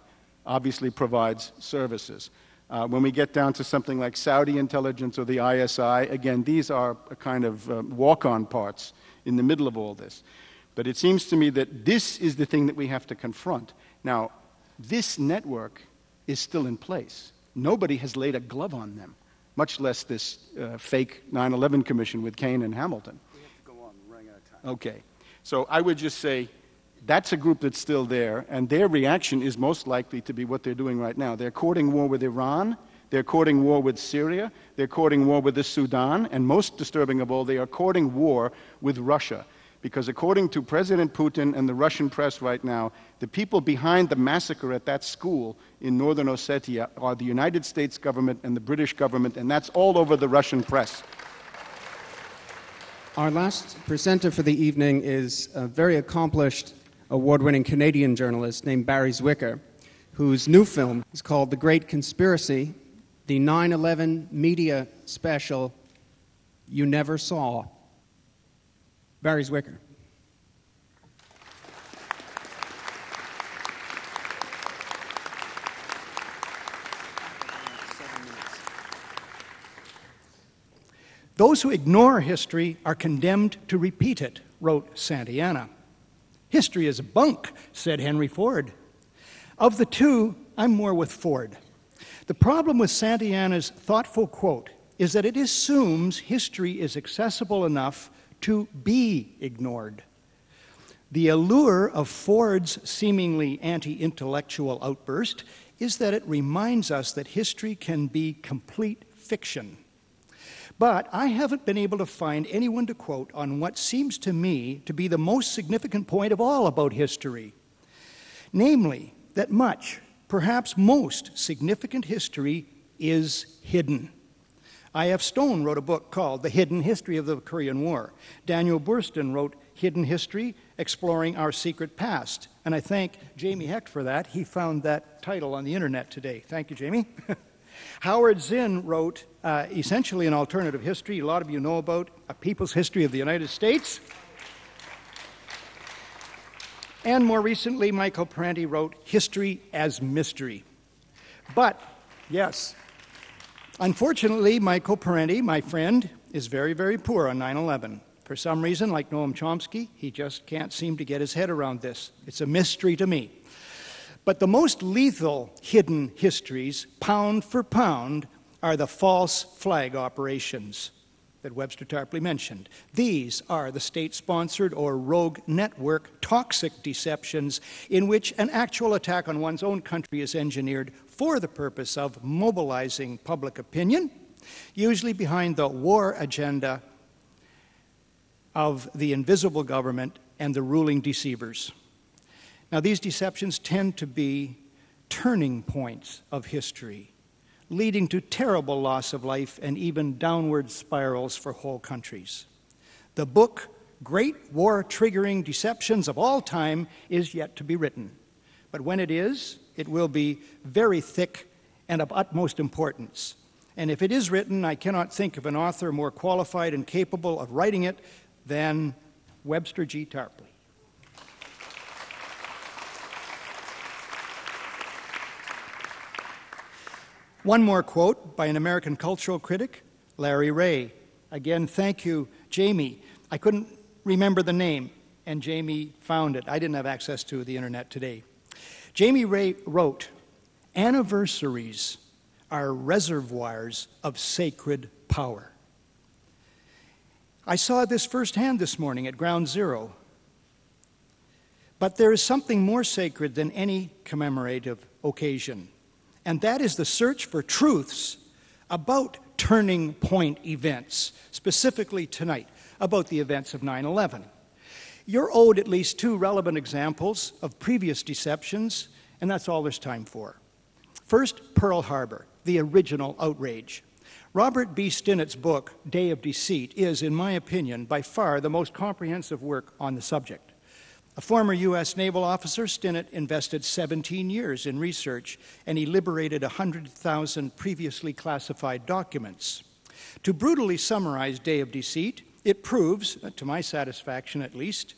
obviously provides services. When we get down to something like Saudi intelligence or the ISI, again, these are a kind of walk-on parts in the middle of all this. But it seems to me that this is the thing that we have to confront. Now, this network is still in place. Nobody has laid a glove on them, much less this fake 9/11 commission with Kane and Hamilton. We have to go on. We're running out of time. Okay. So I would just say that's a group that's still there, and their reaction is most likely to be what they're doing right now. They're courting war with Iran, they're courting war with Syria, they're courting war with the Sudan, and most disturbing of all, they are courting war with Russia. Because according to President Putin and the Russian press right now, the people behind the massacre at that school in northern Ossetia are the United States government and the British government, and that's all over the Russian press. Our last presenter for the evening is a very accomplished, award-winning Canadian journalist named Barry Zwicker, whose new film is called The Great Conspiracy, the 9/11 media special you never saw. Barry Zwicker. Those who ignore history are condemned to repeat it, wrote Santayana. History is bunk, said Henry Ford. Of the two, I'm more with Ford. The problem with Santayana's thoughtful quote is that it assumes history is accessible enough to be ignored. The allure of Ford's seemingly anti-intellectual outburst is that it reminds us that history can be complete fiction. But I haven't been able to find anyone to quote on what seems to me to be the most significant point of all about history, namely that much, perhaps most, significant history is hidden. I.F. Stone wrote a book called The Hidden History of the Korean War. Daniel Burston wrote Hidden History, Exploring Our Secret Past. And I thank Jamie Hecht for that. He found that title on the internet today. Thank you, Jamie. Howard Zinn wrote essentially an alternative history a lot of you know about, A People's History of the United States. And more recently, Michael Parenti wrote History as Mystery. But, yes, unfortunately, Michael Parenti, my friend, is very, very poor on 9/11. For some reason, like Noam Chomsky, he just can't seem to get his head around this. It's a mystery to me. But the most lethal hidden histories, pound for pound, are the false flag operations that Webster Tarpley mentioned. These are the state-sponsored or rogue network toxic deceptions in which an actual attack on one's own country is engineered for the purpose of mobilizing public opinion, usually behind the war agenda of the invisible government and the ruling deceivers. Now, these deceptions tend to be turning points of history, leading to terrible loss of life and even downward spirals for whole countries. The book, Great War-Triggering Deceptions of All Time, is yet to be written. But when it is, it will be very thick and of utmost importance. And if it is written, I cannot think of an author more qualified and capable of writing it than Webster G. Tarpley. One more quote by an American cultural critic, Larry Ray. Again, thank you, Jamie. I couldn't remember the name, and Jamie found it. I didn't have access to the internet today. Jamie Ray wrote, "Anniversaries are reservoirs of sacred power." I saw this firsthand this morning at Ground Zero. But there is something more sacred than any commemorative occasion. And that is the search for truths about turning point events, specifically tonight, about the events of 9/11. You're owed at least two relevant examples of previous deceptions, and that's all there's time for. First, Pearl Harbor, the original outrage. Robert B. Stinnett's book, Day of Deceit, is, in my opinion, by far the most comprehensive work on the subject. A former U.S. naval officer, Stinnett invested 17 years in research, and he liberated 100,000 previously classified documents. To brutally summarize Day of Deceit, it proves, to my satisfaction at least,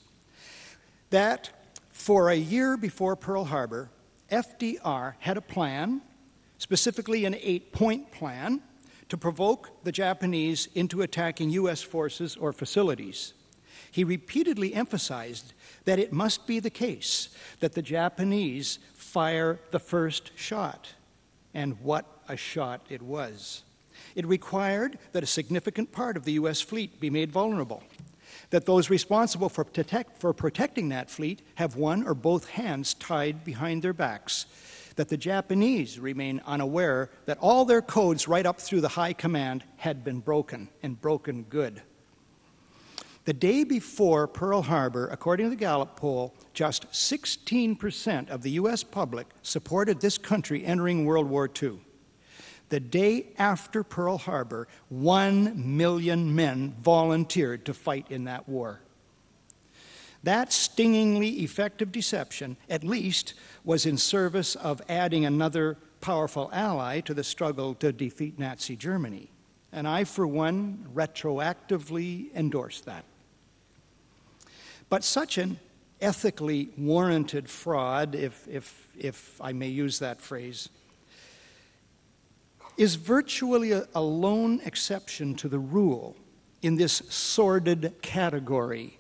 that for a year before Pearl Harbor, FDR had a plan, specifically an 8-point plan, to provoke the Japanese into attacking U.S. forces or facilities. He repeatedly emphasized that it must be the case that the Japanese fire the first shot. And what a shot it was. It required that a significant part of the U.S. fleet be made vulnerable. that those responsible for protecting that fleet have one or both hands tied behind their backs, that the Japanese remain unaware that all their codes right up through the high command had been broken, and broken good. The day before Pearl Harbor, according to the Gallup poll, just 16% of the U.S. public supported this country entering World War II. The day after Pearl Harbor, 1 million men volunteered to fight in that war. That stingingly effective deception, at least, was in service of adding another powerful ally to the struggle to defeat Nazi Germany. And I, for one, retroactively endorse that. But such an ethically warranted fraud, if I may use that phrase, is virtually a lone exception to the rule in this sordid category.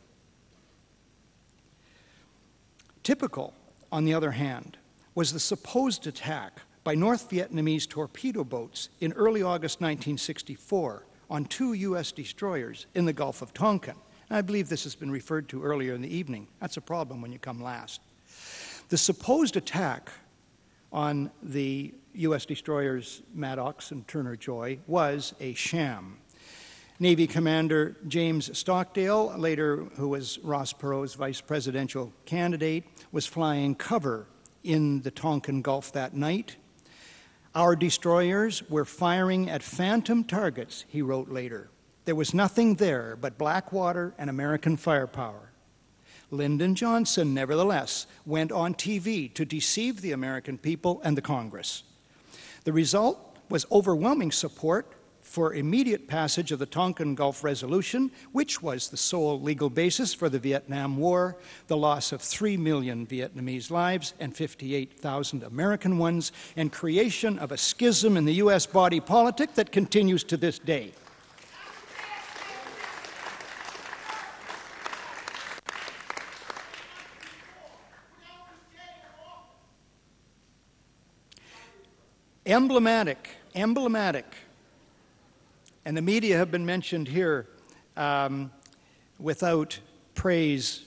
Typical, on the other hand, was the supposed attack by North Vietnamese torpedo boats in early August 1964 on 2 U.S. destroyers in the Gulf of Tonkin. And I believe this has been referred to earlier in the evening. That's a problem when you come last. The supposed attack on the U.S. destroyers Maddox and Turner Joy was a sham. Navy Commander James Stockdale, later who was Ross Perot's vice presidential candidate, was flying cover in the Tonkin Gulf that night. Our destroyers were firing at phantom targets, he wrote later. There was nothing there but black water and American firepower. Lyndon Johnson, nevertheless, went on TV to deceive the American people and the Congress. The result was overwhelming support for immediate passage of the Tonkin Gulf Resolution, which was the sole legal basis for the Vietnam War, the loss of 3 million Vietnamese lives and 58,000 American ones, and creation of a schism in the U.S. body politic that continues to this day. Emblematic, and the media have been mentioned here without praise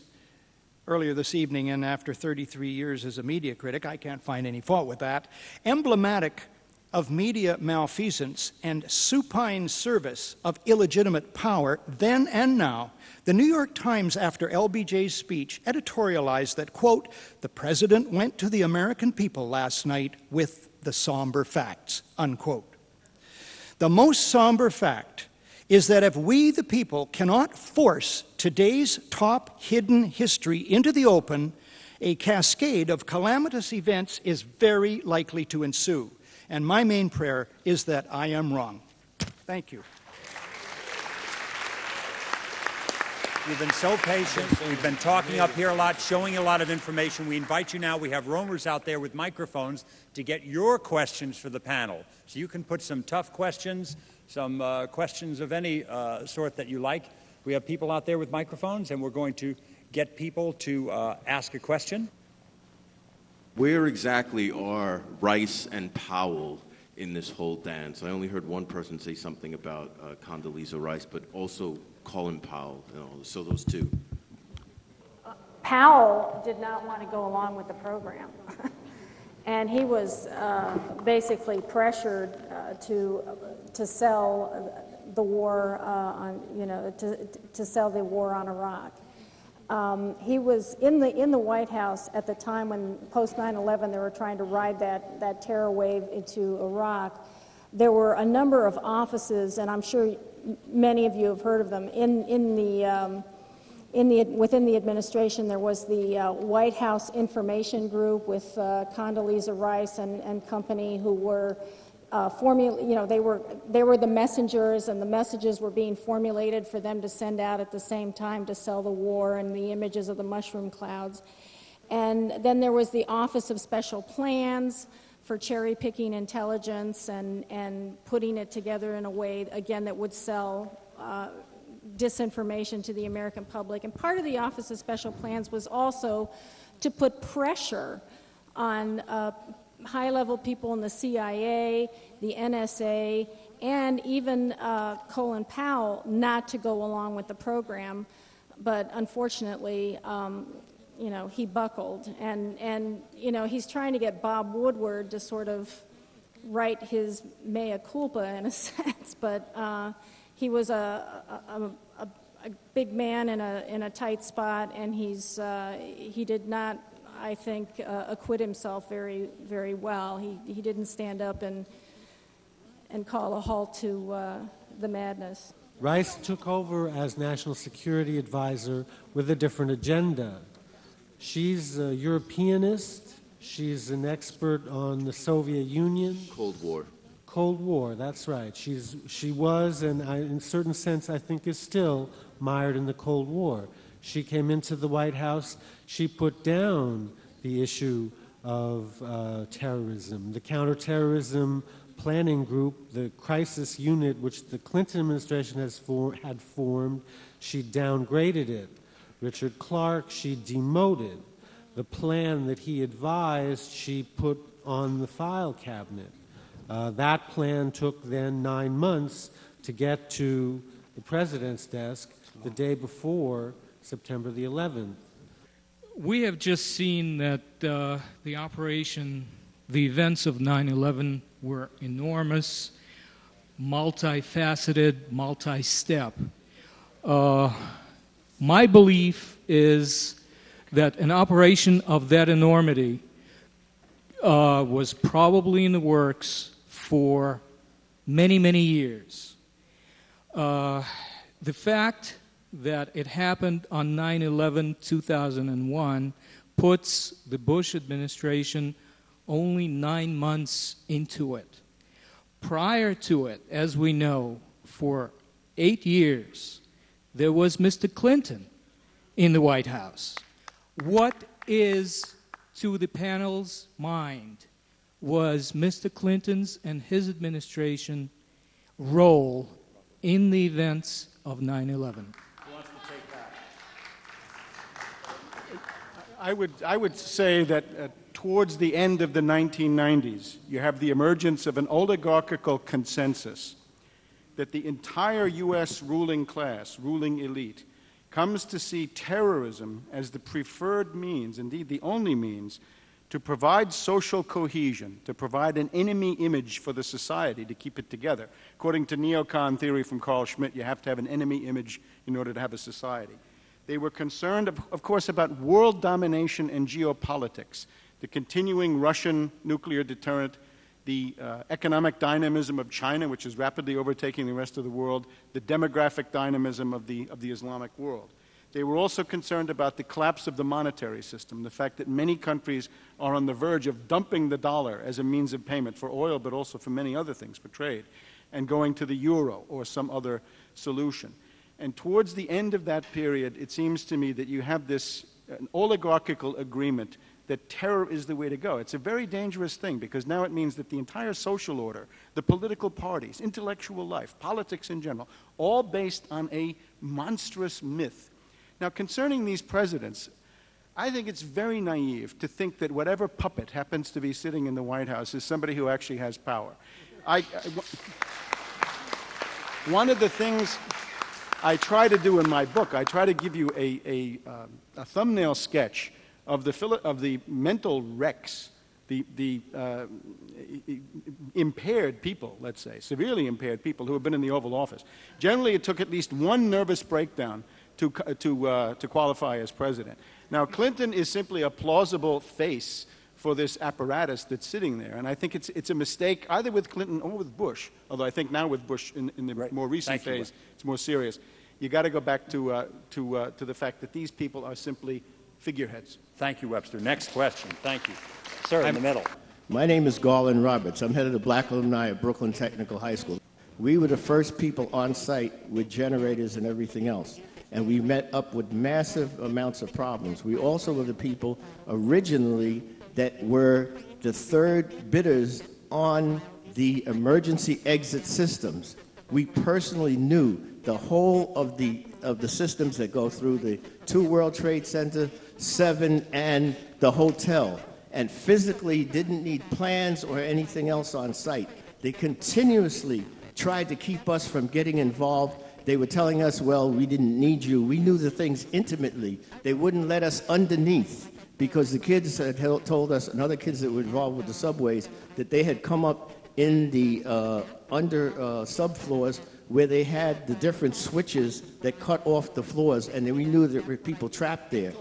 earlier this evening, and after 33 years as a media critic, I can't find any fault with that. Emblematic of media malfeasance and supine service of illegitimate power then and now, the New York Times, after LBJ's speech, editorialized that, quote, "The president went to the American people last night with the somber facts," unquote. The most somber fact is that if we, the people, cannot force today's top hidden history into the open, a cascade of calamitous events is very likely to ensue. And my main prayer is that I am wrong. Thank you. You've been so patient. We've been talking up here a lot, showing you a lot of information. We invite you now. We have roamers out there with microphones to get your questions for the panel. So you can put some tough questions, some questions of any sort that you like. We have people out there with microphones, and we're going to get people to ask a question. Where exactly are Rice and Powell in this whole dance? I only heard one person say something about Condoleezza Rice, but also Colin Powell, so those two. Powell did not want to go along with the program. And he was basically pressured to sell the war to sell the war on Iraq. He was in the White House at the time when post 9/11 they were trying to ride that terror wave into Iraq. There were a number of offices, and I'm sure many of you have heard of them. Within the administration, there was the White House Information Group with Condoleezza Rice and company, who were they were the messengers, and the messages were being formulated for them to send out at the same time to sell the war, and the images of the mushroom clouds. And then there was the Office of Special Plans for cherry-picking intelligence and putting it together in a way, again, that would sell disinformation to the American public. And part of the Office of Special Plans was also to put pressure on high-level people in the CIA, the NSA, and even Colin Powell not to go along with the program, but unfortunately, you know, he buckled, and you know, he's trying to get Bob Woodward to sort of right his mea culpa in a sense, but he was a big man in a tight spot, and he did not, I think, acquit himself very well. He didn't stand up and call a halt to the madness. Rice took over as National Security Advisor with a different agenda. She's a Europeanist. She's an expert on the Soviet Union. Cold War. Cold War, that's right. She was, and in a certain sense, I think is still, mired in the Cold War. She came into the White House. She put down the issue of terrorism. The counterterrorism planning group, the crisis unit, which the Clinton administration had formed, she downgraded it. Richard Clark, she demoted. The plan that he advised, she put on the file cabinet. That plan took then 9 months to get to the president's desk the day before September the 11th. We have just seen that the operation, the events of 9/11 were enormous, multifaceted, multi-step. My belief is that an operation of that enormity was probably in the works for many, many years. The fact that it happened on 9/11/2001 puts the Bush administration only 9 months into it. Prior to it, as we know, for 8 years, there was Mr. Clinton in the White House. What is, to the panel's mind, was Mr. Clinton's and his administration role in the events of 9/11? I would say that towards the end of the 1990s, you have the emergence of an oligarchical consensus that the entire U.S. ruling class, ruling elite, comes to see terrorism as the preferred means, indeed the only means, to provide social cohesion, to provide an enemy image for the society to keep it together. According to neocon theory from Carl Schmitt, you have to have an enemy image in order to have a society. They were concerned, of course, about world domination and geopolitics, the continuing Russian nuclear deterrent, the economic dynamism of China, which is rapidly overtaking the rest of the world, the demographic dynamism of the Islamic world. They were also concerned about the collapse of the monetary system, the fact that many countries are on the verge of dumping the dollar as a means of payment for oil, but also for many other things, for trade, and going to the euro or some other solution. And towards the end of that period, it seems to me that you have this an oligarchical agreement that terror is the way to go. It's a very dangerous thing because now it means that the entire social order, the political parties, intellectual life, politics in general, all based on a monstrous myth. Now, concerning these presidents, I think it's very naive to think that whatever puppet happens to be sitting in the White House is somebody who actually has power. One of the things I try to do in my book, I try to give you a thumbnail sketch of the mental wrecks, the impaired people, let's say, severely impaired people who have been in the Oval Office. Generally, it took at least one nervous breakdown to qualify as president. Now, Clinton is simply a plausible face for this apparatus that's sitting there, and I think it's a mistake either with Clinton or with Bush. Although I think now with Bush in the more recent phase, it's more serious. You got to go back to the fact that these people are simply figureheads. Thank you, Webster. Next question. Thank you, sir. In the middle. My name is Garland Roberts. I'm head of the Black Alumni at Brooklyn Technical High School. We were the first people on site with generators and everything else, and we met up with massive amounts of problems. We also were the people originally that were the third bidders on the emergency exit systems. We personally knew the whole of the systems that go through the 2 World Trade Center, 7, and the hotel, and physically didn't need plans or anything else on site. They continuously tried to keep us from getting involved. They were telling us, well, we didn't need you. We knew the things intimately. They wouldn't let us underneath because the kids had told us, and other kids that were involved with the subways, that they had come up in the under subfloors where they had the different switches that cut off the floors, and then we knew there were people trapped there.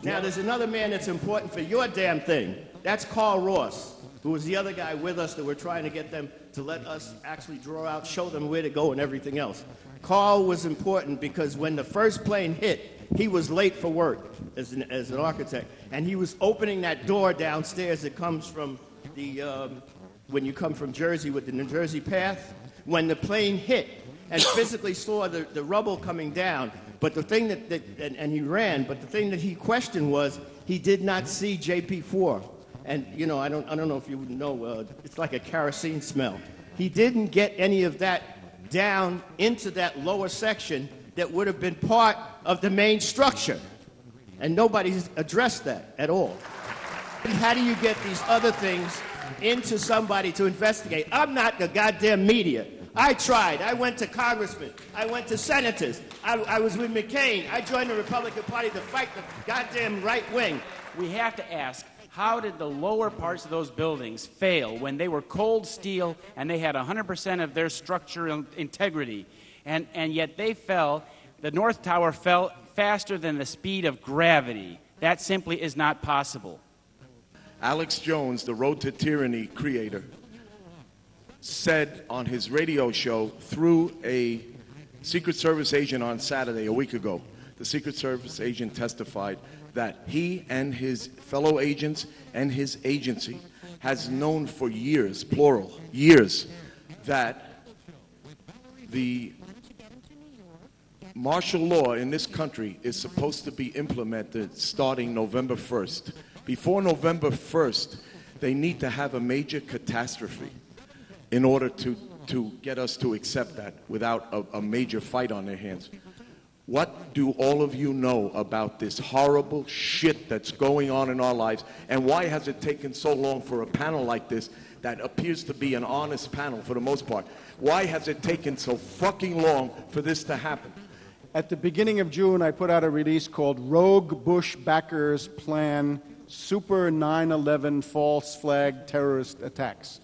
Now, there's another man that's important for your damn thing. That's Carl Ross, who was the other guy with us that we're trying to get them to let us actually draw out, show them where to go and everything else. Carl was important because when the first plane hit, he was late for work as an architect, and he was opening that door downstairs that comes from the, when you come from Jersey with the New Jersey path. When the plane hit and physically saw the rubble coming down, but the thing and he ran, but the thing that he questioned was he did not see JP4. And, you know, I don't know if you know, it's like a kerosene smell. He didn't get any of that down into that lower section that would have been part of the main structure. And nobody's addressed that at all. How do you get these other things into somebody to investigate? I'm not the goddamn media. I tried. I went to congressmen. I went to senators. I was with McCain. I joined the Republican Party to fight the goddamn right wing. We have to ask, how did the lower parts of those buildings fail when they were cold steel and they had 100% of their structural integrity? And yet they fell. The North Tower fell faster than the speed of gravity. That simply is not possible. Alex Jones, the Road to Tyranny creator, said on his radio show through a Secret Service agent on Saturday, a week ago, the Secret Service agent testified that he and his fellow agents and his agency has known for years, plural, years, that the martial law in this country is supposed to be implemented starting November 1st. Before November 1st, they need to have a major catastrophe in order to get us to accept that without a major fight on their hands. What do all of you know about this horrible shit that's going on in our lives, and why has it taken so long for a panel like this that appears to be an honest panel for the most part? Why has it taken so fucking long for this to happen? At the beginning of June, I put out a release called Rogue Bush Backers Plan Super 9/11 False Flag Terrorist Attacks.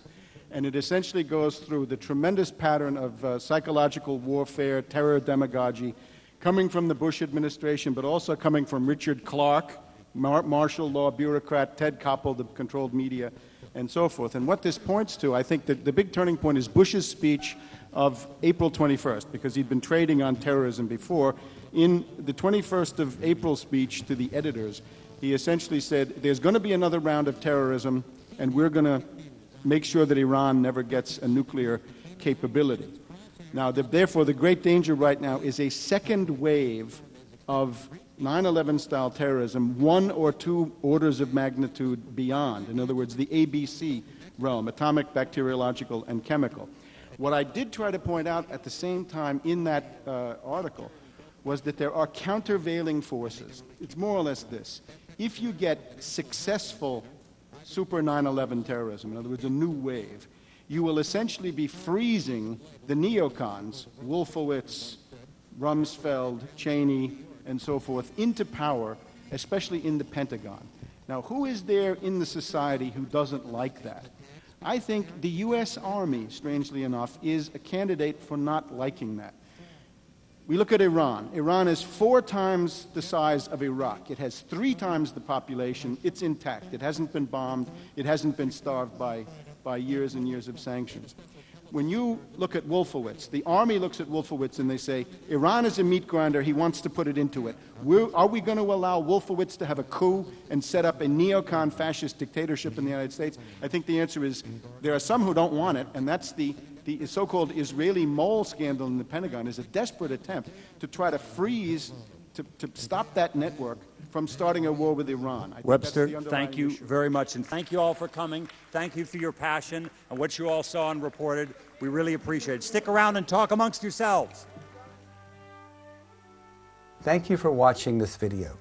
And it essentially goes through the tremendous pattern of psychological warfare, terror demagogy, coming from the Bush administration, but also coming from Richard Clarke, martial law bureaucrat, Ted Koppel, the controlled media, and so forth. And what this points to, I think that the big turning point is Bush's speech of April 21st, because he'd been trading on terrorism before. In the 21st of April speech to the editors, he essentially said, there's going to be another round of terrorism, and we're going to make sure that Iran never gets a nuclear capability. Now, therefore, the great danger right now is a second wave of 9/11 style terrorism, 1 or 2 orders of magnitude beyond. In other words, the ABC realm, atomic, bacteriological, and chemical. What I did try to point out at the same time in that article was that there are countervailing forces. It's more or less this. If you get successful super 9/11 terrorism, in other words, a new wave, you will essentially be freezing the neocons, Wolfowitz, Rumsfeld, Cheney, and so forth, into power, especially in the Pentagon. Now, who is there in the society who doesn't like that? I think the U.S. Army, strangely enough, is a candidate for not liking that. We look at Iran. Iran is 4 times the size of Iraq. It has 3 times the population. It's intact. It hasn't been bombed. It hasn't been starved by years and years of sanctions. When you look at Wolfowitz, the Army looks at Wolfowitz and they say, Iran is a meat grinder. He wants to put it into it. Are we going to allow Wolfowitz to have a coup and set up a neocon fascist dictatorship in the United States? I think the answer is there are some who don't want it, and that's the so-called Israeli mole scandal in the Pentagon is a desperate attempt to try to freeze, to stop that network from starting a war with Iran. Webster, thank you very much, and thank you all for coming. Thank you for your passion and what you all saw and reported. We really appreciate it. Stick around and talk amongst yourselves. Thank you for watching this video.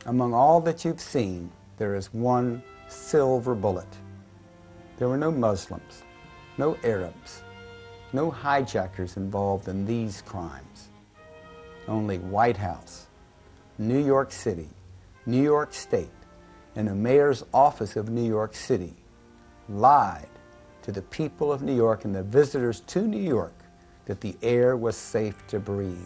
Among all that you've seen, there is one silver bullet. There were no Muslims, no Arabs, No hijackers involved in these crimes. Only White House, New York City, New York State, and the mayor's office of New York City lied to the people of New York and the visitors to New York that the air was safe to breathe.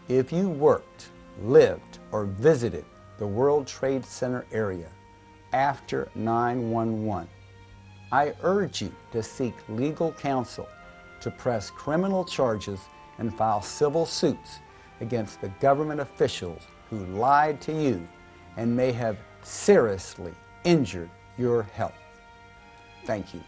If you worked, lived, or visited the World Trade Center area after 9/11, I urge you to seek legal counsel to press criminal charges and file civil suits against the government officials who lied to you and may have seriously injured your health. Thank you.